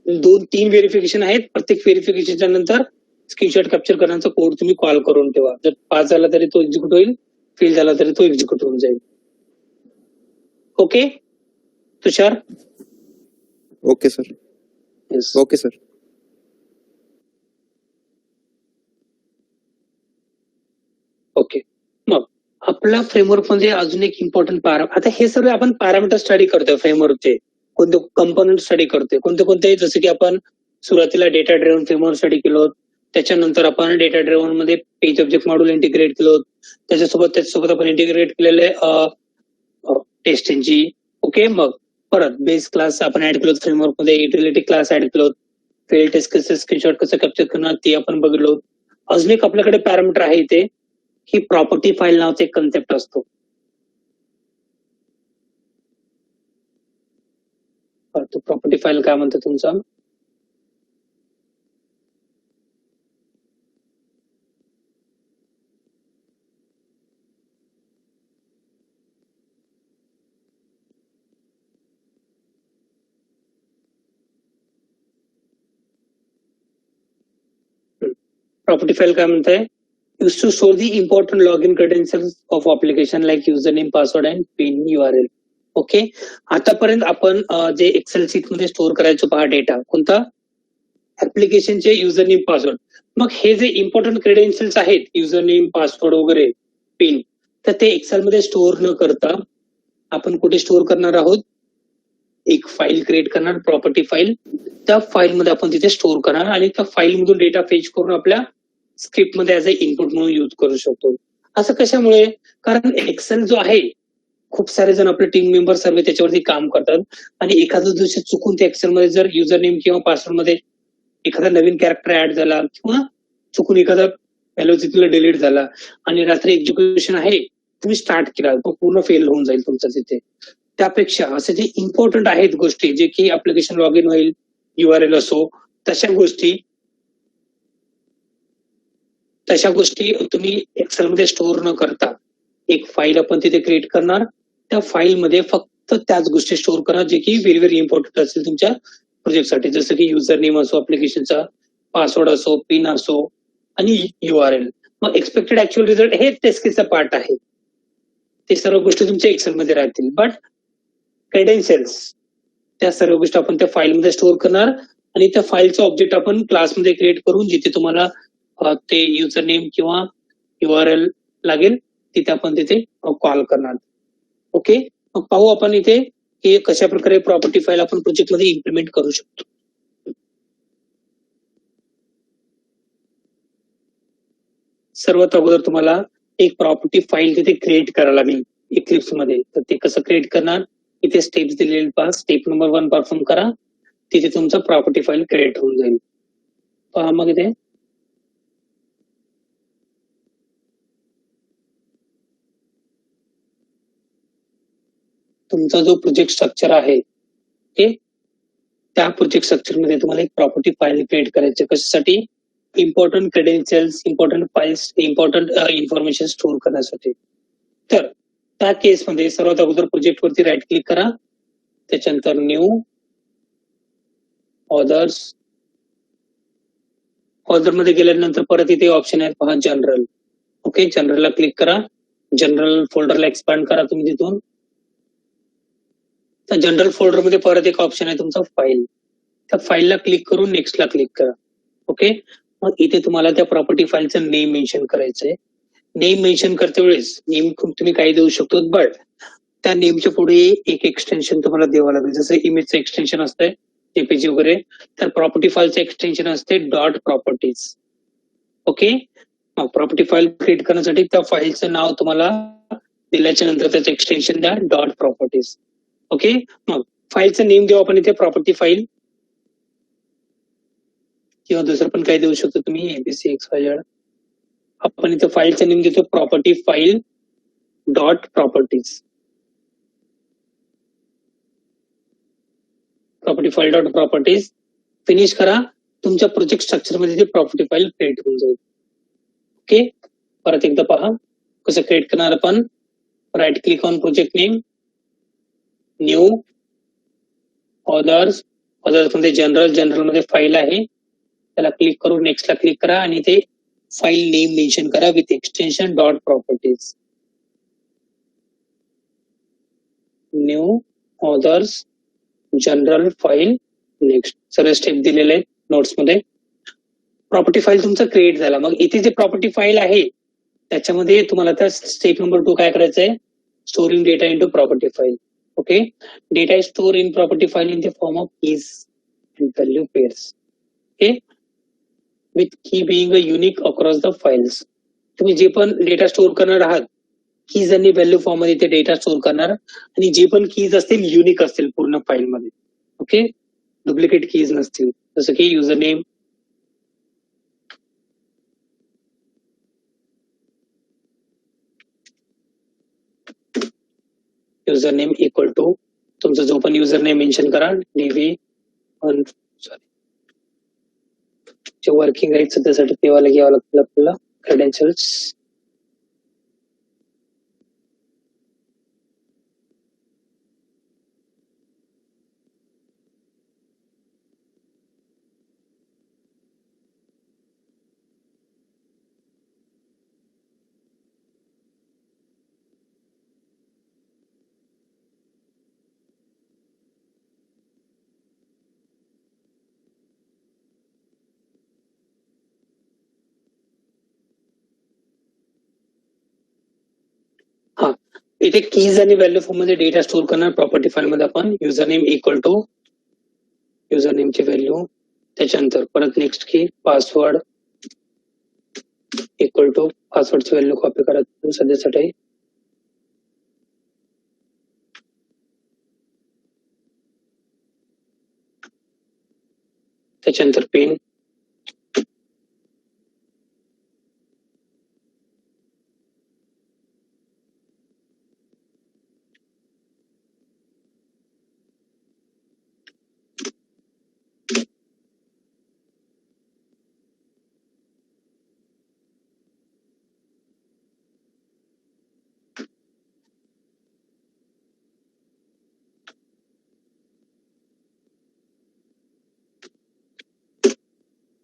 2-3 व्हेरिफिकेशन आहेत, प्रत्येक व्हेरिफिकेशनच्या नंतर स्क्रीनशॉट कॅप्चर करण्याचा कोड तुम्ही कॉल करून ठेवा. जर पास झाला तरी तो एक्झिक्यूट होईल, फेल झाला तरी तो एक्झिक्यूट होऊन जाईल. Okay Tushar? Okay sir. Yes okay sir. Okay, मग आपला फ्रेमवर्क मध्ये अजून एक इम्पॉर्टंट आता हे सगळे आपण पॅरामीटर स्टडी करतोय फ्रेमवर्कचे, कोणते कंपोनंट स्टडी करतोय कोणते जसं की आपण सुरुवातीला डेटा ड्रिव्हन फ्रेमवर्क स्टडी केलो, त्याच्यानंतर आपण डेटा ड्रिव्हन मध्ये पेज ऑब्जेक्ट मॉड्यूल इंटिग्रेट केलो, त्याच्यासोबत आपण इंटिग्रेट केलेले टेस्ट इंजिन. ओके, मग परत बेस क्लास आपण ऍड केलो फ्रेमवर्क मध्ये, युटिलिटी क्लास ऍड केलो, फेल टेस्ट केसेस स्क्रीनशॉट कसं कॅप्चर करणार ते आपण बघलो. अजून एक आपल्याकडे पॅरामीटर आहे इथे ही प्रॉपर्टी फाईल नावाचा एक कन्सेप्ट असतो. तो प्रॉपर्टी फाईल काय म्हणतो तुमचा? प्रॉपर्टी फाईल काय म्हणताय? used to store the important login credentials of application like username, password and PIN URL. Okay, आतापर्यंत आपण जे एक्सेल शीट मध्ये स्टोअर करायचो पहा डेटा, कोणता? ऍप्लिकेशनचे युजरनेम पासवर्ड. मग हे जे इम्पॉर्टंट क्रेडेन्शियल्स आहेत युजरनेम पासवर्ड वगैरे पिन, तर ते एक्सेल मध्ये स्टोअर न करता आपण कुठे स्टोअर करणार आहोत? एक फाईल क्रिएट करणार, प्रॉपर्टी फाईल. त्या फाईलमध्ये आपण तिथे स्टोअर करणार आणि त्या फाईल मधून डेटा फेच करून आपल्या स्क्रिप्ट मध्ये ऍज अ इनपुट म्हणून युज करू शकतो. असं कशामुळे? कारण एक्सेल जो आहे, खूप सारे जण आपले टीम मेंबर सर्व त्याच्यावरती काम करतात आणि एखादं दिवशी चुकून त्या एक्सेल मध्ये जर युजर नेम किंवा पासवर्ड मध्ये एखादा नवीन कॅरेक्टर ऍड झाला किंवा चुकून एखादा व्हॅल्यू तिथला डिलीट झाला आणि रात्री एक्झिक्युशन आहे तुम्ही स्टार्ट केला, तो पूर्ण फेल होऊन जाईल तुमचा तिथे. त्यापेक्षा असे जे इम्पॉर्टंट आहेत गोष्टी, जे की ऍप्लिकेशन लॉग इन होईल, URL असो, तशा गोष्टी तुम्ही एक्सेल मध्ये स्टोअर न करता एक फाईल आपण तिथे क्रिएट करणार. त्या फाईल मध्ये फक्त त्याच गोष्टी स्टोअर करा जे की व्हेरी व्हेरी इम्पॉर्टंट असेल तुमच्या प्रोजेक्टसाठी, जसं की युजर नेम असो, ऍप्लिकेशनचा पासवर्ड असो, पिन असो आणि URL. मग एक्सपेक्टेड ऍक्च्युअल रिझल्ट हे टेस्ट केसचा पार्ट आहे. ते सर्व गोष्टी तुमच्या एक्सेल मध्ये राहतील. बट क्रेडेन्शियल्स त्या सर्व गोष्टी आपण त्या फाईलमध्ये स्टोअर करणार आणि त्या फाईलचं ऑब्जेक्ट आपण क्लासमध्ये क्रिएट करून जिथे तुम्हाला ते युजर नेम किंवा URL लागेल तिथे आपण तिथे कॉल करणार. ओके, मग पाहू आपण इथे की कशा प्रकारे प्रॉपर्टी फाईल आपण प्रोजेक्ट मध्ये इम्प्लिमेंट करू शकतो. सर्वात अगोदर तुम्हाला एक प्रॉपर्टी फाईल तिथे क्रिएट करायला लागेल इक्लिप्स मध्ये. तर ते कसं क्रिएट करणार? इथे स्टेप्स दिलेले पहा. स्टेप नंबर 1 परफॉर्म करा, तिथे तुमचा प्रॉपर्टी फाईल क्रिएट होऊन जाईल. पहा मग इथे तुमचा जो प्रोजेक्ट स्ट्रक्चर आहे ते त्या प्रोजेक्ट स्ट्रक्चर मध्ये तुम्हाला एक प्रॉपर्टी फाईल क्रिएट करायची. कशासाठी? Important credentials, important files, important information store करण्यासाठी. तर त्या केसमध्ये सर्वात अगोदर प्रोजेक्ट वरती राईट क्लिक करा, त्याच्यानंतर न्यू, ऑदर्स. ऑदर मध्ये गेल्यानंतर परत इथे ऑप्शन आहे पहा, जनरल. ओके, जनरलला क्लिक करा. जनरल फोल्डरला एक्सपांड करा तुम्ही तिथून. त्या जनरल फोल्डर मध्ये परत एक ऑप्शन आहे तुमचा फाईल. त्या फाईलला क्लिक करून नेक्स्टला क्लिक करा. ओके, मग इथे तुम्हाला त्या प्रॉपर्टी फाईलचं नेम मेन्शन करायचंय. नेम मेन्शन करते वेळेस नेम तुम्ही काही देऊ शकतो, बट त्या नेमच्या पुढे एक एक्सटेन्शन तुम्हाला द्यावं लागेल. जसं इमेजचं एक्सटेन्शन असतंय JPG वगैरे, तर प्रॉपर्टी फाईलचं एक्सटेन्शन असते डॉट प्रॉपर्टीज. ओके, मग प्रॉपर्टी फाईल क्रिएट करण्यासाठी त्या फाईलचं नाव तुम्हाला दिल्याच्या नंतर त्याचं एक्सटेन्शन द्या डॉट प्रॉपर्टीज. ओके, मग फाईलचं नेम देऊ आपण इथे प्रॉपर्टी फाईल किंवा दुसरं पण काही देऊ शकतो तुम्ही, ABCXYZ. आपण इथे फाईलचं नेम देतो property file dot properties. Property file dot properties finish करा. तुमच्या प्रोजेक्ट स्ट्रक्चर मध्ये ते प्रॉपर्टी फाईल क्रिएट होऊन जाईल. ओके, परत एकदा पहा कसं क्रिएट करणार आपण. Right click on project name, new, others. Others मध्ये जनरल मध्ये फाईल आहे, त्याला क्लिक करून नेक्स्टला क्लिक करा आणि ते फाईल नेम मेन्शन करा with extension dot properties. New, others, general, file, next. सर्व स्टेप दिलेले आहेत नोट्स मध्ये. प्रॉपर्टी फाईल तुमचा क्रिएट झाला. मग इथे जे प्रॉपर्टी फाईल आहे त्याच्यामध्ये तुम्हाला त्या स्टेप नंबर 2 काय करायचंय? Storing data into property file. Okay, data is store in property file in the form of keys and value pairs. Okay, with key being a unique across the files. तुम्ही जे पण data store करणार आहात keys आणि value form मध्ये ते data store करणार आणि जे पण कीज असतील युनिक असतील पूर्ण फाईल मध्ये. ओके, डुप्लिकेट कीज नसतील, जसं की user name, user name equal to तुमचा जो पण युजर नेम मेन्शन करा, DV. जे वर्किंग आहेत सध्यासाठी तेव्हाला घ्यावं लागतील आपल्याला क्रेडेन्शियल्स. इथे कीज आणि व्हॅल्यू फॉर्म मध्ये डेटा स्टोअर करणार प्रॉपर्टी फाईल मध्ये आपण user name equal to user नेमची व्हॅल्यू, त्याच्यानंतर परत next key password equal to पासवर्डची व्हॅल्यू कॉपी करा सध्यासाठी, त्याच्यानंतर पिन,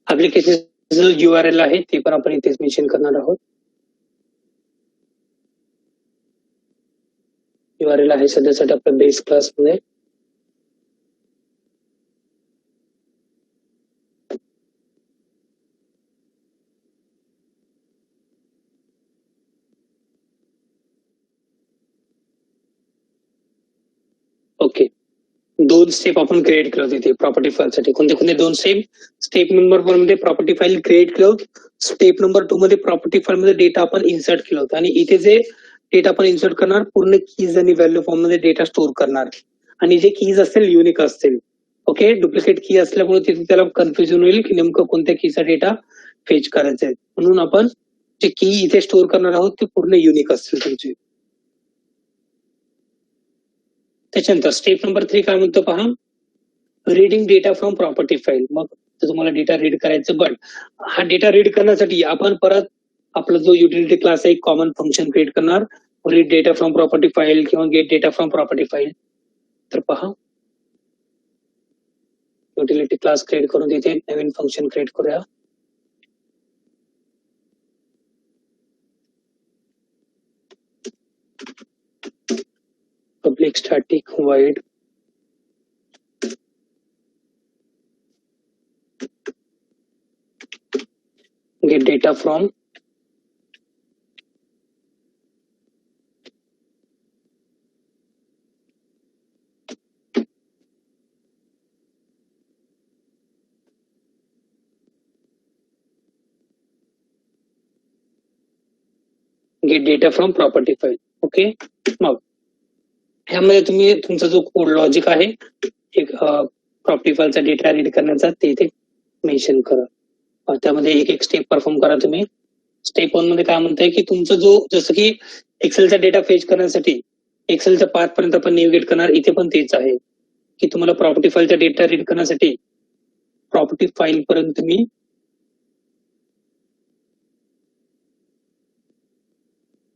ऍप्लिकेशन URL आहे ते पण आपण इथेच मेन्शन करणार आहोत. URL आहे सध्यासाठी आपल्या बेस क्लास मध्ये. ओके, 2 स्टेप आपण क्रिएट केलं होते प्रॉपर्टी फाईल साठी. कोणते कोणते 2 स्टेप? स्टेप नंबर 1 मध्ये प्रॉपर्टी फाईल क्रिएट केलं होतं, स्टेप नंबर 2 मध्ये प्रॉपर्टी फाईल मध्ये डेटा आपण इन्सर्ट केलं होतं, आणि इथे जे डेटा आपण इन्सर्ट करणार पूर्ण कीज आणि व्हॅल्यू फॉर्म मध्ये डेटा स्टोअर करणार, आणि जे कीज असतील युनिक असतील. ओके, डुप्लिकेट की असल्यामुळे तिथे त्याला कन्फ्युजन होईल की नेमकं कोणत्या कीचा डेटा फेच करायचा आहे, म्हणून आपण जे की इथे स्टोअर करणार आहोत ते पूर्ण युनिक असतील तुमचे. त्याच्यानंतर स्टेप नंबर 3 काय म्हणतो पहा, reading data from property file. मग तुम्हाला डेटा रीड करायचं, पण हा डेटा रीड करण्यासाठी आपण परत आपला जो युटिलिटी क्लास आहे कॉमन फंक्शन क्रिएट करणार, read data from property file किंवा get data from property file. तर पहा युटिलिटी क्लास क्रिएट करून तिथे नवीन फंक्शन क्रिएट करूया. Public static void get data from get data from property file. Okay, मग ह्यामध्ये तुम्ही तुमचा जो कोड लॉजिक आहे एक प्रॉपर्टी फाईलचा डेटा रीड करण्याचा ते इथे मेन्शन करा. त्यामध्ये एक एक स्टेप परफॉर्म करा तुम्ही. स्टेप 1 मध्ये काय म्हणताय की तुमचं जो जसं की एक्सेलचा डेटा फेच करण्यासाठी एक्सेलच्या पाथ पर्यंत आपण नेव्हिगेट करणार, इथे पण तेच आहे की तुम्हाला प्रॉपर्टी फाईलचा डेटा रीड करण्यासाठी प्रॉपर्टी फाईल पर्यंत तुम्ही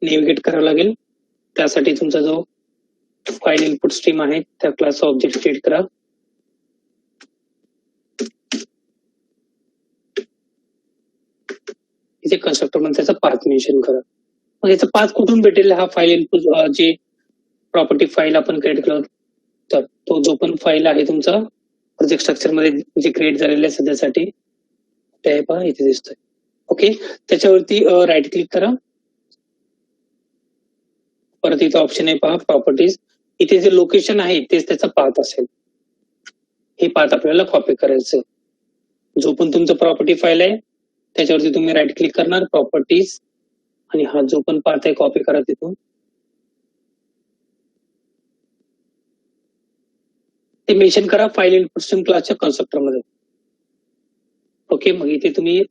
नेव्हिगेट करावं लागेल. त्यासाठी तुमचा जो फाईल इनपुट स्ट्रीम आहे त्या क्लासचा ऑब्जेक्ट क्रिएट करा. इथे कन्स्ट्रक्टर मध्ये त्याचा पाथ मेन्शन करा. मग याचा पाथ कुठून भेटेल? हा फाईल इनपुट जे प्रॉपर्टी फाईल आपण क्रिएट केलं तर तो जो पण फाईल आहे तुमचा प्रोजेक्ट स्ट्रक्चर मध्ये जे क्रिएट झालेलं आहे सध्यासाठी ते पहा इथे दिसतोय. ओके, त्याच्यावरती राईट क्लिक करा. परत इथे ऑप्शन आहे पहा प्रॉपर्टीज. इथे जे लोकेशन आहे तेच त्याचा पाथ असेल. हे पाथ आपल्याला कॉपी करायचं. जो पण तुमचं प्रॉपर्टी फाईल आहे त्याच्यावरती तुम्ही राईट क्लिक करणार, प्रॉपर्टीज, आणि हा जो पण पाथ आहे कॉपी करा तिथून. ते मेन्शन करा फाईल इनपुट स्ट्रीम क्लासच्या कन्स्ट्रक्टर मध्ये. ओके, मग इथे तुम्ही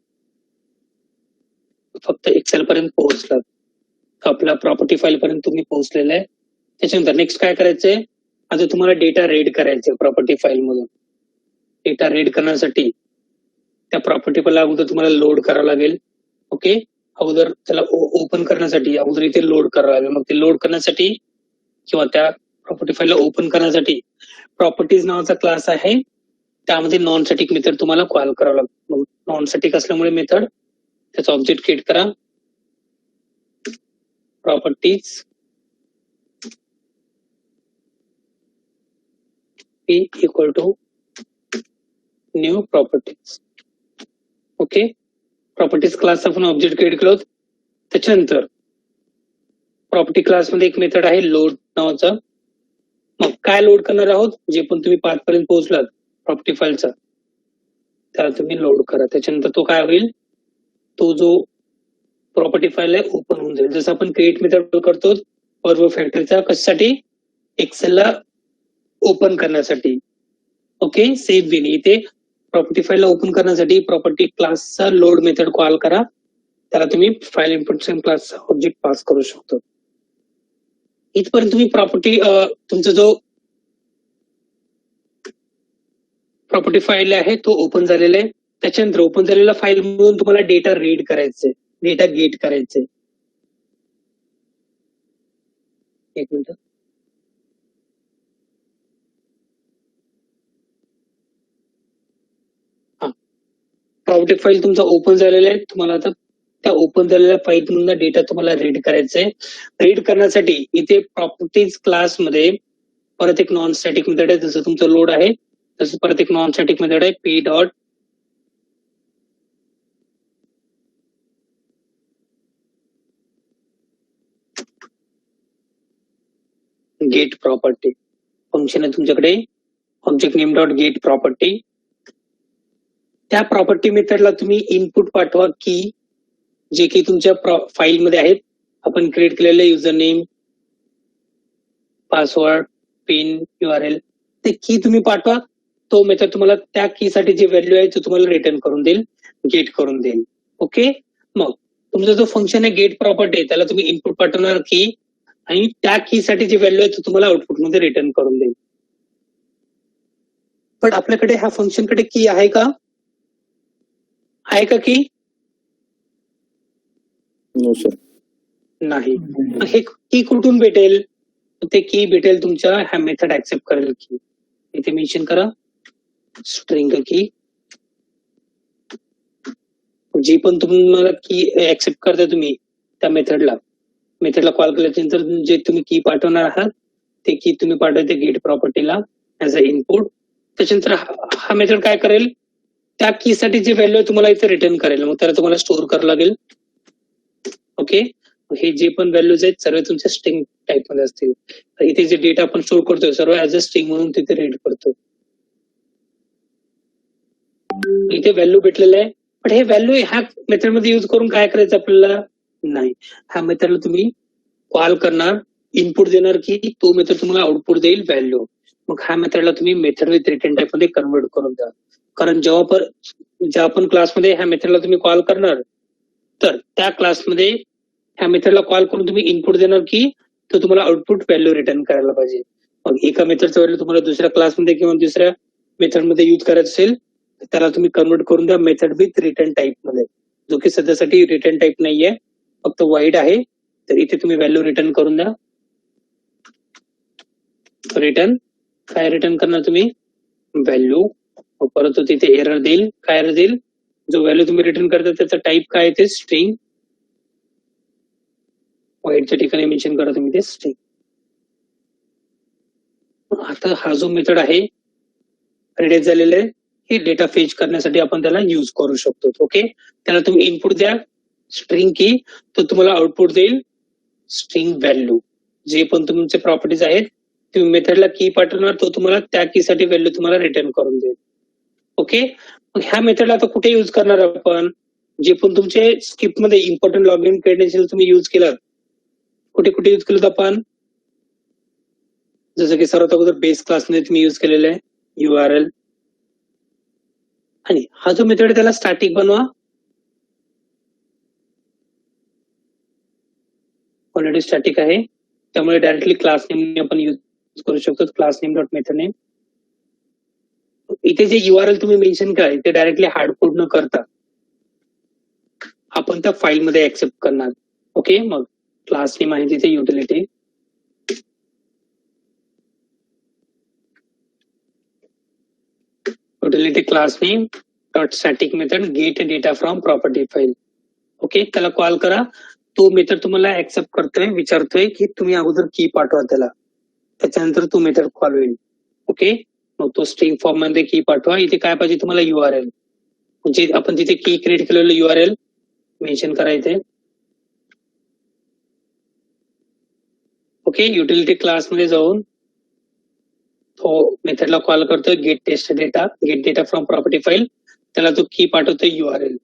फक्त एक्सेल पर्यंत पोहोचलात, आपल्या प्रॉपर्टी फाईल पर्यंत तुम्ही पोहोचलेला आहे. त्याच्यानंतर नेक्स्ट काय करायचंय, आता तुम्हाला डेटा रीड करायचंय प्रॉपर्टी फाईल मधून. डेटा रीड करण्यासाठी त्या प्रॉपर्टी फाईल अगोदर तुम्हाला लोड करावं लागेल. ओके, अगोदर त्याला ओपन करण्यासाठी अगोदर इथे लोड करावं लागेल. मग ते लोड करण्यासाठी किंवा त्या प्रॉपर्टी फाईलला ओपन करण्यासाठी प्रॉपर्टीज नावाचा क्लास आहे, त्यामध्ये नॉन स्टॅटिक मेथड तुम्हाला कॉल करावं लागेल. मग नॉन स्टॅटिक असल्यामुळे मेथड त्याचा ऑब्जेक्ट क्रिएट करा, properties p equal to new properties. Okay, properties class आपण ऑब्जेक्ट क्रिएट केलं. त्याच्यानंतर प्रॉपर्टी क्लासमध्ये एक मेथड आहे लोड नावाचं. मग काय लोड करणार आहोत, जे पण तुम्ही पाथ पर्यंत पोहोचलात प्रॉपर्टी फाईलचा त्याला तुम्ही लोड करा. त्याच्यानंतर तो काय होईल, तो जो प्रॉपर्टी फाईल आहे ओपन होऊन जाईल. जसं आपण क्रिएट मेथड करतो वर्ब फॅक्टरीचा, कशासाठी, एक्सेलला ओपन करण्यासाठी. ओके, सेम वे इथे प्रॉपर्टी फाईलला ओपन करण्यासाठी प्रॉपर्टी क्लासचा लोड मेथड कॉल करा. त्याला तुम्ही फाईल इन्फॉर्मेशन क्लासचा ऑब्जेक्ट पास करू शकतो. इथपर्यंत तुम्ही प्रॉपर्टी तुमचा जो प्रॉपर्टी फाईल आहे तो ओपन झालेला आहे. त्याच्यानंतर ओपन झालेला फाईल मधून तुम्हाला डेटा रीड करायचे, डेटा गेट करायचे. एक मिनिट. प्रॉपर्टी फाईल तुमचा ओपन झालेला आहे. तुम्हाला आता त्या ओपन झालेल्या फाईल मधून डेटा तुम्हाला रीड करायचा आहे. रीड करण्यासाठी इथे प्रॉपर्टीज क्लासमध्ये परत एक नॉन स्टॅटिक मेथड आहे. जसं तुमचं लोड आहे तसं परत एक नॉन स्टॅटिक मेथड आहे, P dot gate property function आहे तुमच्याकडे, object name dot gate property. त्या प्रॉपर्टी मेथडला तुम्ही इनपुट पाठवा की जे की तुमच्या फाईलमध्ये आहेत. आपण क्रिएट केलेले user name, password, pin, URL ते की तुम्ही पाठवा. तो मेथड तुम्हाला त्या की साठी जे व्हॅल्यू आहे ते तुम्हाला रिटर्न करून देईल, गेट करून देईल. ओके, मग तुमचा जो फंक्शन आहे गेट प्रॉपर्टी आहे त्याला तुम्ही इनपुट पाठवणार की, आणि त्या की साठी जे व्हॅल्यू आहे ते तुम्हाला आउटपुट मध्ये रिटर्न करून देईल. पण आपल्याकडे ह्या फंक्शन कडे की आहे का, आहे का की नो सर. नाही. हे की कुठून भेटेल, ते की भेटेल तुमच्या ह्या मेथड ऍक्सेप्ट करेल की. इथे मेन्शन करा स्ट्रिंग की, जी पण तुम्हाला की ऍक्सेप्ट करता तुम्ही त्या मेथडला कॉल केल्यानंतर जे तुम्ही की पाठवणार आहात ते की तुम्ही पाठवते गेट प्रॉपर्टीला ऍज अ इनपुट. त्याच्यानंतर हा मेथड काय करेल, त्या की साठी जे व्हॅल्यू आहे तुम्हाला इथे रिटर्न करेल. मग त्याला तुम्हाला स्टोअर करावं लागेल. ओके, हे जे पण व्हॅल्यूज आहेत सर्व तुमच्या स्ट्रिंग टाईप मध्ये असतील. इथे जे डेटा आपण स्टोअर करतोय सर्व ऍज अ स्ट्रिंग म्हणून तिथे रीड करतो. इथे व्हॅल्यू भेटलेलं आहे, पण हे व्हॅल्यू ह्या मेथड मध्ये युज करून काय करायचं आपल्याला नाही. ह्या मेथडला तुम्ही कॉल करणार, इनपुट देणार की तो मेथड तुम्हाला आउटपुट देईल व्हॅल्यू. मग ह्या मेथडला तुम्ही मेथड विथ रिटर्न टाईप मध्ये कन्वर्ट करून द्या. कारण जेव्हा आपण क्लासमध्ये ह्या मेथडला तुम्ही कॉल करणार तर त्या क्लासमध्ये ह्या मेथडला कॉल करून तुम्ही इनपुट देणार की तो तुम्हाला आउटपुट व्हॅल्यू रिटर्न करायला पाहिजे. मग एका मेथडचं व्हॅल्यू तुम्हाला दुसऱ्या क्लासमध्ये किंवा दुसऱ्या मेथडमध्ये युज करायचं असेल तर त्याला तुम्ही कन्वर्ट करून द्या मेथड विथ रिटर्न टाईप मध्ये, जो की सध्यासाठी रिटर्न टाईप नाहीये, फक्त वाईड आहे. तर इथे तुम्ही व्हॅल्यू रिटर्न करून द्या. रिटर्न काय रिटर्न करणार तुम्ही, व्हॅल्यू. परत तिथे एरर देईल, काय एरर देईल, जो व्हॅल्यू तुम्ही रिटर्न करता त्याचा टाईप काय ते स्ट्रिंग. वाईडच्या ठिकाणी मेन्शन करा तुम्ही ते स्ट्रिंग. आता हा जो मेथड आहे रेडी झालेला आहे, हे डेटा फेच करण्यासाठी आपण त्याला युज करू शकतो. ओके, त्याला तुम्ही इनपुट द्या स्ट्रिंग की, तो तुम्हाला आउटपुट देईल स्ट्रिंग व्हॅल्यू. जे पण तुमचे प्रॉपर्टीज आहेत तुम्ही मेथडला की पाठवणार, तो तुम्हाला त्या की साठी व्हॅल्यू तुम्हाला रिटर्न करून देईल. ओके, मग ह्या मेथडला आता कुठे युज करणार आपण, जे पण तुमचे स्क्रिप्ट मध्ये इम्पॉर्टंट लॉग इन क्रेडेन्शियल तुम्ही युज केलात, कुठे कुठे युज केलं आपण, जसं की सर्वात अगोदर बेस क्लासमध्ये तुम्ही युज केलेलं आहे URL. आणि हा जो मेथड आहे त्याला स्टॅटिक बनवा. ऑलरेडी स्टॅटिक आहे त्यामुळे डायरेक्टली क्लास नेम आपण युज करू शकतो, class name dot method name. इथे जे URL तुम्ही मेन्शन करा ते डायरेक्टली हार्डकोड न करता आपण त्या फाईल मध्ये ऍक्सेप्ट करणार. ओके, मग क्लास नेम आहे तिथे utility, utility class name dot static method gate data from property file. Okay, त्याला कॉल करा. तो मेथड तुम्हाला ऍक्सेप्ट करतोय, विचारतोय की तुम्ही अगोदर की पाठवा त्याला, त्याच्यानंतर तो मेथड कॉल होईल. ओके, मग तो स्ट्रिंग फॉर्म मध्ये की पाठवा. इथे काय पाहिजे तुम्हाला URL, म्हणजे आपण तिथे की क्रिएट केलेलं URL मेन्शन करा इथे. ओके, युटिलिटी क्लासमध्ये जाऊन तो मेथडला कॉल करतोय get test data from property file, त्याला तो की पाठवतोय URL.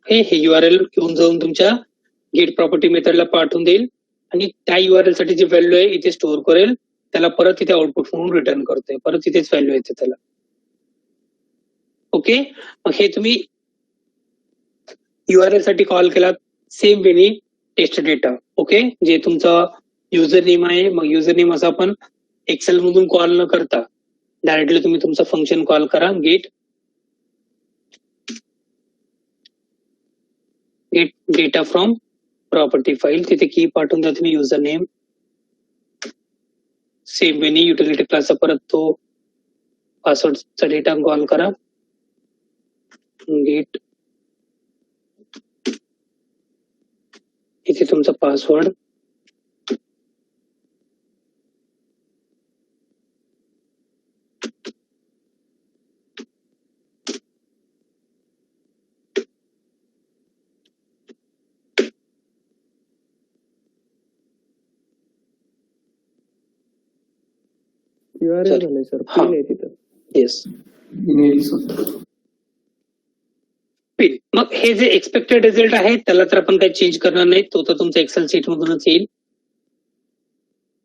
हे URL घेऊन जाऊन तुमच्या गेट प्रॉपर्टी मेथडला पाठवून देईल आणि त्या URL साठी जी व्हॅल्यू आहे इथे स्टोअर करेल, त्याला परत इथे आउटपुट म्हणून रिटर्न करतोय, परत इथेच व्हॅल्यू येते त्याला. ओके, मग हे तुम्ही URL साठी कॉल केला सेम वेनी टेस्ट डेटा. ओके, जे तुमचा युजर नेम आहे, मग युजर नेम असं आपण एक्सेल मधून कॉल न करता डायरेक्टली तुम्ही तुमचं फंक्शन कॉल करा gate data from property file, तिथे की पाठवून द्या तुम्ही युजर नेम. सेम वेनी युटिलिटी क्लासचा परत तो पासवर्डचा डेटा कॉल करा गेट, इथे तुमचा पासवर्ड, URL झालंय सर, हा. पिन आहे तिथं. Yes email sir. पिन. मग हे जे एक्सपेक्टेड रिझल्ट आहे त्याला तर आपण काही चेंज करणार नाही, तो तर तुमचा एक्सेल शीट मधूनच येईल.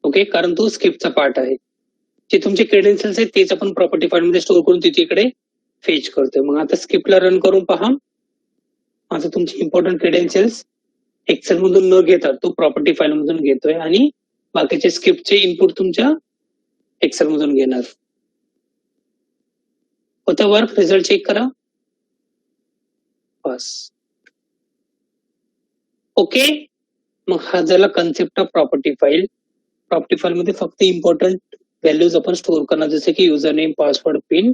ओके, कारण तो स्क्रिप्टचा पार्ट आहे. जे तुमचे क्रेडेन्शियल्स आहेत तेच आपण प्रॉपर्टी फाईल मध्ये स्टोअर करून तिथे इकडे फेच करतोय. मग आता स्क्रिप्टला रन करून पहा. आता तुमचे इम्पॉर्टंट क्रेडेन्शियल्स एक्सेल मधून न घेता तो प्रॉपर्टी फाईल मधून घेतोय आणि बाकीचे स्क्रिप्टचे इनपुट तुमच्या एक्सेल मधून घेणार. होता वर्क, रिझल्ट चेक करा. बस. ओके, मग हा झाला concept of property file. Property file मध्ये फक्त इम्पॉर्टंट व्हॅल्यूज आपण स्टोअर करणार, जसे की युजर नेम, पासवर्ड, पिन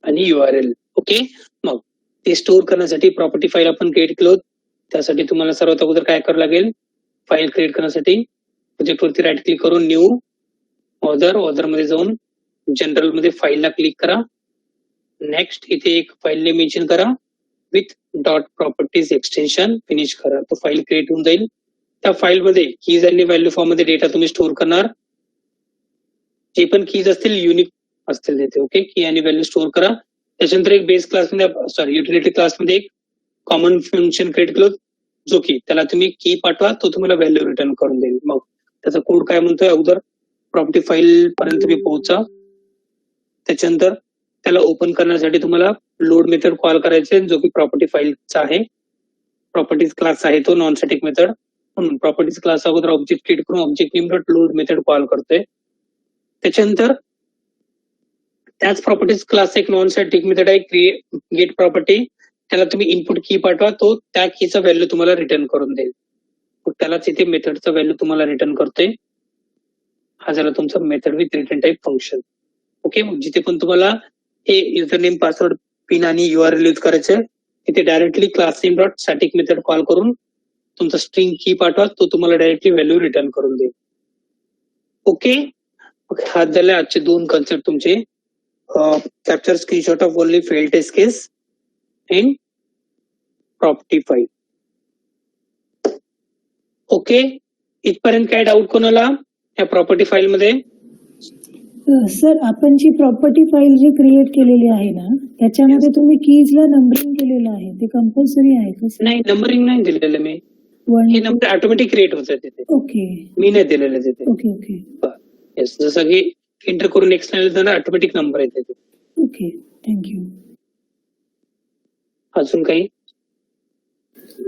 आणि URL. ओके, मग ते स्टोअर करण्यासाठी प्रॉपर्टी फाईल आपण क्रिएट केलो. त्यासाठी तुम्हाला सर्वात अगोदर काय करावं लागेल, फाईल क्रिएट करण्यासाठी प्रोजेक्ट वरती राईट क्लिक करून न्यू ऑर्डर मध्ये जाऊन जनरल मध्ये फाईलला क्लिक करा. नेक्स्ट इथे एक फाईल नेम मेन्शन करा with dot properties extension, finish करा. तो फाईल क्रिएट होऊन जाईल. त्या फाईल मध्ये कीज आणि व्हॅल्यू फॉर्म मध्ये डेटा तुम्ही स्टोअर करणार. जे पण कीज असतील युनिक असतील तिथे. ओके, की आणि व्हॅल्यू स्टोअर करा. त्याच्यानंतर एक बेस क्लासमध्ये युटिलिटी क्लासमध्ये एक कॉमन फंक्शन क्रिएट केलं, जो की त्याला तुम्ही की पाठवा, तो तुम्हाला व्हॅल्यू रिटर्न करून देईल. मग त्याचा कोड काय म्हणतोय, अगोदर प्रॉपर्टी फाईल पर्यंत तुम्ही पोहोचा. त्याच्यानंतर त्याला ओपन करण्यासाठी तुम्हाला लोड मेथड कॉल करायचे, जो की प्रॉपर्टी फाईलचा आहे. प्रॉपर्टीज क्लास आहे तो नॉन स्टॅटिक मेथड, म्हणून प्रॉपर्टीज क्लास अगोदर ऑब्जेक्ट क्रिएट करून object name dot load method call करतोय. त्याच्यानंतर त्याच प्रॉपर्टीज क्लास एक नॉन स्टॅटिक मेथड आहे क्रिएट गेट प्रॉपर्टी, त्याला तुम्ही इनपुट की पाठवा, तो त्या कीचा व्हॅल्यू तुम्हाला रिटर्न करून देईल. त्यालाच इथे मेथडचा व्हॅल्यू तुम्हाला रिटर्न करतोय. हा झाला तुमचा method with return type function. Okay, मग जिथे पण तुम्हाला हे युजर नेम, पासवर्ड, पिन आणि URL यूज करायचे, तिथे directly class name dot static method call करून तुमचा स्ट्रिंग की पाठवा, तो तुम्हाला डायरेक्टली व्हॅल्यू रिटर्न करून देईल. ओके, हा झाले आजचे दोन कन्सेप्ट तुमचे. Capture screenshot of only fail test case in property file. Okay, इथपर्यंत काय डाऊट कोणाला या प्रॉपर्टी फाईल मध्ये? सर, आपण जी प्रॉपर्टी फाईल जी क्रिएट केलेली आहे ना, त्याच्यामध्ये तुम्ही कीजला नंबरिंग केलेलं आहे, ते कंपल्सरी आहे का? नाही, नंबरिंग नाही दिलेलं मी. हे नंबर ऑटोमॅटिक क्रिएट होत तिथे. ओके, मी नाही दिलेलं तिथे. ओके ओके येस, जसं की एंटर करून एक्सटर्नल ऑटोमॅटिक नंबर येते तिथे. Okay, thank you. अजून काही?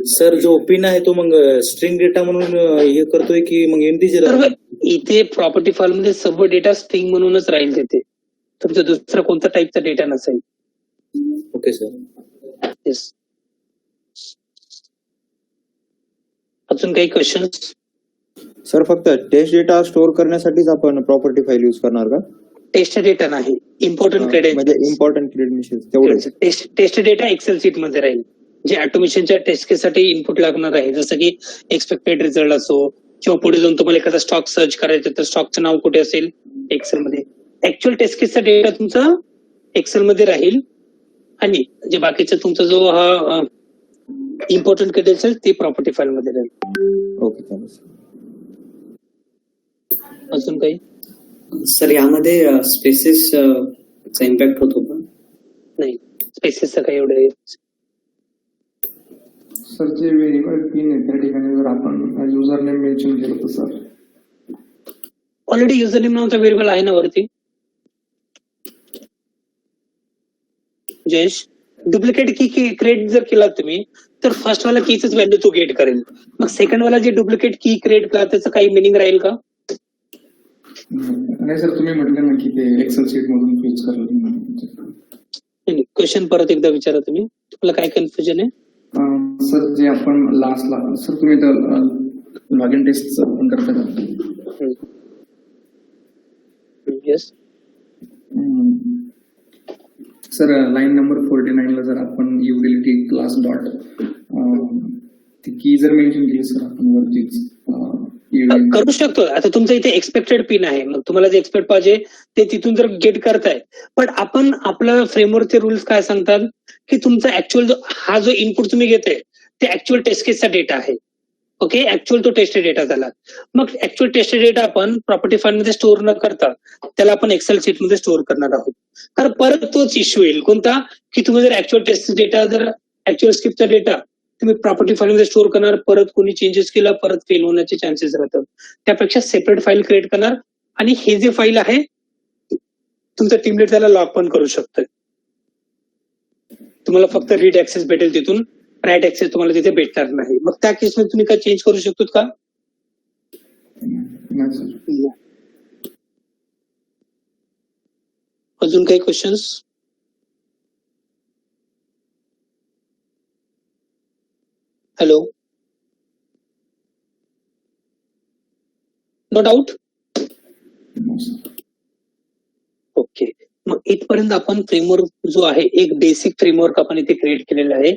सर, जो पिन आहे तो मग स्ट्रिंग डेटा म्हणून हे करतोय की मग इंटिजर? इथे प्रॉपर्टी फाईल मध्ये सर्व डेटा स्ट्रिंग म्हणूनच राहील तिथे. तुमचा दुसरा कोणता टाईपचा डेटा नसेल. Okay sir. येस. अजून काही क्वेश्चन्स? सर, फक्त टेस्ट डेटा स्टोअर करण्यासाठीच आपण प्रॉपर्टी फाईल यूज करणार का? टेस्ट डेटा नाही, इम्पॉर्टंट म्हणजे क्रेडेन्शियल्स. इम्पॉर्टंट क्रेडेन्शियल्स तेवढे. टेस्ट डेटा एक्सेल शीट मध्ये राहील, जे ऑटोमेशनच्या टेस्ट केससाठी इनपुट लागणार आहे, जसं की एक्सपेक्टेड रिझल्ट असो, किंवा पुढे जाऊन तुम्हाला एखादा स्टॉक सर्च करायचं तर स्टॉकचं नाव कुठे असेल एक्सेल मध्ये. ऍक्च्युअल टेस्ट केसचा डेटा तुमचा एक्सेल मध्ये राहील आणि जे बाकीचा तुमचा जो हा इम्पॉर्टंट क्रेडेन्शियल ते प्रॉपर्टी फाईल मध्ये राहील. ओके. अजून काही? सर यामध्ये स्पेसेस चा इम्पॅक्ट होतो का? नाही, स्पेसेसचं काही एवढं. सर जे व्हेरिएबल पिन आहे त्या ठिकाणी जर आपण युजर नेम मेन्शन केलं तर सर ऑलरेडी युजर नेम नावाचा व्हेरिएबल आहे ना वरती जयेश. डुप्लिकेट की क्रिएट जर केला तुम्ही तर फर्स्ट वाला कीच व्हॅल्यू तो गेट करेल. मग सेकंड वाला जे डुप्लिकेट की क्रिएट केला त्याचं काही मिनिंग राहील का? नाही सर, तुम्ही म्हटलं ना की ते एक्सेल शीट मधून यूज करायला. क्वेश्चन परत एकदा विचारा तुम्ही, तुम्हाला काय कन्फ्युजन आहे? सर जे आपण लास्टला सर तुम्ही लॉग इन टेस्ट पण करता का? येस सर लाईन नंबर 49 ला जर आपण युटिलिटी क्लास डॉट ती की जर मेन्शन केली सर आपण वरतीच करू शकतो. आता तुमचं इथे एक्सपेक्टेड पिन आहे, मग तुम्हाला जे एक्सपेक्ट पाहिजे ते तिथून जर गेट करताय. पण आपण आपलं फ्रेमवर्कचे रूल्स काय सांगतात की तुमचा ऍक्च्युअल हा जो इनपुट तुम्ही घेताय ते ऍक्च्युअल टेस्ट केसचा डेटा आहे. ओके, ऍक्च्युअल तो टेस्टेड डेटा झाला. मग ऍक्च्युअल टेस्टेड डेटा आपण प्रॉपर्टी फाईल मध्ये स्टोअर न करता त्याला आपण एक्सेल शीट मध्ये स्टोअर करणार आहोत. कारण परत तोच इश्यू येईल कोणता की तुम्ही जर ऍक्च्युअल टेस्ट डेटा जर ऍक्च्युअल स्क्रिप्टचा डेटा तुम्ही प्रॉपर्टी फाईल मध्ये स्टोअर करणार, परत कोणी चेंजेस केला परत फेल होण्याचे चान्सेस राहतात. त्यापेक्षा सेपरेट फाईल क्रिएट करणार आणि हे जे फाईल आहे तुमचा टीम लीड त्याला लॉक पण करू शकतोय. तुम्हाला फक्त रीड ऍक्सेस भेटेल तिथून, राईट ऍक्सेस तुम्हाला तिथे भेटणार नाही. मग त्या केसमध्ये तुम्ही काय चेंज करू शकतो का? अजून काही questions? Hello, no doubt. Okay, मग इथपर्यंत आपण फ्रेमवर्क जो आहे एक बेसिक फ्रेमवर्क आपण इथे क्रिएट केलेला आहे.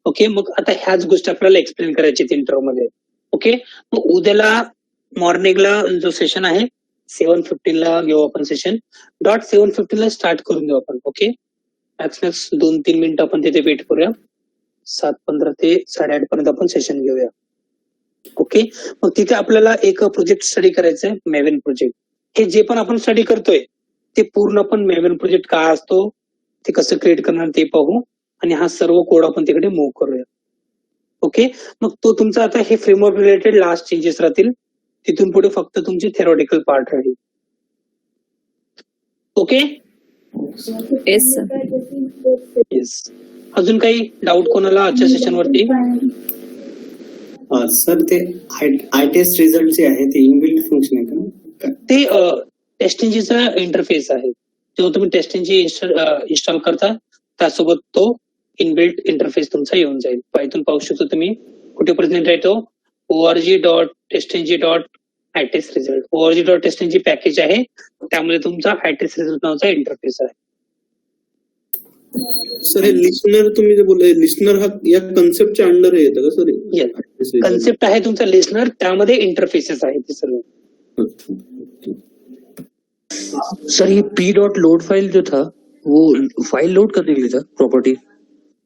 ओके, मग आता ह्याच गोष्टी आपल्याला एक्सप्लेन करायची इंट्रो मध्ये. ओके, मग उद्याला मॉर्निंगला जो सेशन आहे 7:15 ला घेऊ आपण सेशन. 7:15 ला स्टार्ट करून घेऊ आपण. ओके, मॅक्स 2-3 मिनिटं आपण तिथे वेट करूया. 7:15 ते 8:30 पर्यंत आपण सेशन घेऊया. ओके, मग तिथे आपल्याला एक प्रोजेक्ट स्टडी करायचा आहे, मेवन प्रोजेक्ट. हे जे पण आपण स्टडी करतोय ते पूर्ण आपण मेवन प्रोजेक्ट काय असतो ते कसं क्रिएट करणार ते पाहू आणि हा सर्व कोड आपण तिकडे मूव्ह करूया. ओके, मग तो तुमचा आता हे फ्रेमवर्क रिलेटेड लास्ट चेंजेस राहतील. तिथून पुढे फक्त तुमची थेरॉटिकल पार्ट राहील. Okay, yes. अजून काही डाऊट कोणाला आजच्या सेशन वरती? सर ते आय टेस्ट रिझल्ट जे आहे ते इनबिल्ट फंक्शन आहे का? ते टेस्टिंगचा इंटरफेस आहे. जेव्हा तुम्ही टेस्टिंग इन्स्टॉल करता त्यासोबत तो इनबिल्ट इंटरफेस तुमचा येऊन जाईल. इथून पाहू शकतो तुम्ही कुठे प्रेझेंट येतो org.testng.iTest रिझल्ट. org.testng पॅकेज आहे, त्यामध्ये तुमचा iTest रिझल्ट नावाचा इंटरफेस आहे. सर हे लिस्नर तुम्ही जे बोलले, लिस्नर हा या कन्सेप्टच्या अंडर येतं का सर? कन्सेप्ट आहे तुमचा लिस्नर, त्यामध्ये इंटरफेसेस आहेत ते सर्व. सर ये p.load फाइल जो था वो फाइल लोड करने के लिए था प्रॉपर्टी?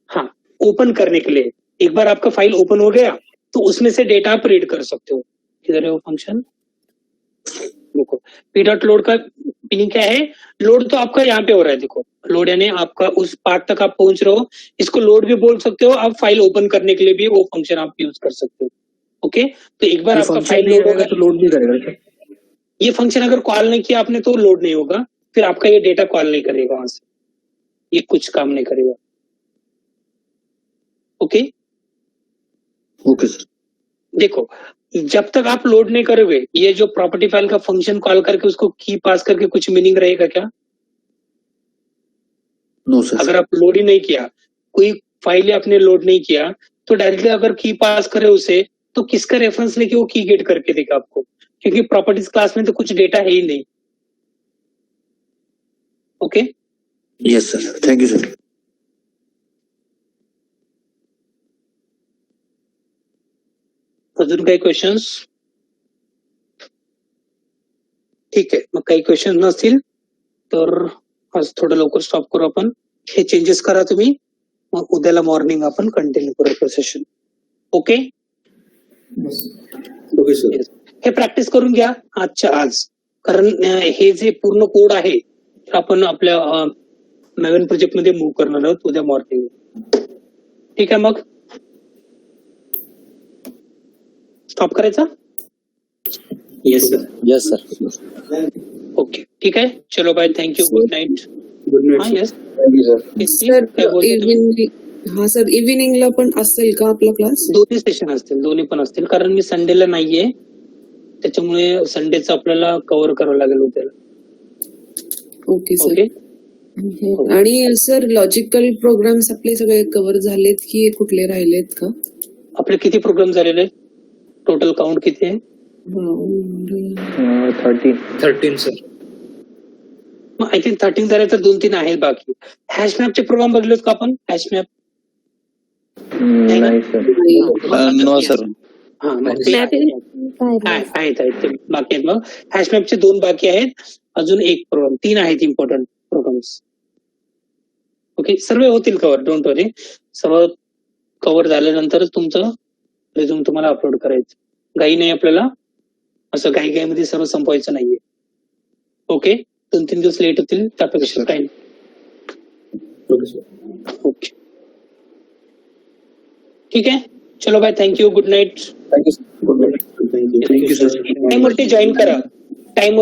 हाँ, ओपन करने के लिए. एक बार आपका फाइल ओपन हो गया तो उसमें से डेटा आप रीड कर सकते हो. किधर है वो फंक्शन? देखो, p.load का मीनिंग क्या है? लोड तो आपका यहाँ पे हो रहा है. देखो, लोड यानी आपका उस पार्ट तक आप पहुंच रहे हो, इसको लोड भी बोल सकते हो. आप फाइल ओपन करने के लिए भी वो फंक्शन आप यूज कर सकते हो. ओके, तो एक बार आपका फाइल लोड होगा तो लोड नहीं करेगा. ये फंक्शन अगर कॉल नहीं किया आपने तो लोड नहीं होगा, फिर आपका ये डेटा कॉल नहीं करेगा वहां से, ये कुछ काम नहीं करेगा. Okay, okay sir. देखो, जब तक आप लोड नहीं करोगे ये जो प्रॉपर्टी फाइल का फंक्शन कॉल करके उसको की पास करके कुछ मीनिंग रहेगा क्या? No sir. अगर आप लोड ही नहीं किया, कोई फाइल आपने लोड नहीं किया तो डायरेक्टली अगर की पास करे उसे तो किसका रेफरेंस लेके वो की गेट करके देगा आपको, क्योंकि प्रॉपर्टीज क्लास में तो कुछ डेटा है ही नहीं. Okay, yes sir, thank you sir. अजून काही क्वेश्चन्स? ठीक आहे, मग काही क्वेश्चन नसतील तर आज थोडं लवकर स्टॉप करू आपण. हे चेंजेस करा तुम्ही, मग उद्याला मॉर्निंग आपण कंटिन्यू करू सेशन. Okay, okay sir. हे प्रॅक्टिस करून घ्या आजच्या आज. कारण हे जे पूर्ण कोड आहे ते आपण आपल्या नवीन प्रोजेक्ट मध्ये मूव्ह करणार आहोत उद्या मॉर्निंग. ठीक आहे, मग स्टॉप करायचा. Yes sir. Yes sir. Okay, ठीक आहे. चलो bye, thank you, good night. Good हा, नाईट येस सर हा सर इव्हिनिंगला पण असेल का आपला क्लास? दोन्ही सेशन असतील, दोन्ही पण असतील, कारण मी संडेला नाहीये, त्याच्यामुळे संडेचं आपल्याला कव्हर करावं लागेल उद्याला. Okay sir. ओके, आणि सर लॉजिकल प्रोग्राम्स आपले सगळे कव्हर झालेत की कुठले राहिलेत का? आपले किती प्रोग्राम झालेले? टोटल काउंट किती आहे? 13 सर. मग आय थिंक 13 झाले तर 2-3 आहेत बाकी. हॅश मॅपचे प्रोग्राम बघलेत का आपण? हॅश मॅप नाही सर. No sir. हा, मग ते आहेत ते बाकी आहेत. मग हॅश मॅपचे 2 बाकी आहेत, अजून 1 प्रोग्राम. 3 आहेत इम्पॉर्टंट प्रोग्राम्स. ओके, सर्व होतील कव्हर, डोंट वरी. सर्व कव्हर झाल्यानंतरच तुमचं रिझ्यूम तुम्हाला अपलोड करायचं. घाई नाही आपल्याला, असं घाई मध्ये सर्व संपवायचं नाहीये. ओके, 2-3 दिवस लेट होतील त्यापेक्षा काही नाही. ओके, ठीक आहे. चलो bye, thank you, good night. Thank you sir. Good night. Time वरती जॉईन करा. टाइम वरती